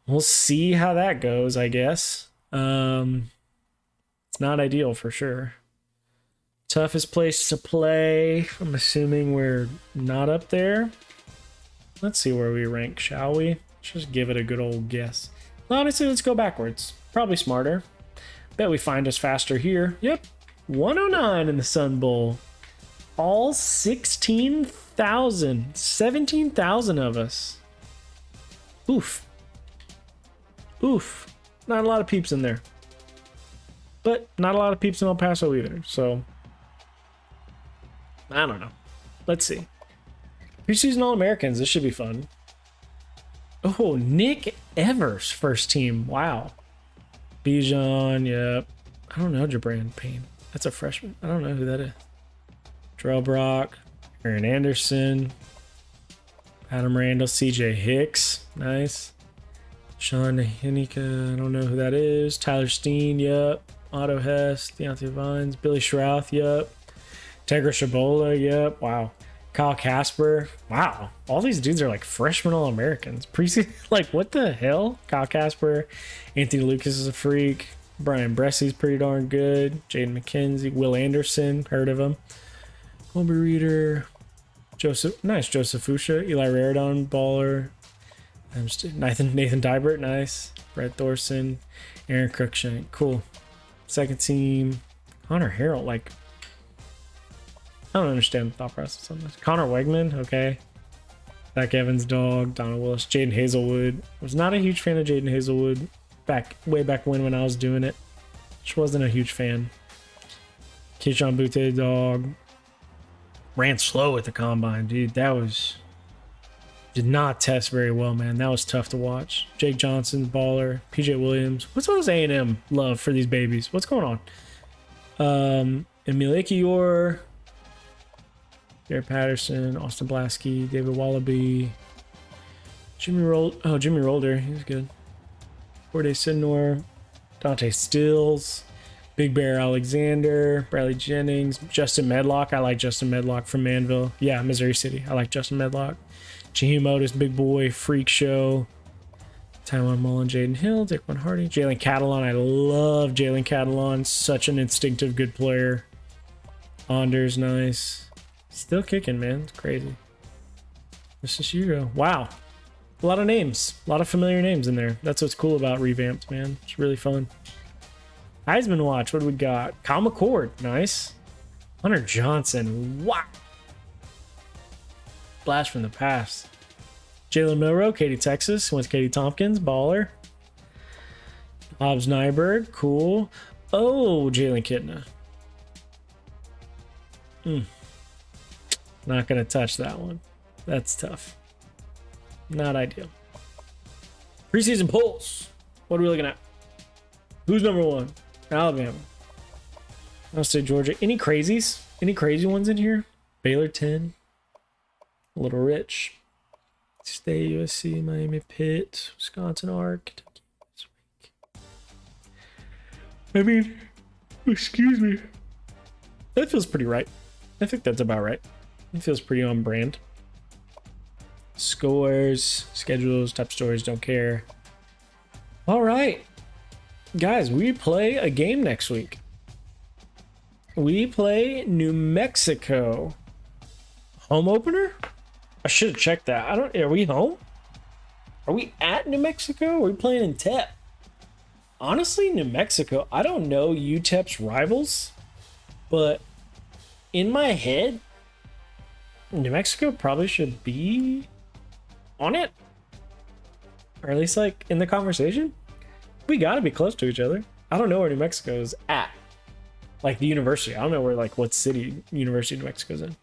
we'll see how that goes, I guess. It's not ideal for sure. Toughest place to play. I'm assuming we're not up there. Let's see where we rank, shall we? Just give it a good old guess. Honestly, let's go backwards. Probably smarter. Bet we find us faster here. Yep. 109 in the Sun Bowl. All 17,000 of us. Oof. Not a lot of peeps in there. But not a lot of peeps in El Paso either. So, I don't know. Let's see. Preseason All-Americans. This should be fun. Oh, Nick Evers, first team. Wow. Bijan, yep. I don't know Jabran Payne. That's a freshman. I don't know who that is. Terrell Brock, Aaron Anderson, Adam Randall, CJ Hicks. Nice. Sean Hennica, I don't know who that is. Tyler Steen, yep. Otto Hess, Deontay Vines, Billy Schrouth, yep. Tegra Shabola, yep. Wow. Kyle Casper. Wow. All these dudes are like freshman All-Americans. Preseason, like what the hell? Kyle Casper. Anthony Lucas is a freak. Brian Bressy's pretty darn good. Jaden McKenzie. Will Anderson. Heard of him. Colby Reeder. Joseph Fusha. Eli Raridon, baller. Nathan Dybert, nice. Brett Thorson. Aaron Cruikshank. Cool. Second team. Connor Harrell, like, I don't understand the thought process on this. Connor Wegman, okay. Zach Evans' dog, Donald Willis, Jaden Hazelwood. Was not a huge fan of Jaden Hazelwood way back when I was doing it. Just wasn't a huge fan. Keyshawn Butte, dog. Ran slow at the combine, dude. Did not test very well, man. That was tough to watch. Jake Johnson, baller. PJ Williams. What's all this A&M love for these babies? What's going on? Emil Ikior. Garrett Patterson, Austin Blasky, David Wallaby, Jimmy Rolder, he was good. Corday Sidnor, Dante Stills, Big Bear Alexander, Bradley Jennings, Justin Medlock. I like Justin Medlock from Manville. Yeah, Missouri City. I like Justin Medlock. Jaheim Otis, Big Boy, Freak Show. Tywan Mullen, Jaden Hill, Dickman Hardy, Jalen Catalon. I love Jalen Catalon. Such an instinctive, good player. Anders, nice. Still kicking, man. It's crazy. This is Hugo. Wow. A lot of names. A lot of familiar names in there. That's what's cool about Revamped, man. It's really fun. Heisman Watch. What do we got? Kyle McCord. Nice. Hunter Johnson. Wow. Blast from the past. Jalen Milrow. Katy, Texas. Went to Katy Tompkins. Baller. Hobbs Nyberg. Cool. Oh, Jalen Kitna. Not going to touch that one. That's tough. Not ideal. Preseason polls. What are we looking at? Who's number one? Alabama. I'll say Georgia. Any crazies? Any crazy ones in here? Baylor 10. A little rich. State, USC, Miami, Pitt, Wisconsin, Ark, Kentucky. I mean, excuse me. That feels pretty right. I think that's about right. It feels pretty on brand. Scores, schedules, top stories, don't care. All right. Guys, we play a game next week. We play New Mexico. Home opener? I should have checked that. Are we home? Are we at New Mexico? Or are we playing in TEP? Honestly, New Mexico, I don't know UTEP's rivals, but in my head, New Mexico probably should be on it. Or at least like in the conversation. We gotta be close to each other. I don't know where New Mexico is at. Like the university. I don't know where, like, what city University of New Mexico's in.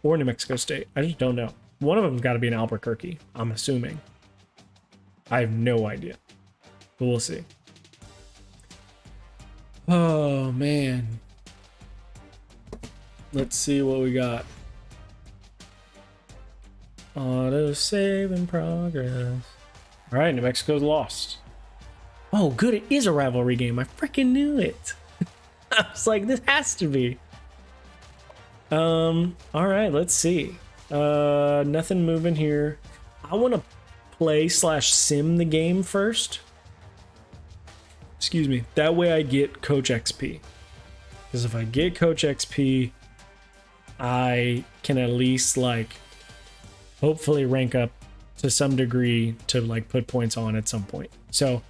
Or New Mexico State. I just don't know. One of them's got to be in Albuquerque, I'm assuming. I have no idea. But we'll see. Oh, man. Let's see what we got. Auto save in progress. All right, New Mexico's lost. Oh, good. It is a rivalry game. I freaking knew it. I was like, this has to be. All right, let's see. Nothing moving here. I want to play/sim the game first. Excuse me. That way I get Coach XP. Because if I get Coach XP, I can at least, like, hopefully rank up to some degree to, like, put points on at some point. So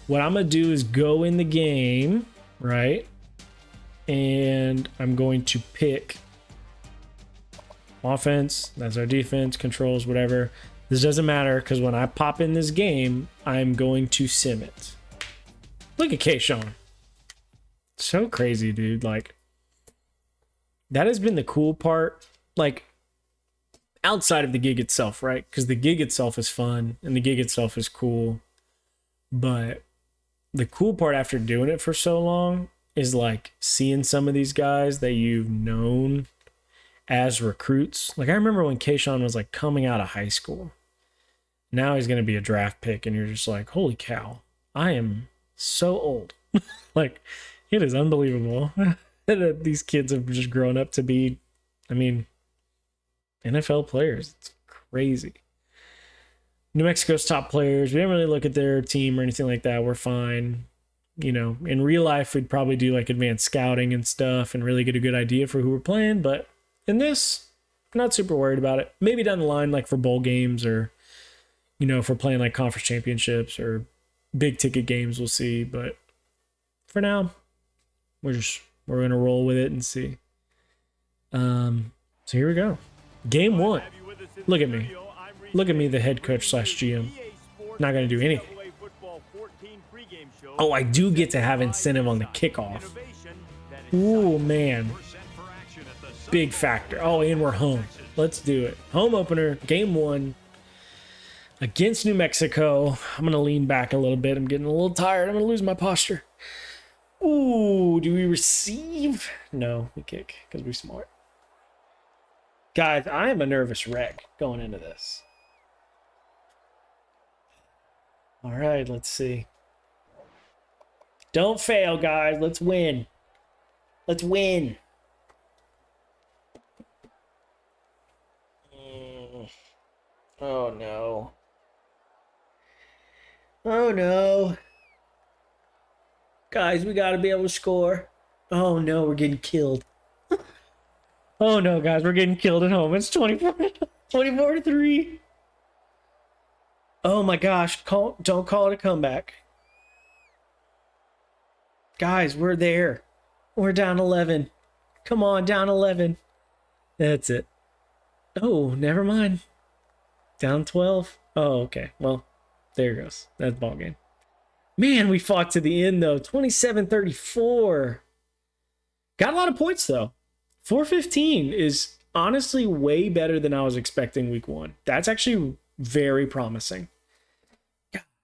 what I'm going to do is go in the game, right? And I'm going to pick offense, that's our defense, controls, whatever. This doesn't matter because when I pop in this game, I'm going to sim it. Look at K-Sean. So crazy, dude. Like, that has been the cool part, like, outside of the gig itself, right? Because the gig itself is fun and the gig itself is cool. But the cool part after doing it for so long is, like, seeing some of these guys that you've known as recruits. Like, I remember when K-Sean was, like, coming out of high school. Now he's going to be a draft pick, and you're just like, holy cow, I am so old. Like, it is unbelievable that these kids have just grown up to be, I mean, NFL players. It's crazy. New Mexico's top players, we didn't really look at their team or anything like that. We're fine. You know, in real life, we'd probably do, like, advanced scouting and stuff and really get a good idea for who we're playing, but in this, not super worried about it. Maybe down the line, like for bowl games or, you know, if we're playing like conference championships or big ticket games, we'll see. But for now, we're going to roll with it and see. So here we go. Game one. Look at me. Look at me, the head coach/GM. Not going to do anything. Oh, I do get to have incentive on the kickoff. Ooh, man. Big factor. Oh, and we're home. Let's do it. Home opener, game one against New Mexico. I'm going to lean back a little bit. I'm getting a little tired. I'm going to lose my posture. Ooh, do we receive? No, we kick because we're smart. Guys, I am a nervous wreck going into this. All right, let's see. Don't fail, guys. Let's win. Let's win. Oh, no. Oh, no. Guys, we got to be able to score. Oh, no, we're getting killed. Oh, no, guys, we're getting killed at home. It's 24-3. Oh, my gosh. Don't call it a comeback. Guys, we're there. We're down 11. Come on, down 11. That's it. Oh, never mind. Down 12. Oh, okay. Well, there it goes. That's ball game. Man, we fought to the end, though. 27-34. Got a lot of points, though. 415 is honestly way better than I was expecting week 1. That's actually very promising.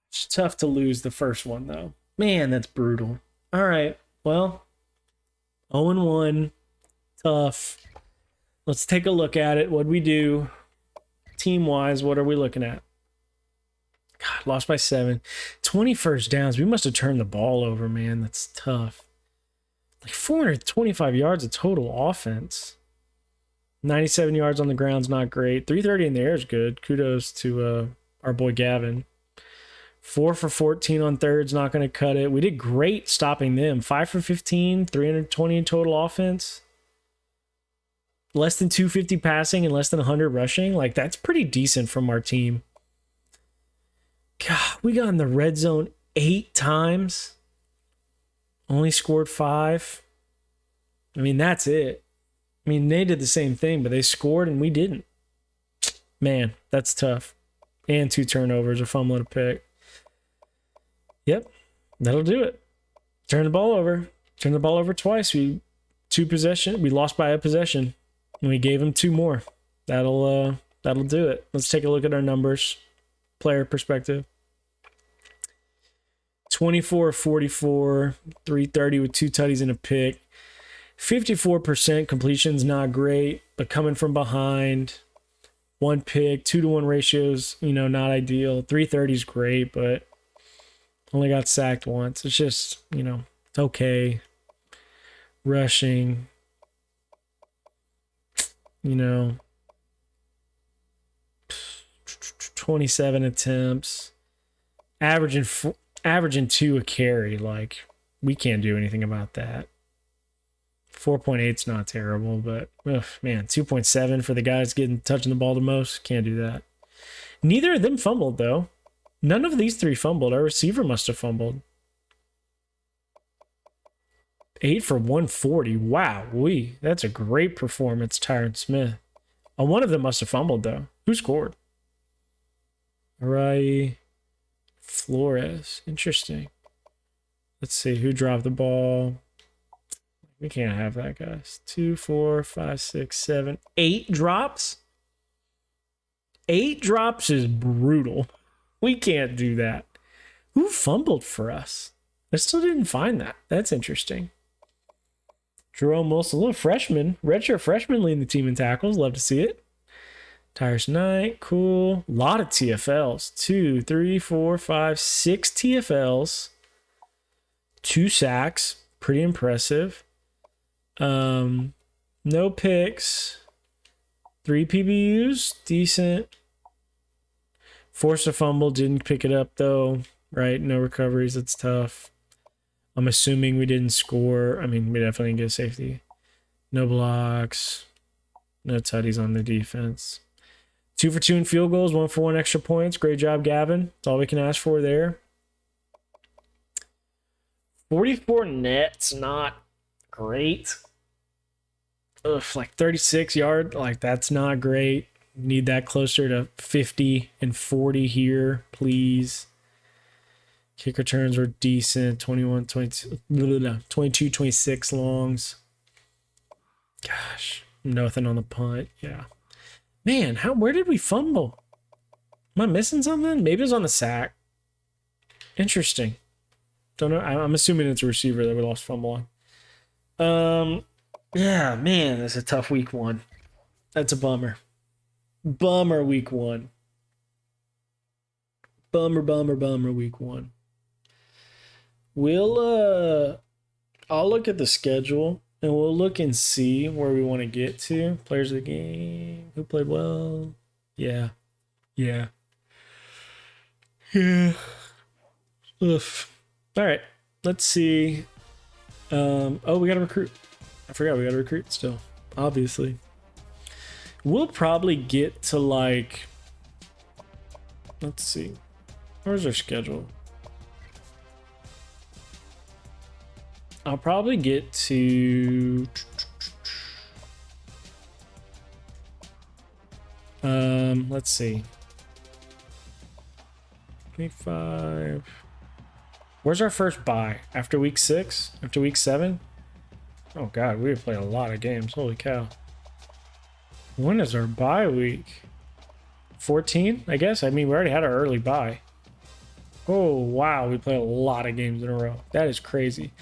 It's tough to lose the first one, though. Man, that's brutal. All right. Well, 0-1. Tough. Let's take a look at it. What'd we do? Team-wise, what are we looking at? God, lost by 7. 20 first downs. We must have turned the ball over, man. That's tough. Like 425 yards of total offense. 97 yards on the ground's not great. 330 in the air is good. Kudos to our boy Gavin. 4 for 14 on thirds, not going to cut it. We did great stopping them. 5 for 15, 320 in total offense. Less than 250 passing and less than 100 rushing. Like, that's pretty decent from our team. God, we got in the red zone 8 times. Only scored 5. I mean, that's it. I mean, they did the same thing, but they scored and we didn't. Man, that's tough. And 2 turnovers, a fumble and a pick. Yep, that'll do it. Turn the ball over. Turn the ball over twice. We lost by a possession, and we gave them 2 more. That'll do it. Let's take a look at our numbers. Player perspective. 24 of 44, 330 with 2 tutties and a pick. 54% completion's not great, but coming from behind. 1 pick, 2-to-1 ratios, not ideal. 330 is great, but only got sacked once. It's just, it's okay. Rushing, 27 attempts. Averaging 2 a carry. Like, we can't do anything about that. 4.8 is not terrible, but, man, 2.7 for the guys touching the ball the most. Can't do that. Neither of them fumbled, though. None of these 3 fumbled. Our receiver must have fumbled. 8 for 140. Wow, that's a great performance, Tyron Smith. One of them must have fumbled, though. Who scored? Arai Flores. Interesting. Let's see, who dropped the ball? We can't have that, guys. 2, 4, 5, 6, 7, 8 drops? 8 drops is brutal. We can't do that. Who fumbled for us? I still didn't find that. That's interesting. Jerome Wilson, a little freshman, redshirt freshman leading the team in tackles. Love to see it. Tyrus Knight, cool. A lot of TFLs. 2, 3, 4, 5, 6 TFLs. 2 sacks. Pretty impressive. No picks. 3 PBUs. Decent. Forced a fumble. Didn't pick it up, though. Right? No recoveries. That's tough. I'm assuming we didn't score. I mean, we definitely didn't get a safety. No blocks. No tutties on the defense. 2 for 2 in field goals. 1 for 1 extra points. Great job, Gavin. That's all we can ask for there. 44 nets. Not great. Like 36 yard. Like, that's not great. Need that closer to 50 and 40 here, please. Kick returns were decent. 22, 26 longs. Gosh, nothing on the punt. Yeah. Man, where did we fumble? Am I missing something? Maybe it was on the sack. Interesting. Don't know. I'm assuming it's a receiver that we lost fumble on. Yeah, man, that's a tough week 1. That's a bummer. Bummer week 1. Bummer week 1. I'll look at the schedule and we'll look and see where we want to get to. Players of the game. Who played well? Yeah. Oof. All right. Let's see. We got to recruit. I forgot we got to recruit still. Obviously. We'll probably get to let's see. Where's our schedule? I'll probably get to let's see. 25. Where's our first bye? After week 6? After week 7? Oh god, we have played a lot of games. Holy cow. When is our bye week? 14, I guess. I mean, we already had our early bye. Oh, wow. We played a lot of games in a row. That is crazy.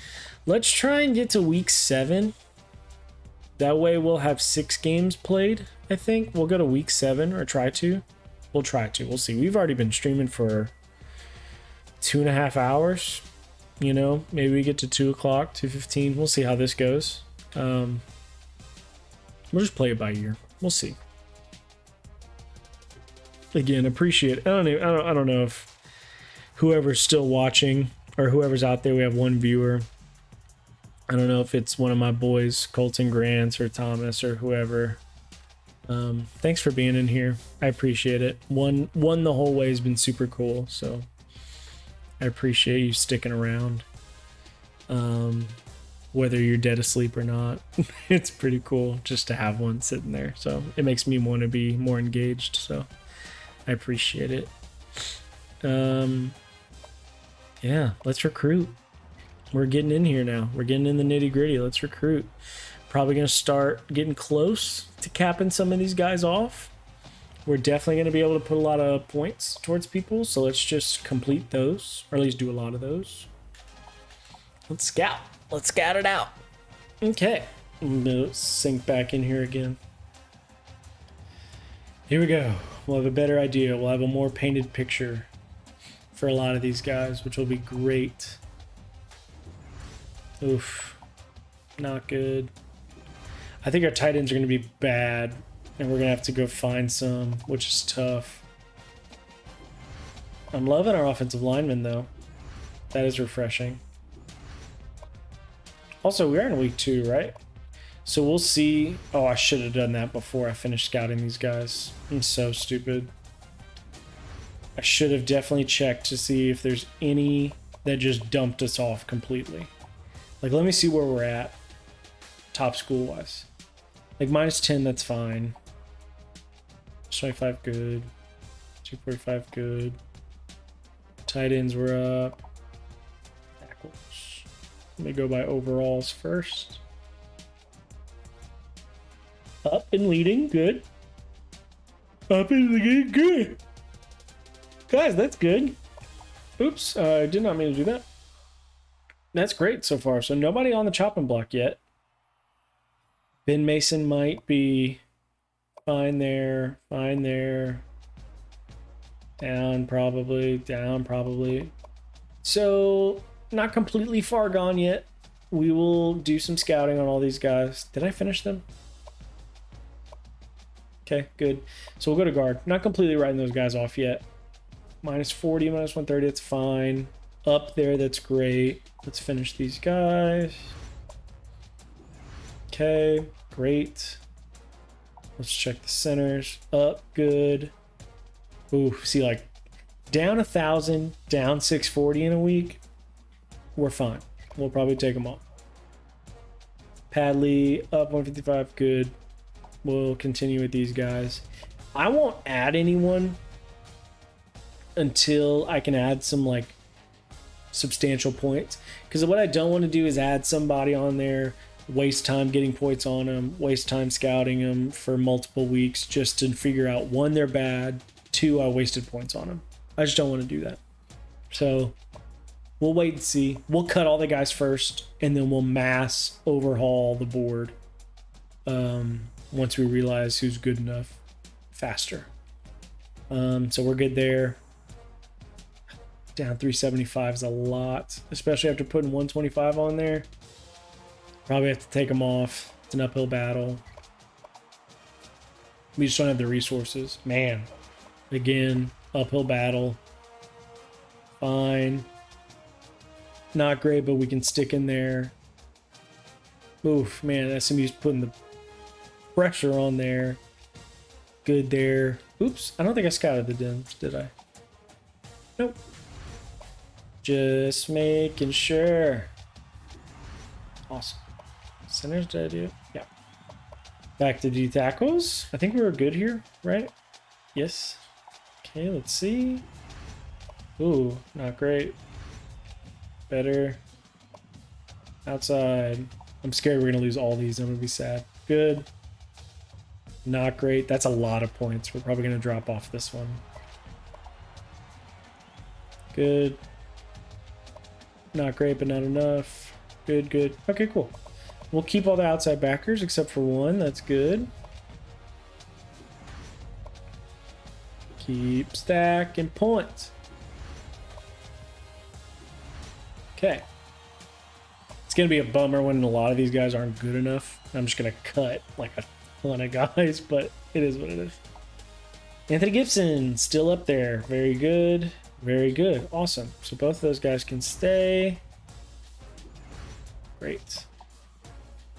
Let's try and get to week 7. That way we'll have 6 games played, I think. We'll go to week 7 or try to. We'll try to. We'll see. We've already been streaming for 2.5 hours. You know, maybe we get to 2 o'clock, 2:15. We'll see how this goes. We'll just play it by ear. We'll see. Again, appreciate it. I don't know if whoever's still watching or whoever's out there, we have one viewer. I don't know if it's one of my boys, Colton Grants or Thomas or whoever. Thanks for being in here. I appreciate it. One the whole way has been super cool, so I appreciate you sticking around. Whether you're dead asleep or not, it's pretty cool just to have one sitting there. So it makes me want to be more engaged. So I appreciate it. Yeah, let's recruit. We're getting in here now. We're getting in the nitty gritty. Let's recruit. Probably going to start getting close to capping some of these guys off. We're definitely going to be able to put a lot of points towards people. So let's just complete those, or at least do a lot of those. Let's scout. Let's scout it out. Okay. I'm going to sink back in here again. Here we go. We'll have a better idea. We'll have a more painted picture for a lot of these guys, which will be great. Oof. Not good. I think our tight ends are going to be bad, and we're going to have to go find some, which is tough. I'm loving our offensive linemen, though. That is refreshing. Also, we are in week 2, right? So we'll see. Oh, I should have done that before I finished scouting these guys. I'm so stupid. I should have definitely checked to see if there's any that just dumped us off completely. Like, let me see where we're at, top school-wise. Like, -10, that's fine. 25, good. 245, good. Tight ends were up. Tackles. Let me go by overalls first. Up and leading, good. Up and leading, good. Guys, that's good. Oops, I did not mean to do that. That's great so far. So nobody on the chopping block yet. Ben Mason might be fine there, fine there. Down probably, down probably. So not completely far gone yet. We will do some scouting on all these guys. Did I finish them? Okay, good. So we'll go to guard. Not completely writing those guys off yet. -40, -130, that's fine. Up there, that's great. Let's finish these guys. Okay, great. Let's check the centers. Up, good. Ooh, see, like, down 1,000, down 640 in a week. We're fine. We'll probably take them all. Padley, up 155, good. We'll continue with these guys. I won't add anyone until I can add some, like, substantial points, because what I don't want to do is add somebody on there, waste time getting points on them, waste time scouting them for multiple weeks just to figure out, 1, they're bad, 2, I wasted points on them. I just don't want to do that. So we'll wait and see. We'll cut all the guys first, and then we'll mass overhaul the board once we realize who's good enough faster. So we're good there. Down 375 is a lot, especially after putting 125 on there. Probably have to take them off. It's an uphill battle. We just don't have the resources. Man, again, uphill battle. Fine. Not great, but we can stick in there. Oof, man, SMU's putting the pressure on there. Good there. Oops, I don't think I scouted the Dems, did I? Nope. Just making sure. Awesome. Centers, did I do it? Yeah. Back to D tackles. I think we were good here, right? Yes. Okay, let's see. Ooh, not great. Better. Outside. I'm scared we're gonna lose all these. I'm gonna be sad. Good. Not great. That's a lot of points. We're probably gonna drop off this one. Good. Not great, but not enough. Good, good. Okay, cool. We'll keep all the outside backers except for one. That's good. Keep stacking points. Okay. It's going to be a bummer when a lot of these guys aren't good enough. I'm just going to cut like a ton of guys, but it is what it is. Anthony Gibson, still up there. Very good. Very good. Awesome. So both of those guys can stay. Great.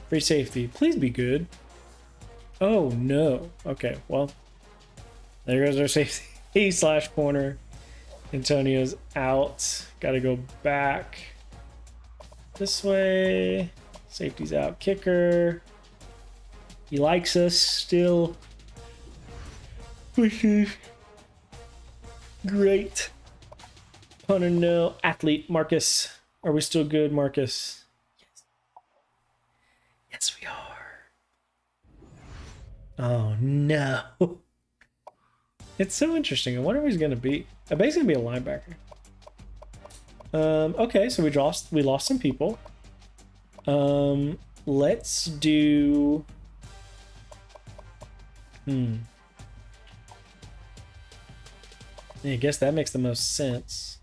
Free safety. Please be good. Oh, no. Okay, well, there goes our safety slash corner. Antonio's out. Got to go back this way. Safety's out. Kicker. He likes us still, which is great. Punter, no. Athlete, Marcus. Are we still good, Marcus? Yes. Yes, we are. Oh, no. It's so interesting. I wonder who he's going to be. I bet he's going to be a linebacker. Okay, so we lost some people. Let's do... I guess that makes the most sense.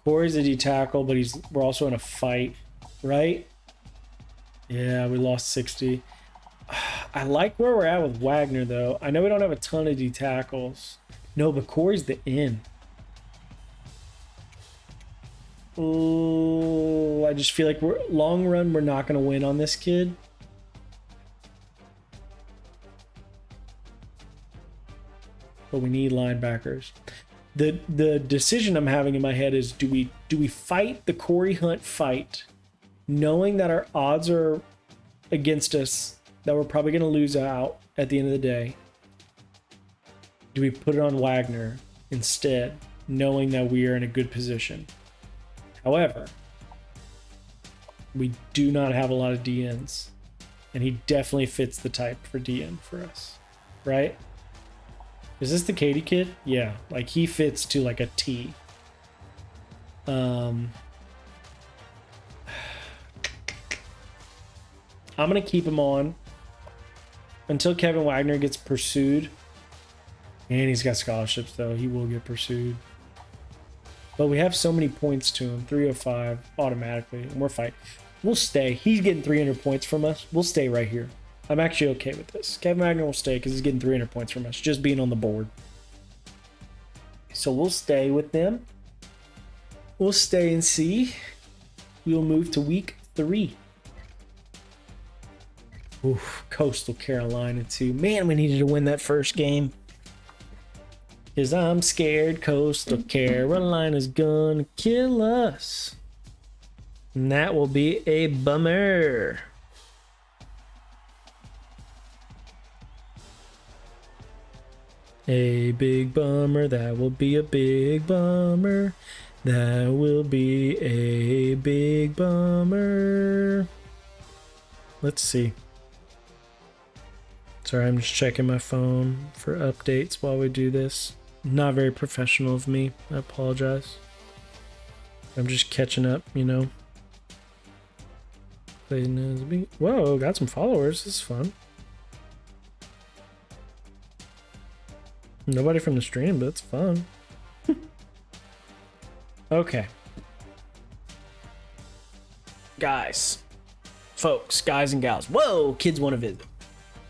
Corey's a D-tackle, but we're also in a fight, right? Yeah, we lost 60. I like where we're at with Wagner, though. I know we don't have a ton of D-tackles. No, but Corey's the in. Oh, I just feel like long run, we're not going to win on this kid. But we need linebackers. The decision I'm having in my head is, do we fight the Corey Hunt fight, knowing that our odds are against us, that we're probably going to lose out at the end of the day? Do we put it on Wagner instead, knowing that we are in a good position? However, we do not have a lot of DNs, and he definitely fits the type for DN for us, right? Is this the Katie kid? Yeah, like he fits to like a T. I'm gonna keep him on until Kevin Wagner gets pursued. And he's got scholarships though. He will get pursued. But we have so many points to him. 305 automatically. And we're fighting. We'll stay. He's getting 300 points from us. We'll stay right here. I'm actually okay with this. Kevin Wagner will stay because he's getting 300 points from us, just being on the board. So we'll stay with them. We'll stay and see. We'll move to week 3. Oof, Coastal Carolina too. Man, we needed to win that first game. Because I'm scared Coastal Carolina's gonna kill us. And that will be a bummer. A big bummer, that will be a big bummer. That will be a big bummer. Let's see. Sorry, I'm just checking my phone for updates while we do this. Not very professional of me. I apologize. I'm just catching up, you know. Whoa, got some followers. This is fun. Nobody from the stream, but it's fun. Okay. Guys. Folks, guys and gals. Whoa, kids want to visit.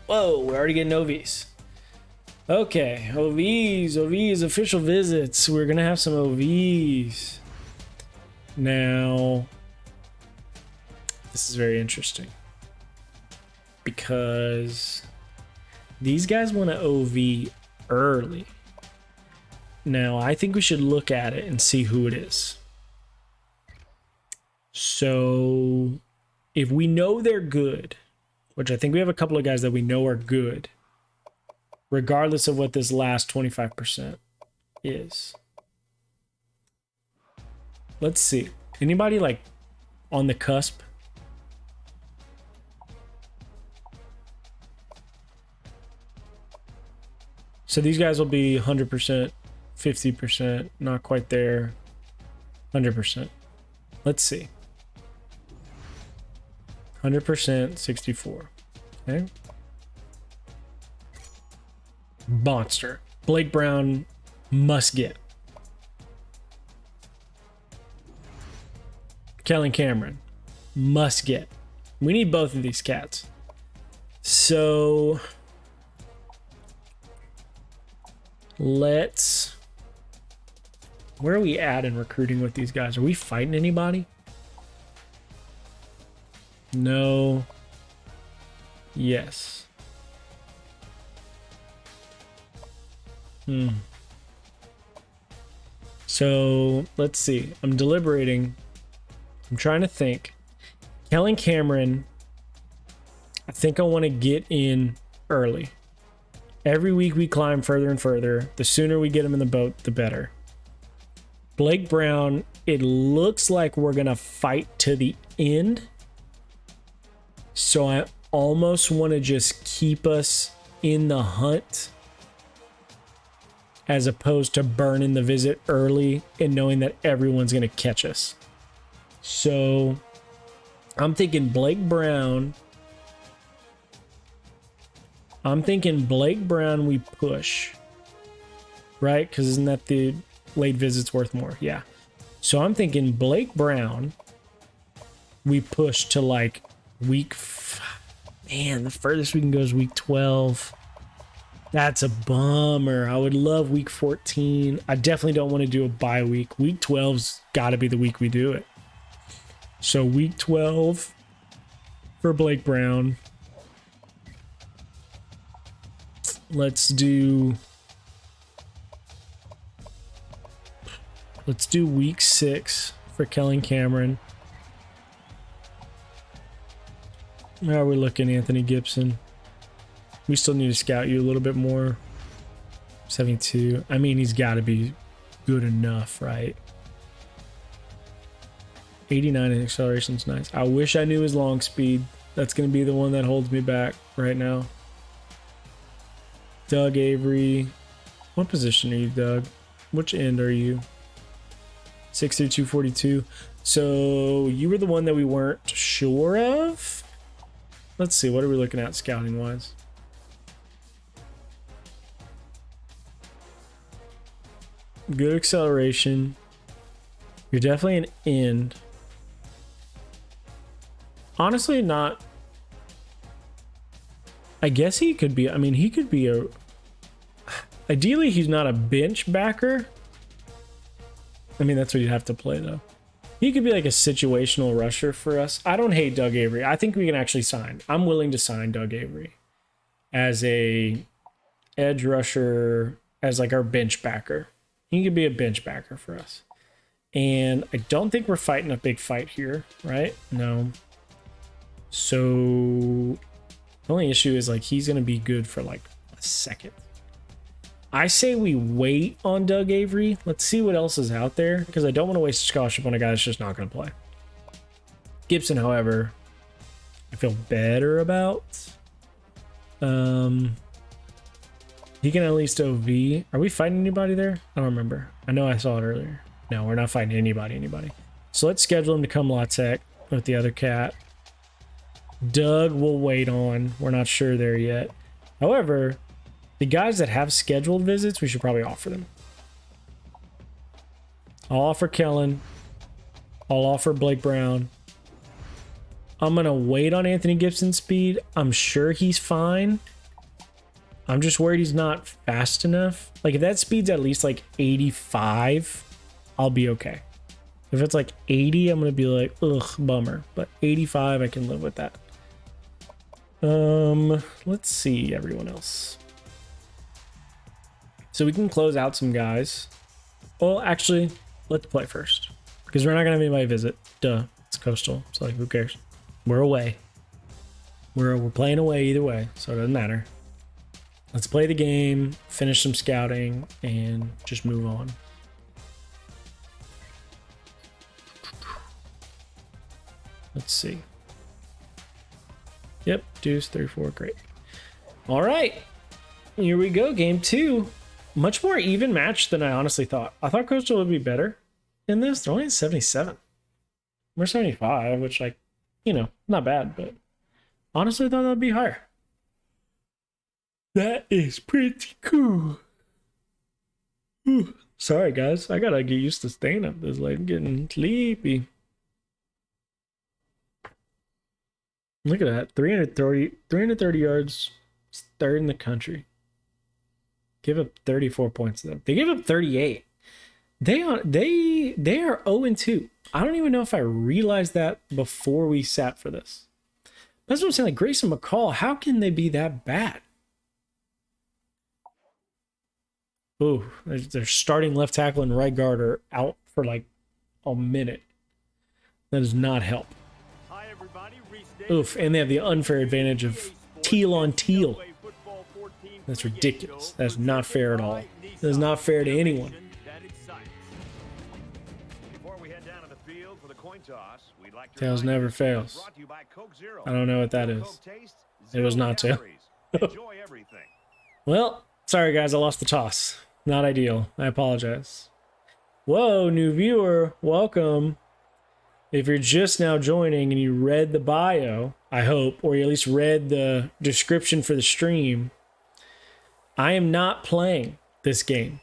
Whoa, we're already getting OVs. Okay, OVs, official visits. We're going to have some OVs. Now, this is very interesting. Because these guys want to OV early. Now, I think we should look at it and see who it is. So, if we know they're good, which I think we have a couple of guys that we know are good, regardless of what this last 25% is. Let's see. Anybody like on the cusp? So these guys will be 100%, 50%, not quite there, 100%. Let's see. 100%, 64. Okay. Monster. Blake Brown must get. Kellen Cameron must get. We need both of these cats. So let's... Where are we at in recruiting with these guys? Are we fighting anybody? No. Yes. So let's see. I'm deliberating. I'm trying to think. Kellen Cameron, I think I want to get in early. Every week we climb further and further. The sooner we get him in the boat, the better. Blake Brown, it looks like we're going to fight to the end. So I almost want to just keep us in the hunt as opposed to burning the visit early and knowing that everyone's going to catch us. So I'm thinking Blake Brown. We push. Right? Because isn't that the late visits worth more? Yeah. So I'm thinking Blake Brown. We push to like Man, the furthest we can go is week 12. That's a bummer. I would love week 14. I definitely don't want to do a bye week. Week 12's got to be the week we do it. So week 12 for Blake Brown. Let's do week 6 for Kellen Cameron. How are we looking, Anthony Gibson? We still need to scout you a little bit more. 72. I mean, he's got to be good enough, right? 89 in acceleration's nice. I wish I knew his long speed. That's going to be the one that holds me back right now. Doug Avery. What position are you, Doug? Which end are you? 6'3", 242. So you were the one that we weren't sure of? Let's see. What are we looking at scouting-wise? Good acceleration. You're definitely an end. Honestly, not... I guess he could be... I mean, he could be a... Ideally, he's not a bench backer. I mean, that's what you'd have to play, though. He could be like a situational rusher for us. I don't hate Doug Avery. I think we can actually sign. I'm willing to sign Doug Avery as a edge rusher, as like our bench backer. He could be a bench backer for us. And I don't think we're fighting a big fight here, right? No. So the only issue is like he's going to be good for like a second. I say we wait on Doug Avery. Let's see what else is out there because I don't want to waste a scholarship on a guy that's just not going to play. Gibson, however, I feel better about. He can at least OV. Are we fighting anybody there? I don't remember. I know I saw it earlier. No, we're not fighting anybody. So let's schedule him to come La Tech with the other cat. Doug we'll wait on. We're not sure there yet. However, the guys that have scheduled visits, we should probably offer them. I'll offer Kellen. I'll offer Blake Brown. I'm going to wait on Anthony Gibson's speed. I'm sure he's fine. I'm just worried he's not fast enough. Like, if that speed's at least like 85, I'll be okay. If it's like 80, I'm going to be like, ugh, bummer. But 85, I can live with that. Let's see everyone else. So we can close out some guys. Well, actually, let's play first. Because we're not going to have anybody visit. Duh. It's Coastal. So, like, who cares? We're away. We're playing away either way. So it doesn't matter. Let's play the game, finish some scouting, and just move on. Let's see. Yep, deuce, 34, great. All right. Here we go, game 2. Much more even match than I honestly thought. I thought Coastal would be better in this. They're only at 77. We're 75, which, like, you know, not bad, but honestly I thought that'd be higher. That is pretty cool. Whew. Sorry, guys. I gotta get used to staying up this late and getting sleepy. Look at that. 330 yards. Third in the country. Give up 34 points to them. They gave up 38. They are 0-2. I don't even know if I realized that before we sat for this. That's what I'm saying. Like Grayson McCall, how can they be that bad? Ooh, their starting left tackle and right guard are out for like a minute. That does not help. Oof, and they have the unfair advantage of teal on teal. That's ridiculous. That's not fair at all. That is not fair to anyone. Tails never fails. I don't know what that is. It was not tail. Well, sorry guys, I lost the toss. Not ideal. I apologize. Whoa, new viewer. Welcome. If you're just now joining and you read the bio, I hope, or you at least read the description for the stream, I am not playing this game.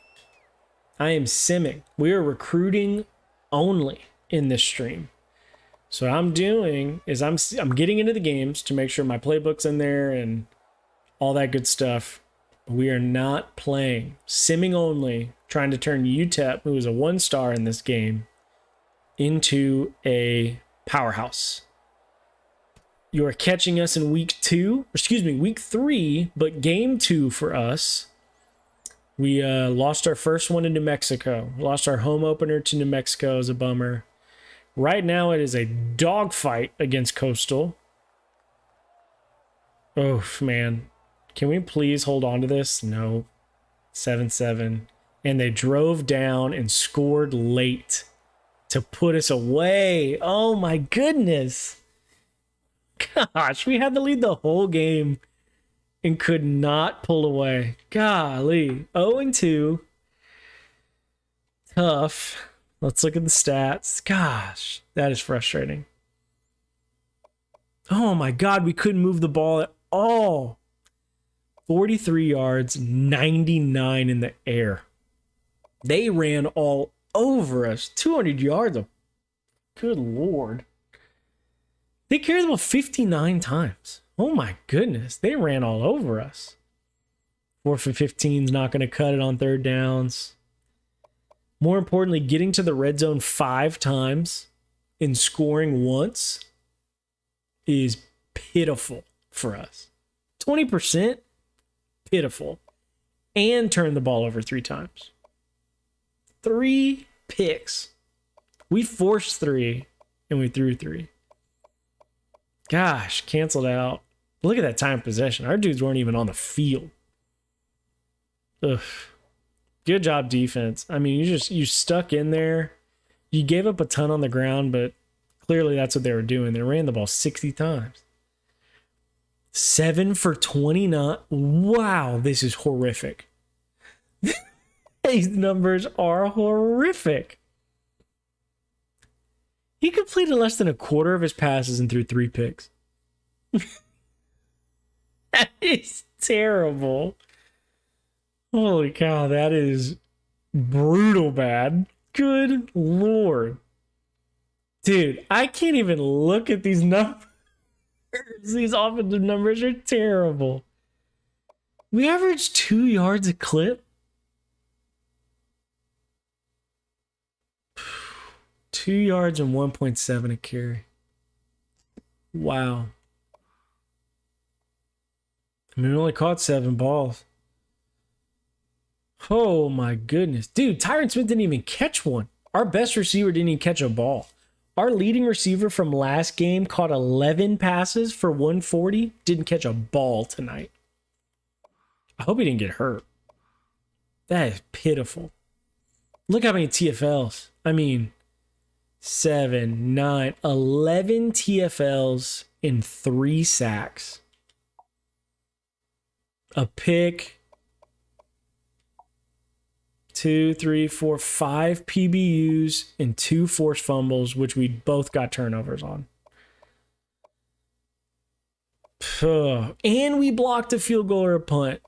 I am simming. We are recruiting only in this stream. So what I'm doing is I'm getting into the games to make sure my playbook's in there and all that good stuff. We are not playing. Simming only, trying to turn UTEP, who is a 1-star in this game, into a powerhouse. You are catching us in week 3, but game 2 for us. We lost our first one in New Mexico. Lost our home opener to New Mexico as a bummer. Right now it is a dogfight against Coastal. Oh, man. Can we please hold on to this? No. 7-7. And they drove down and scored late to put us away. Oh, my goodness. Gosh, we had to lead the whole game and could not pull away. Golly. 0-2. Tough. Let's look at the stats. Gosh, that is frustrating. Oh my God, we couldn't move the ball at all. 43 yards, 99 in the air. They ran all over us. 200 yards. Good Lord. They carried the ball 59 times. Oh my goodness. They ran all over us. 4 for 15 is not going to cut it on third downs. More importantly, getting to the red zone 5 times and scoring once is pitiful for us. 20%, pitiful. And turn the ball over 3 times. 3 picks. We forced 3 and we threw 3. Gosh, canceled out. Look at that time of possession. Our dudes weren't even on the field. Ugh. Good job, defense. I mean, you stuck in there. You gave up a ton on the ground, but clearly that's what they were doing. They ran the ball 60 times. 7 for 29. Wow, this is horrific. These numbers are horrific. He completed less than a quarter of his passes and threw 3 picks. That is terrible. Holy cow, that is brutal bad. Good Lord. Dude, I can't even look at these numbers. These offensive numbers are terrible. We averaged 2 yards a clip. 2 yards and 1.7 a carry. Wow. I mean, we only caught 7 balls. Oh my goodness. Dude, Tyron Smith didn't even catch one. Our best receiver didn't even catch a ball. Our leading receiver from last game caught 11 passes for 140. Didn't catch a ball tonight. I hope he didn't get hurt. That is pitiful. Look how many TFLs. I mean, 7, 9, 11 TFLs in 3 sacks. A pick 2, 3, 4, 5 PBUs and 2 forced fumbles, which we both got turnovers on. And we blocked a field goal or a punt.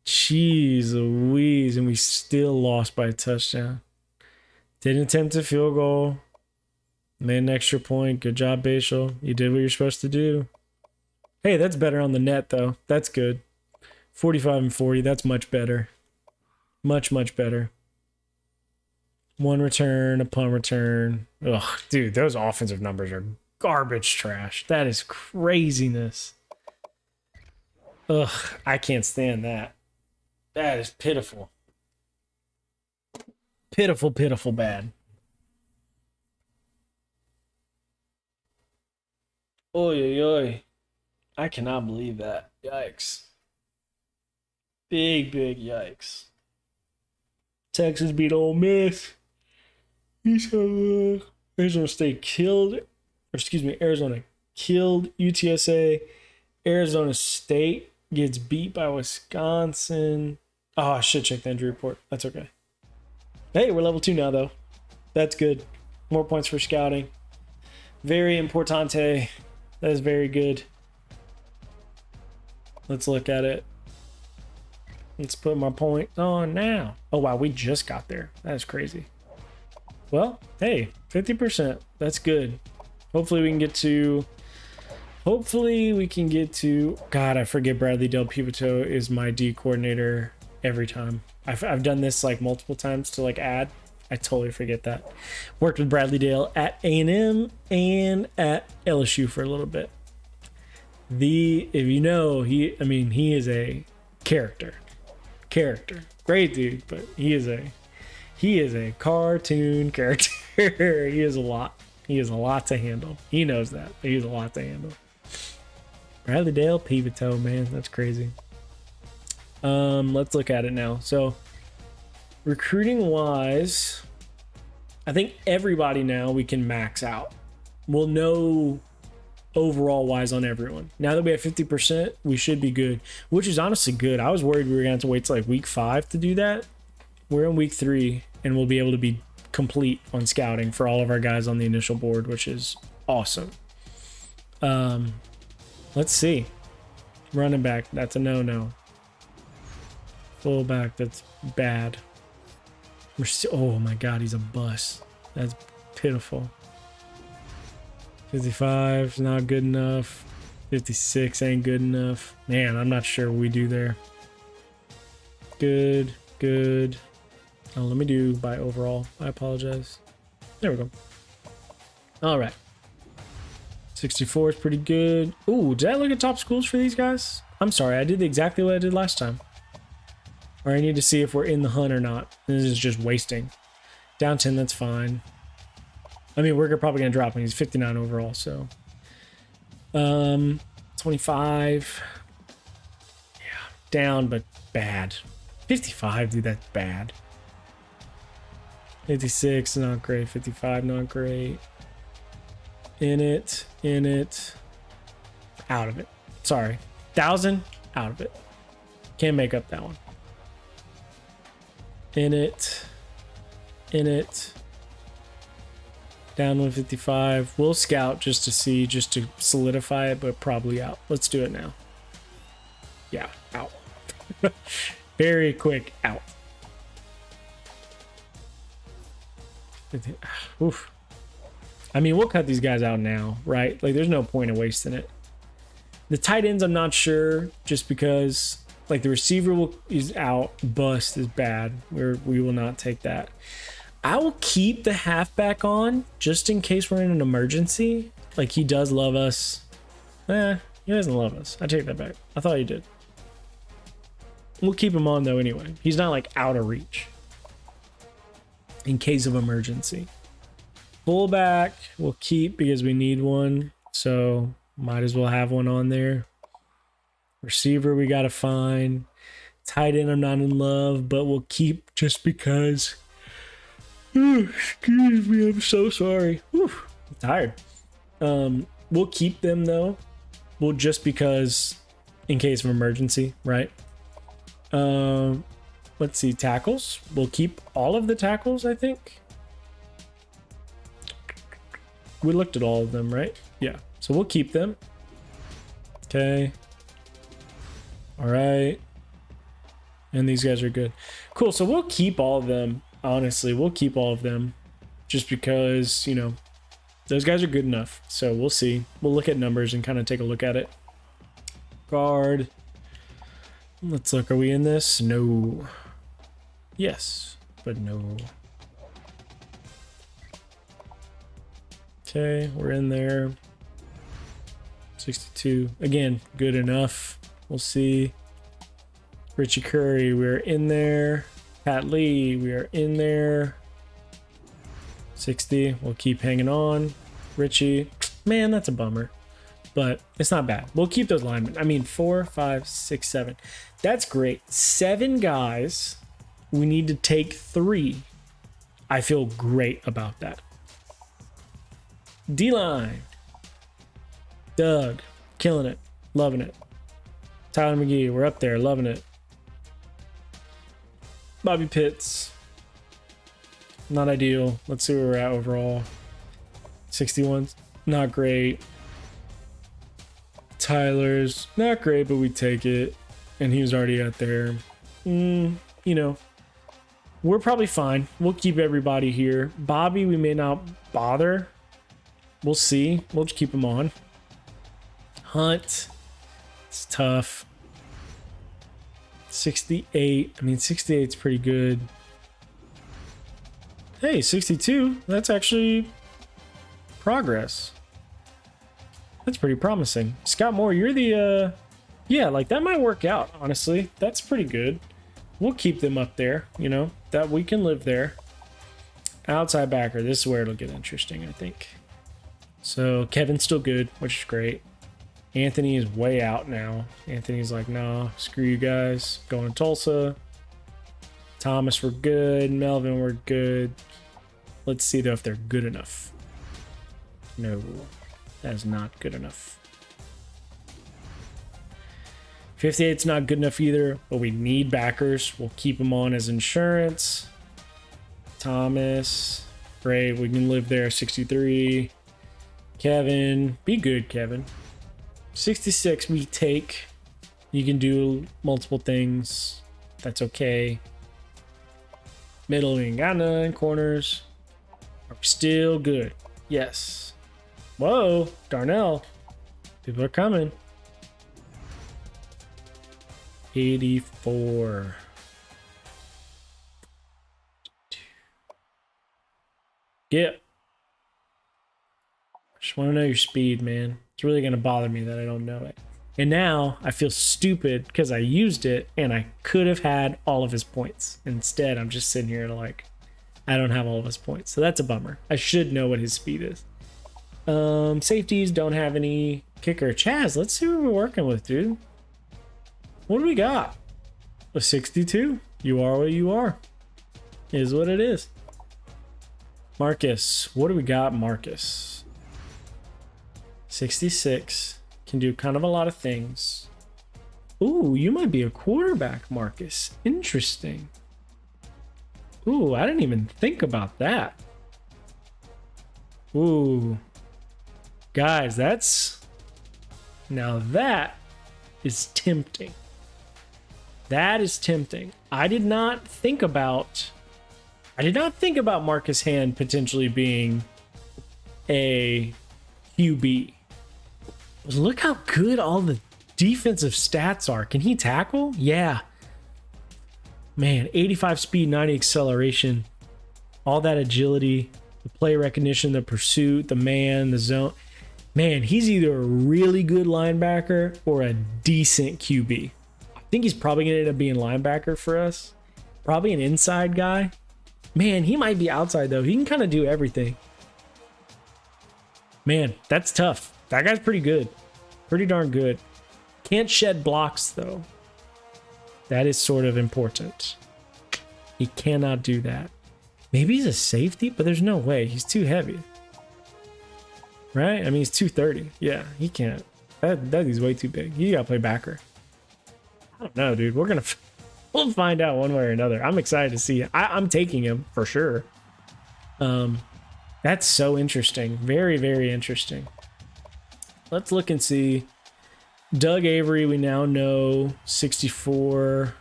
Jeez Louise, and we still lost by a touchdown. Didn't attempt a field goal. Made an extra point. Good job, Bashal. You did what you're supposed to do. Hey, that's better on the net, though. That's good. 45 and 40, that's much better. Much, much better. 1 return, a punt return. Ugh, dude, those offensive numbers are garbage trash. That is craziness. Ugh, I can't stand that. That is pitiful. Pitiful, pitiful bad. Oy, oy, oy. I cannot believe that. Yikes. Big, big yikes. Texas beat Ole Miss. Arizona State killed, Arizona killed UTSA. Arizona State gets beat by Wisconsin. Oh, I should check the injury report. That's okay. Hey, we're level 2 now, though. That's good. More points for scouting. Very importante. That is very good. Let's look at it. Let's put my points on now. Oh, wow, we just got there. That's crazy. Well, hey, 50%. That's good. Hopefully we can get to... God, I forget Bradley Del Pivito is my D coordinator every time. I've done this like multiple times to like add. I totally forget that. Worked with Bradley Dale at A&M and at LSU for a little bit. If you know, he is a character. Great dude, but he is a cartoon character. He is a lot to handle. He knows that, but he has a lot to handle. Bradley Dale Pivito, man, that's crazy. Let's look at it now. So recruiting wise, I think everybody now we can max out. We'll know overall wise on everyone. Now that we have 50%, we should be good, which is honestly good. I was worried we were gonna have to wait till like week 5 to do that. We're in week 3 and we'll be able to be complete on scouting for all of our guys on the initial board, which is awesome. Let's see. Running back, that's a no. Fullback, that's bad. Oh my God, he's a bust. That's pitiful. 55 is not good enough. 56 ain't good enough. Man, I'm not sure what we do there. Good. Oh, let me do by overall. I apologize. There we go. All right. 64 is pretty good. Ooh, did I look at top schools for these guys? I'm sorry, I did exactly what I did last time. Or I need to see if we're in the hunt or not. This is just wasting. Down 10, that's fine. I mean, we're probably going to drop him. He's 59 overall, so. 25. Yeah, down, but bad. 55, dude, that's bad. 56, not great. 55, not great. In it. Out of it. Sorry. 1,000, out of it. Can't make up that one. In it. Down 155. We'll scout just to see, just to solidify it, but probably out. Let's do it now. Yeah, out. Very quick, out. Oof. I mean, we'll cut these guys out now, right? Like, there's no point in wasting it. The tight ends, I'm not sure, just because, like, the receiver is out. Bust is bad. We will not take that. I will keep the halfback on just in case we're in an emergency. Like, he does love us. He doesn't love us. I take that back. I thought he did. We'll keep him on, though, anyway. He's not, like, out of reach in case of emergency. Fullback we'll keep because we need one. So, might as well have one on there. Receiver we got to find. Tight end I'm not in love, but we'll keep just because... excuse me, I'm so sorry. I'm tired. We'll keep them though. Well, just because in case of emergency, right? Let's see, tackles. We'll keep all of the tackles, I think. We looked at all of them, right? Yeah. So we'll keep them. Okay. All right. And these guys are good. Cool. So we'll keep all of them. Honestly, we'll keep all of them just because, you know, those guys are good enough. So we'll see. We'll look at numbers and kind of take a look at it. Guard. Let's look. Are we in this? No. Yes, but no. Okay, we're in there. 62. Again, good enough. We'll see. Richie Curry, we're in there. Pat Lee, we are in there. 60. We'll keep hanging on. Richie, man, that's a bummer. But it's not bad. We'll keep those linemen. I mean, 4, 5, 6, 7. That's great. 7 guys. We need to take 3. I feel great about that. D-line. Doug, killing it. Loving it. Tyler McGee, we're up there. Loving it. Bobby Pitts. Not ideal. Let's see where we're at overall. 61's not great. Tyler's not great, but we take it. And he was already out there. You know, we're probably fine. We'll keep everybody here. Bobby, we may not bother. We'll see. We'll just keep him on. Hunt. It's tough. 68. I mean, 68 is pretty good. Hey, 62. That's actually progress. That's pretty promising. Scott Moore, you're the, yeah, like that might work out, honestly. That's pretty good. We'll keep them up there, you know, that we can live there. Outside backer, this is where it'll get interesting, I think. So Kevin's still good, which is great. Anthony is way out now. Anthony's like, nah, screw you guys. Going to Tulsa. Thomas, we're good. Melvin, we're good. Let's see, though, if they're good enough. No, that is not good enough. 58's not good enough either, but we need backers. We'll keep them on as insurance. Thomas, great. We can live there. 63. Kevin, be good, Kevin. 66 we take. You can do multiple things. That's okay. Middle, we ain't got none. Corners are still good. Yes. Whoa, Darnell. People are coming. 84. Yep. Just want to know your speed, man. It's really going to bother me that I don't know it. And now I feel stupid because I used it and I could have had all of his points. Instead, I'm just sitting here like, I don't have all of his points. So that's a bummer. I should know what his speed is. Safeties don't have any. Kicker. Chaz, let's see what we're working with, dude. What do we got? A 62? You are what you are. Is what it is. Marcus. What do we got, Marcus? 66. Can do kind of a lot of things. Ooh, you might be a quarterback, Marcus. Interesting. Ooh, I didn't even think about that. Ooh. Guys, that's... Now that is tempting. That is tempting. I did not think about Marcus Hand potentially being a QB. Look how good all the defensive stats are. Can he tackle? Yeah. Man, 85 speed, 90 acceleration. All that agility, the play recognition, the pursuit, the man, the zone. Man, he's either a really good linebacker or a decent QB. I think he's probably going to end up being linebacker for us. Probably an inside guy. Man, he might be outside, though. He can kind of do everything. Man, that's tough. That guy's pretty good. Pretty darn good. Can't shed blocks, though. That is sort of important. He cannot do that. Maybe he's a safety, but there's no way. He's too heavy. Right? I mean, he's 230. Yeah, he can't. That is way too big. You gotta play backer. I don't know, dude. We're gonna we'll find out one way or another. I'm excited to see. I'm taking him for sure. That's so interesting. Very, very interesting. Let's look and see. Doug Avery, we now know 64.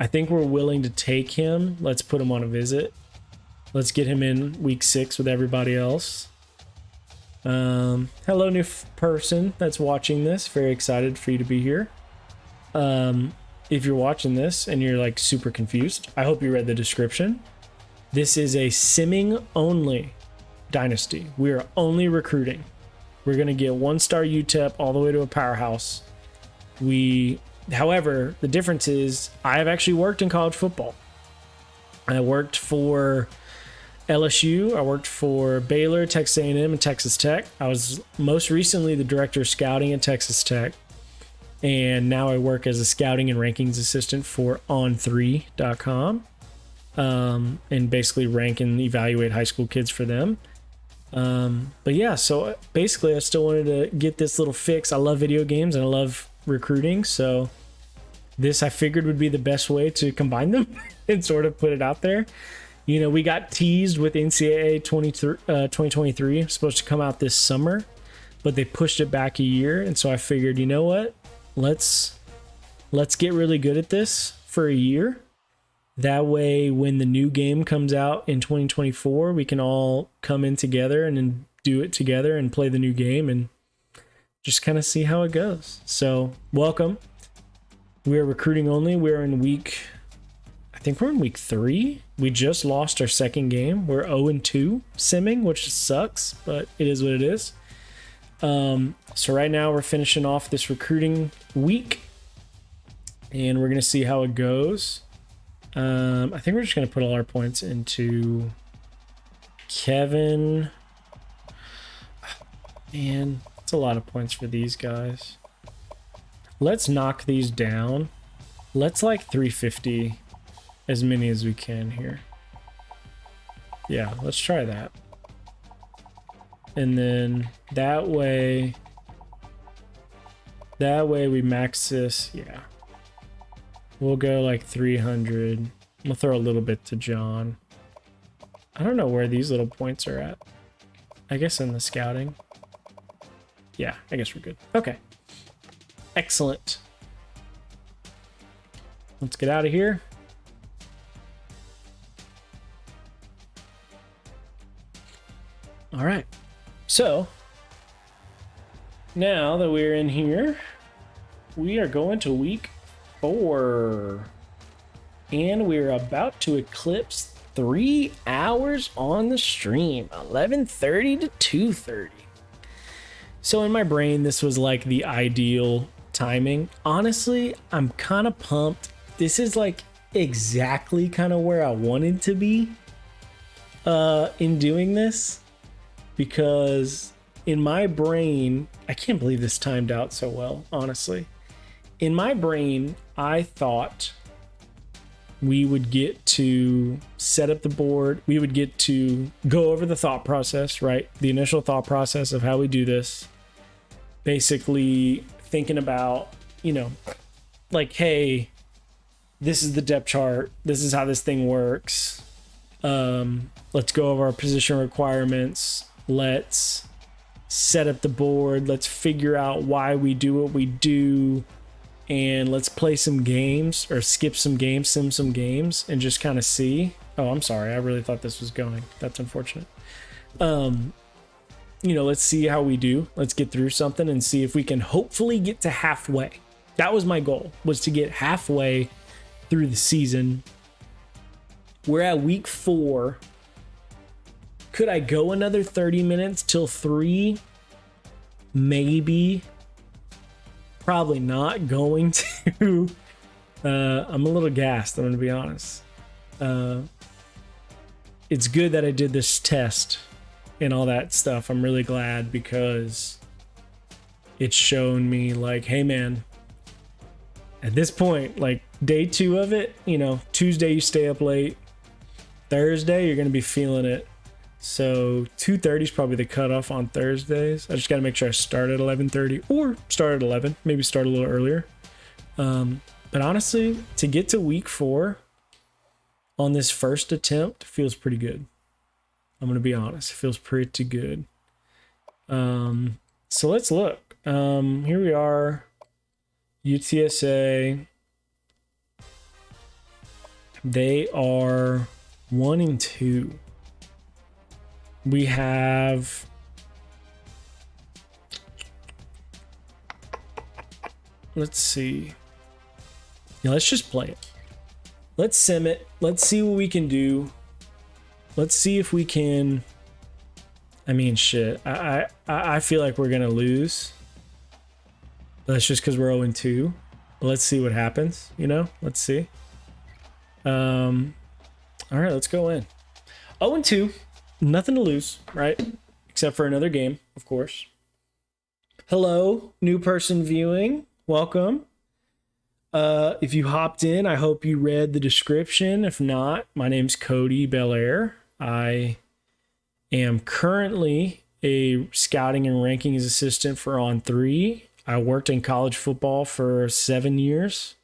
I think we're willing to take him. Let's put him on a visit. Let's get him in week 6 with everybody else. Hello, new person that's watching this. Very excited for you to be here. If you're watching this and you're like super confused, I hope you read the description. This is a simming only dynasty. We are only recruiting. We're going to get 1-star UTEP all the way to a powerhouse. However, the difference is I have actually worked in college football. I worked for LSU. I worked for Baylor, Texas A&M, and Texas Tech. I was most recently the director of scouting at Texas Tech. And now I work as a scouting and rankings assistant for on3.com. And basically rank and evaluate high school kids for them. But yeah, so basically I still wanted to get this little fix. I love video games and I love recruiting. So this I figured would be the best way to combine them and sort of put it out there. You know, we got teased with NCAA 2023, supposed to come out this summer, but they pushed it back a year. And so I figured, you know what? Let's get really good at this for a year. That way, when the new game comes out in 2024, we can all come in together and then do it together and play the new game and just kind of see how it goes. So, welcome. We are recruiting only. We're in I think we're in week 3. We just lost our second game. We're 0-2 simming, which sucks, but it is what it is. So right now we're finishing off this recruiting week and we're going to see how it goes. I think we're just going to put all our points into Kevin. Man, it's a lot of points for these guys. Let's knock these down. Let's like 350 as many as we can here. Yeah, let's try that. And then that way we max this. Yeah. We'll go like 300. We'll throw a little bit to John. I don't know where these little points are at. I guess in the scouting. Yeah, I guess we're good. Okay. Excellent. Let's get out of here. All right. So now that we're in here, we are going to week 4. And we're about to eclipse 3 hours on the stream, 11:30 to 2:30. So in my brain, this was like the ideal timing. Honestly, I'm kind of pumped. This is like exactly kind of where I wanted to be in doing this, because in my brain, I can't believe this timed out so well, honestly. In my brain, I thought we would get to set up the board. We would get to go over the thought process, right? The initial thought process of how we do this. Basically thinking about, you know, like, hey, this is the depth chart. This is how this thing works. Let's go over our position requirements. Let's set up the board. Let's figure out why we do what we do. And let's play some games, or skip some games, sim some games, and just kind of see. Oh, I'm sorry. I really thought this was going. That's unfortunate. You know, let's see how we do. Let's get through something and see if we can hopefully get to halfway. That was my goal, was to get halfway through the season. We're at week 4. Could I go another 30 minutes till 3? Maybe. Probably not going to. I'm a little gassed, I'm going to be honest. It's good that I did this test and all that stuff. I'm really glad, because it's shown me like, hey man, at this point, like day 2 of it, you know, Tuesday you stay up late, Thursday you're going to be feeling it. So 2:30 is probably the cutoff on Thursdays. I just got to make sure I start at 11:30 or start at 11, maybe start a little earlier. But But honestly, to get to week 4 on this first attempt feels pretty good. I'm going to be honest. It feels pretty good. So let's look. Here we are. UTSA. They are 1-2. We have let's see. Yeah, let's just play it. Let's sim it. Let's see what we can do. Let's see if we can. I mean, shit. I feel like we're gonna lose. That's just because we're 0-2. Let's see what happens. You know. Let's see. All right, let's go in. 0-2. Nothing to lose, right? Except for another game, of course. Hello, new person viewing. Welcome. If you hopped in, I hope you read the description. If not, my name's Cody Bellaire. I am currently a scouting and rankings assistant for On3. I worked in college football for 7 years.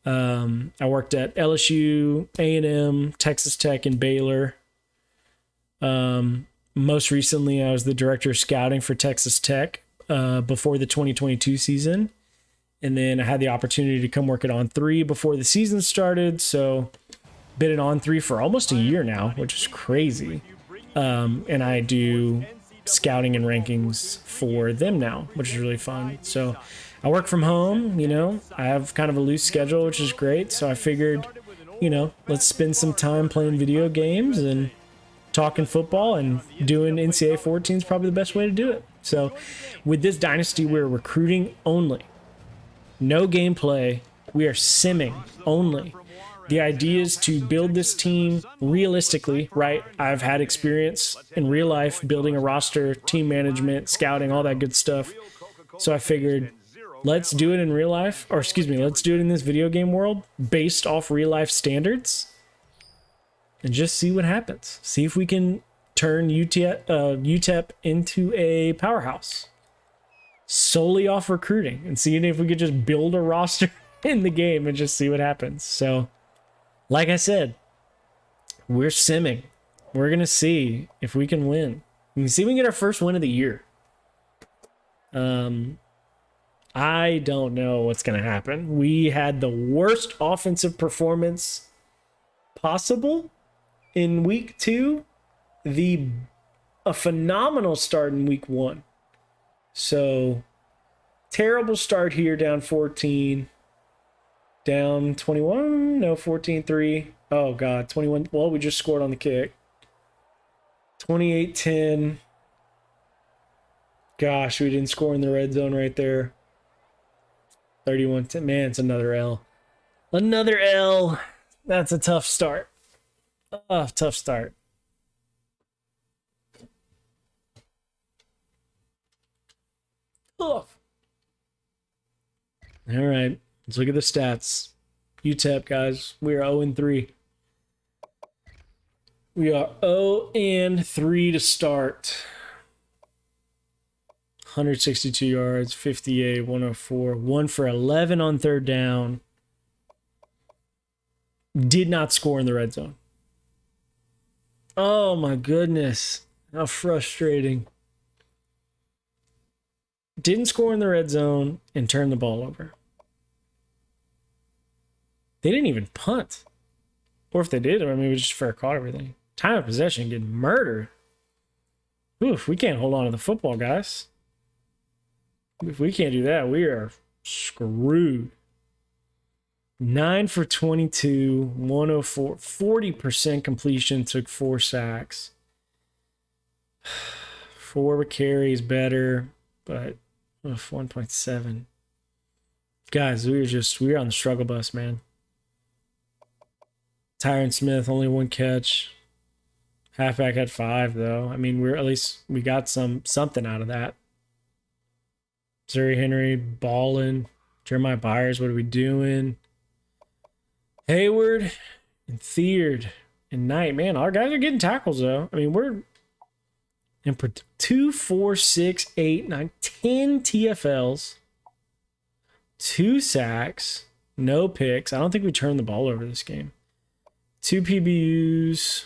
I worked at LSU, A&M, Texas Tech, and Baylor. Most recently, I was the director of scouting for Texas Tech before the 2022 season. And then I had the opportunity to come work at On3 before the season started. So been at On3 for almost a year now, which is crazy. And I do scouting and rankings for them now, which is really fun. So I work from home, you know, I have kind of a loose schedule, which is great. So I figured, you know, let's spend some time playing video games and talking football, and doing NCAA 14 is probably the best way to do it. So with this dynasty, we're recruiting only. No gameplay. We are simming only. The idea is to build this team realistically, right? I've had experience in real life building a roster, team management, scouting, all that good stuff. So I figured, let's do it in real life, or excuse me, let's do it in this video game world based off real life standards and just see what happens. See if we can turn UTEP into a powerhouse solely off recruiting, and seeing if we could just build a roster in the game and just see what happens. So like I said, we're simming. We're going to see if we can win. We can see if we can get our first win of the year. I don't know what's going to happen. We had the worst offensive performance possible in week 2. A phenomenal start in week 1. So terrible start here, down 14. Down 21, no, 14-3. Oh, God, 21. Well, we just scored on the kick. 28-10. Gosh, we didn't score in the red zone right there. 31-10. Man, it's another L. Another L. That's a tough start. Tough start. All right. Let's look at the stats. UTEP, guys. We are 0-3. We are 0-3 to start. 162 yards, 58, 104. 1 for 11 on third down. Did not score in the red zone. Oh, my goodness. How frustrating. Didn't score in the red zone and turned the ball over. They didn't even punt. Or if they did, I mean, it was just fair caught everything. Time of possession getting murdered. Oof, we can't hold on to the football, guys. If we can't do that, we are screwed. 9 for 22, 104, 40% completion, took 4 sacks. 4 carries better, but 1.7. Guys, we're on the struggle bus, man. Tyron Smith, only 1 catch. Halfback had 5, though. I mean, we got something out of that. Zuri Henry, balling. Jeremiah Byers, what are we doing? Hayward and Theard and Knight. Man, our guys are getting tackles, though. I mean, we're in 2, 4, 6, 8, 9, 10 TFLs. 2 sacks. No picks. I don't think we turned the ball over this game. 2 PBUs.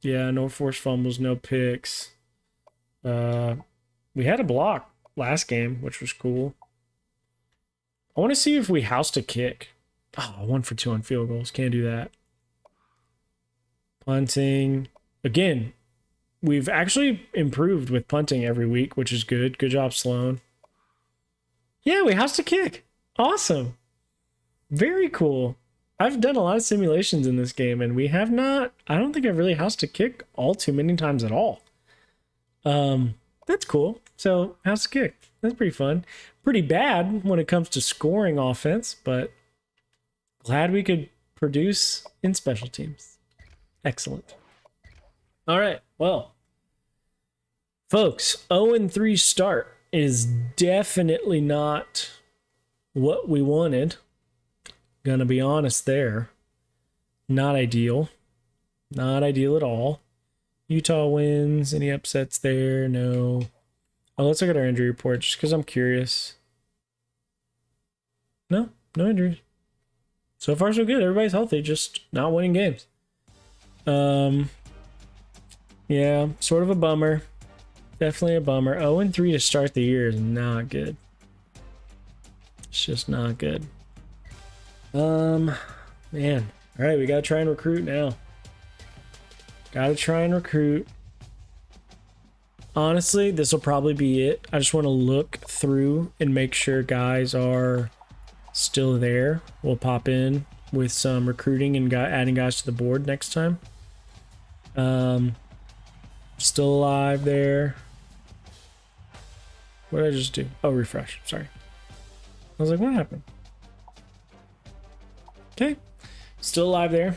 Yeah, no forced fumbles, no picks. We had a block last game, which was cool. I want to see if we housed a kick. Oh, 1 for 2 on field goals. Can't do that. Punting. Again, we've actually improved with punting every week, which is good. Good job, Sloan. Yeah, we housed a kick. Awesome. Very cool. I've done a lot of simulations in this game, and we have not... I don't think I've really housed a kick all too many times at all. That's cool. So, house a kick. That's pretty fun. Pretty bad when it comes to scoring offense, but glad we could produce in special teams. Excellent. All right. Well, folks, 0-3 start is definitely not what we wanted. Gonna be honest there. Not ideal. Not ideal at all. Utah wins. Any upsets there? No. Oh, let's look at our injury report just because I'm curious. No injuries. So far, so good. Everybody's healthy, just not winning games. Yeah, sort of a bummer. Definitely a bummer. 0-3 to start the year is not good. It's just not good. Man. All right, we gotta try and recruit now. Gotta try and recruit. Honestly, this will probably be it. I just want to look through and make sure guys are still there. We'll pop in with some recruiting and adding guys to the board next time. Still alive there. What did I just do? Oh, refresh. Sorry. I was like, what happened? Okay. Still alive there.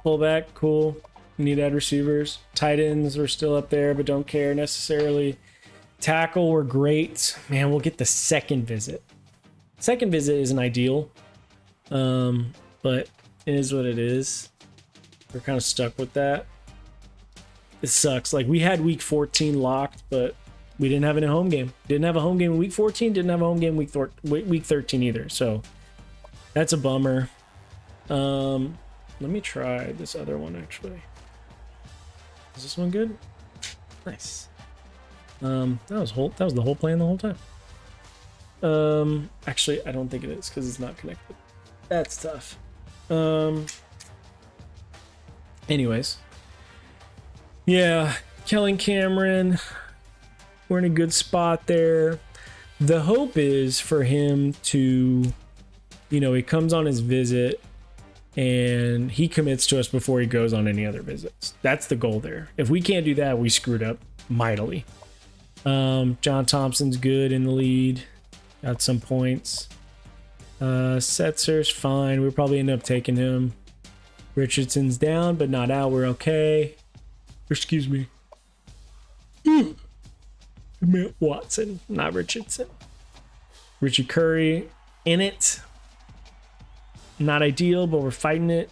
Fullback, cool. Need to add receivers. Tight ends were still up there, but don't care necessarily. Tackle were great. Man, we'll get the second visit. Second visit isn't ideal, but it is what it is. We're kind of stuck with that. It sucks. Like, we had week 14 locked, but we didn't have it in a home game. Didn't have a home game in week 14. Didn't have a home game week 13 either. So that's a bummer. Let me try this other one actually. Is this one good? Nice. That was the whole plan the whole time. Actually, I don't think it is because it's not connected. That's tough. Anyways. Yeah, Kellen Cameron. We're in a good spot there. The hope is for him to, he comes on his visit and he commits to us before he goes on any other visits. That's the goal there. If we can't do that, we screwed up mightily. John Thompson's good in the lead. Got some points. Setzer's fine. We'll probably end up taking him. Richardson's down, but not out. We're okay. Excuse me. Watson, not Richardson. Richie Curry in it. Not ideal, but we're fighting it.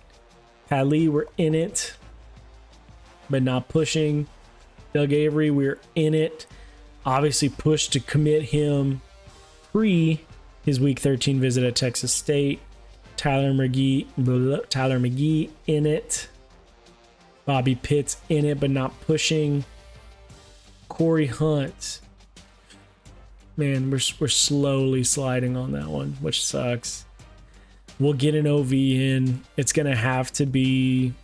Pat Lee, we're in it, but not pushing. Doug Avery, we're in it. Obviously pushed to commit him pre his week 13 visit at Texas State. Tyler McGee in it. Bobby Pitts in it, but not pushing. Corey Hunt. Man, we're slowly sliding on that one, which sucks. We'll get an OV in. It's going to have to be,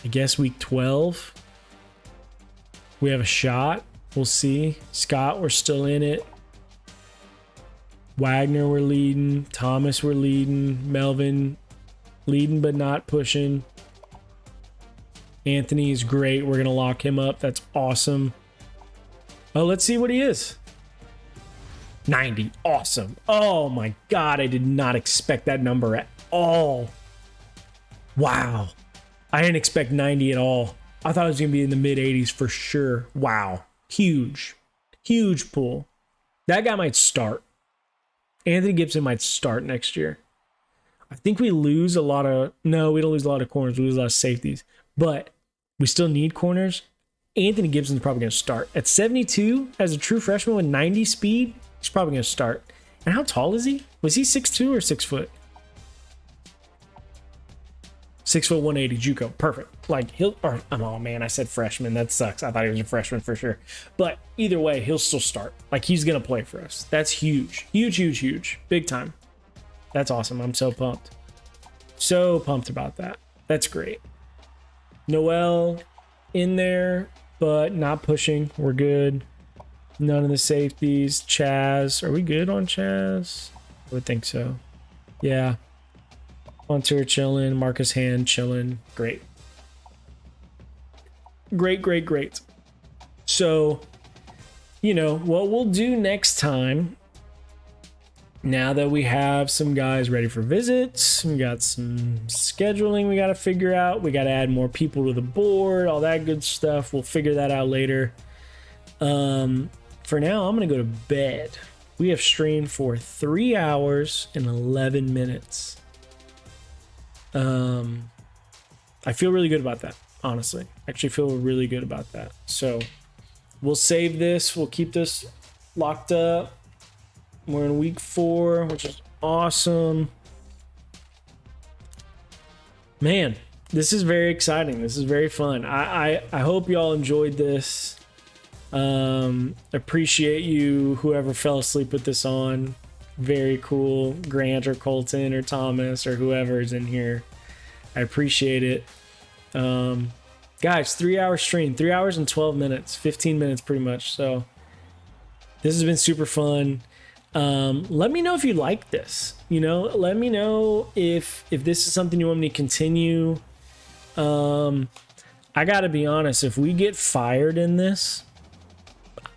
I guess, week 12. We have a shot. We'll see. Scott, we're still in it. Wagner, we're leading. Thomas, we're leading. Melvin, leading but not pushing. Anthony is great. We're going to lock him up. That's awesome. Oh, let's see what he is. 90. Awesome. Oh my God. I did not expect that number at all. Wow. I didn't expect 90 at all. I thought it was going to be in the mid 80s for sure. Wow. Huge. Huge pull. That guy might start. Anthony Gibson might start next year. I think we lose a lot of... No, we don't lose a lot of corners. We lose a lot of safeties. But we still need corners. Anthony Gibson's probably going to start. At 72, as a true freshman with 90 speed, he's probably going to start. And how tall is he? Was he 6'2" or 6 foot? 6 foot 180 JUCO. Perfect. Like oh man, I said freshman. That sucks. I thought he was a freshman for sure. But either way, he'll still start. Like he's gonna play for us. That's huge. Huge, huge, huge. Big time. That's awesome. I'm so pumped. So pumped about that. That's great. Noel in there, but not pushing. We're good. None of the safeties. Chaz. Are we good on Chaz? I would think so. Yeah. Hunter chilling. Marcus Hand chilling. Great. Great, great, great. So, you know, what we'll do next time, now that we have some guys ready for visits, we got some scheduling we got to figure out. We got to add more people to the board, all that good stuff. We'll figure that out later. For now, I'm going to go to bed. We have streamed for 3 hours and 11 minutes. I feel really good about that, honestly. Actually feel really good about that. So we'll save this. We'll keep this locked up. We're in week 4, which is awesome. Man, this is very exciting. This is very fun. I hope y'all enjoyed this. Appreciate you, whoever fell asleep with this on. Very cool. Grant or Colton or Thomas or whoever is in here. I appreciate it. Guys, 3 hour stream, 3 hours and 12 minutes, 15 minutes pretty much. So this has been super fun. Let me know if you like this. You know, let me know if this is something you want me to continue. I gotta be honest, if we get fired in this,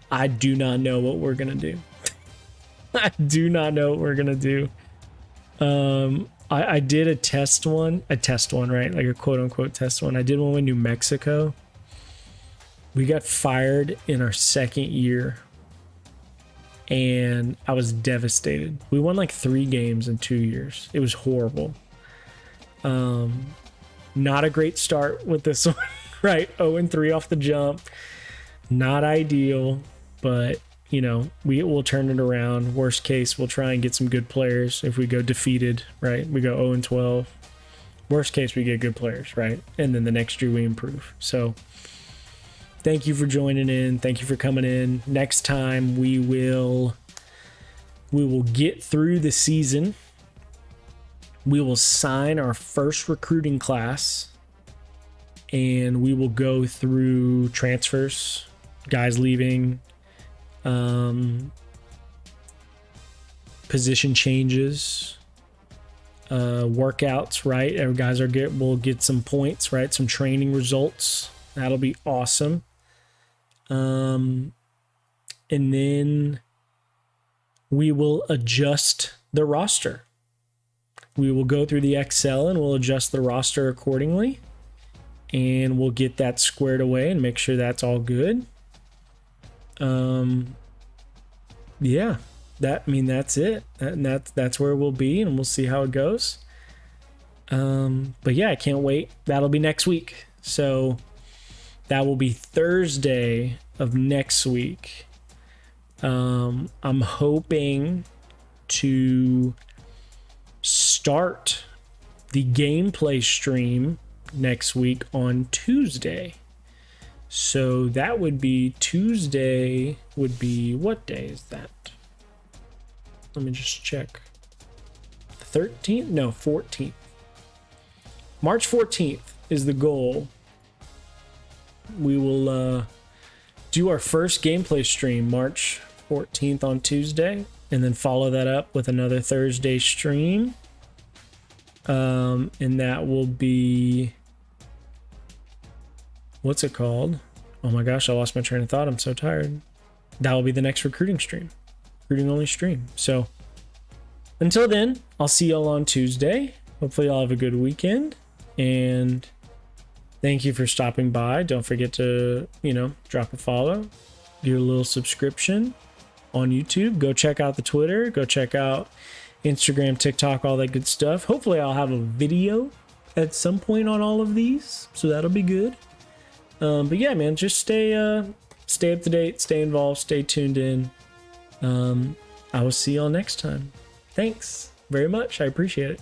I do not know what we're gonna do. I do not know what we're gonna do. I did a test one, right? Like a quote unquote test one. I did one with New Mexico. We got fired in our second year. And I was devastated. We won like 3 games in 2 years. It was horrible. Not a great start with this one, right? 0-3 off the jump. Not ideal, but you know, we'll turn it around. Worst case, we'll try and get some good players. If we go defeated, right? We go 0-12. Worst case, we get good players, right? And then the next year we improve. So thank you for joining in. Thank you for coming in. Next time we will get through the season. We will sign our first recruiting class and we will go through transfers, guys leaving, position changes, workouts, right? Our guys will get some points, right? Some training results. That'll be awesome. And then we will adjust the roster. We will go through the Excel and we'll adjust the roster accordingly. And we'll get that squared away and make sure that's all good. Yeah, that's it. That's where we'll be, and we'll see how it goes. But yeah, I can't wait. That'll be next week. So that will be Thursday of next week. I'm hoping to start the gameplay stream next week on Tuesday. So that would be Tuesday would be, what day is that? Let me just check. 13th? No, 14th. March 14th is the goal. We will do our first gameplay stream March 14th on Tuesday, and then follow that up with another Thursday stream. And that will be, what's it called? Oh my gosh, I lost my train of thought. I'm so tired. That will be the next recruiting stream. Recruiting only stream. So until then, I'll see y'all on Tuesday. Hopefully y'all have a good weekend. And thank you for stopping by. Don't forget to, drop a follow. Do a little subscription on YouTube. Go check out the Twitter. Go check out Instagram, TikTok, all that good stuff. Hopefully I'll have a video at some point on all of these. So that'll be good. But yeah, man, just stay up to date, stay involved, stay tuned in. I will see y'all next time. Thanks very much. I appreciate it.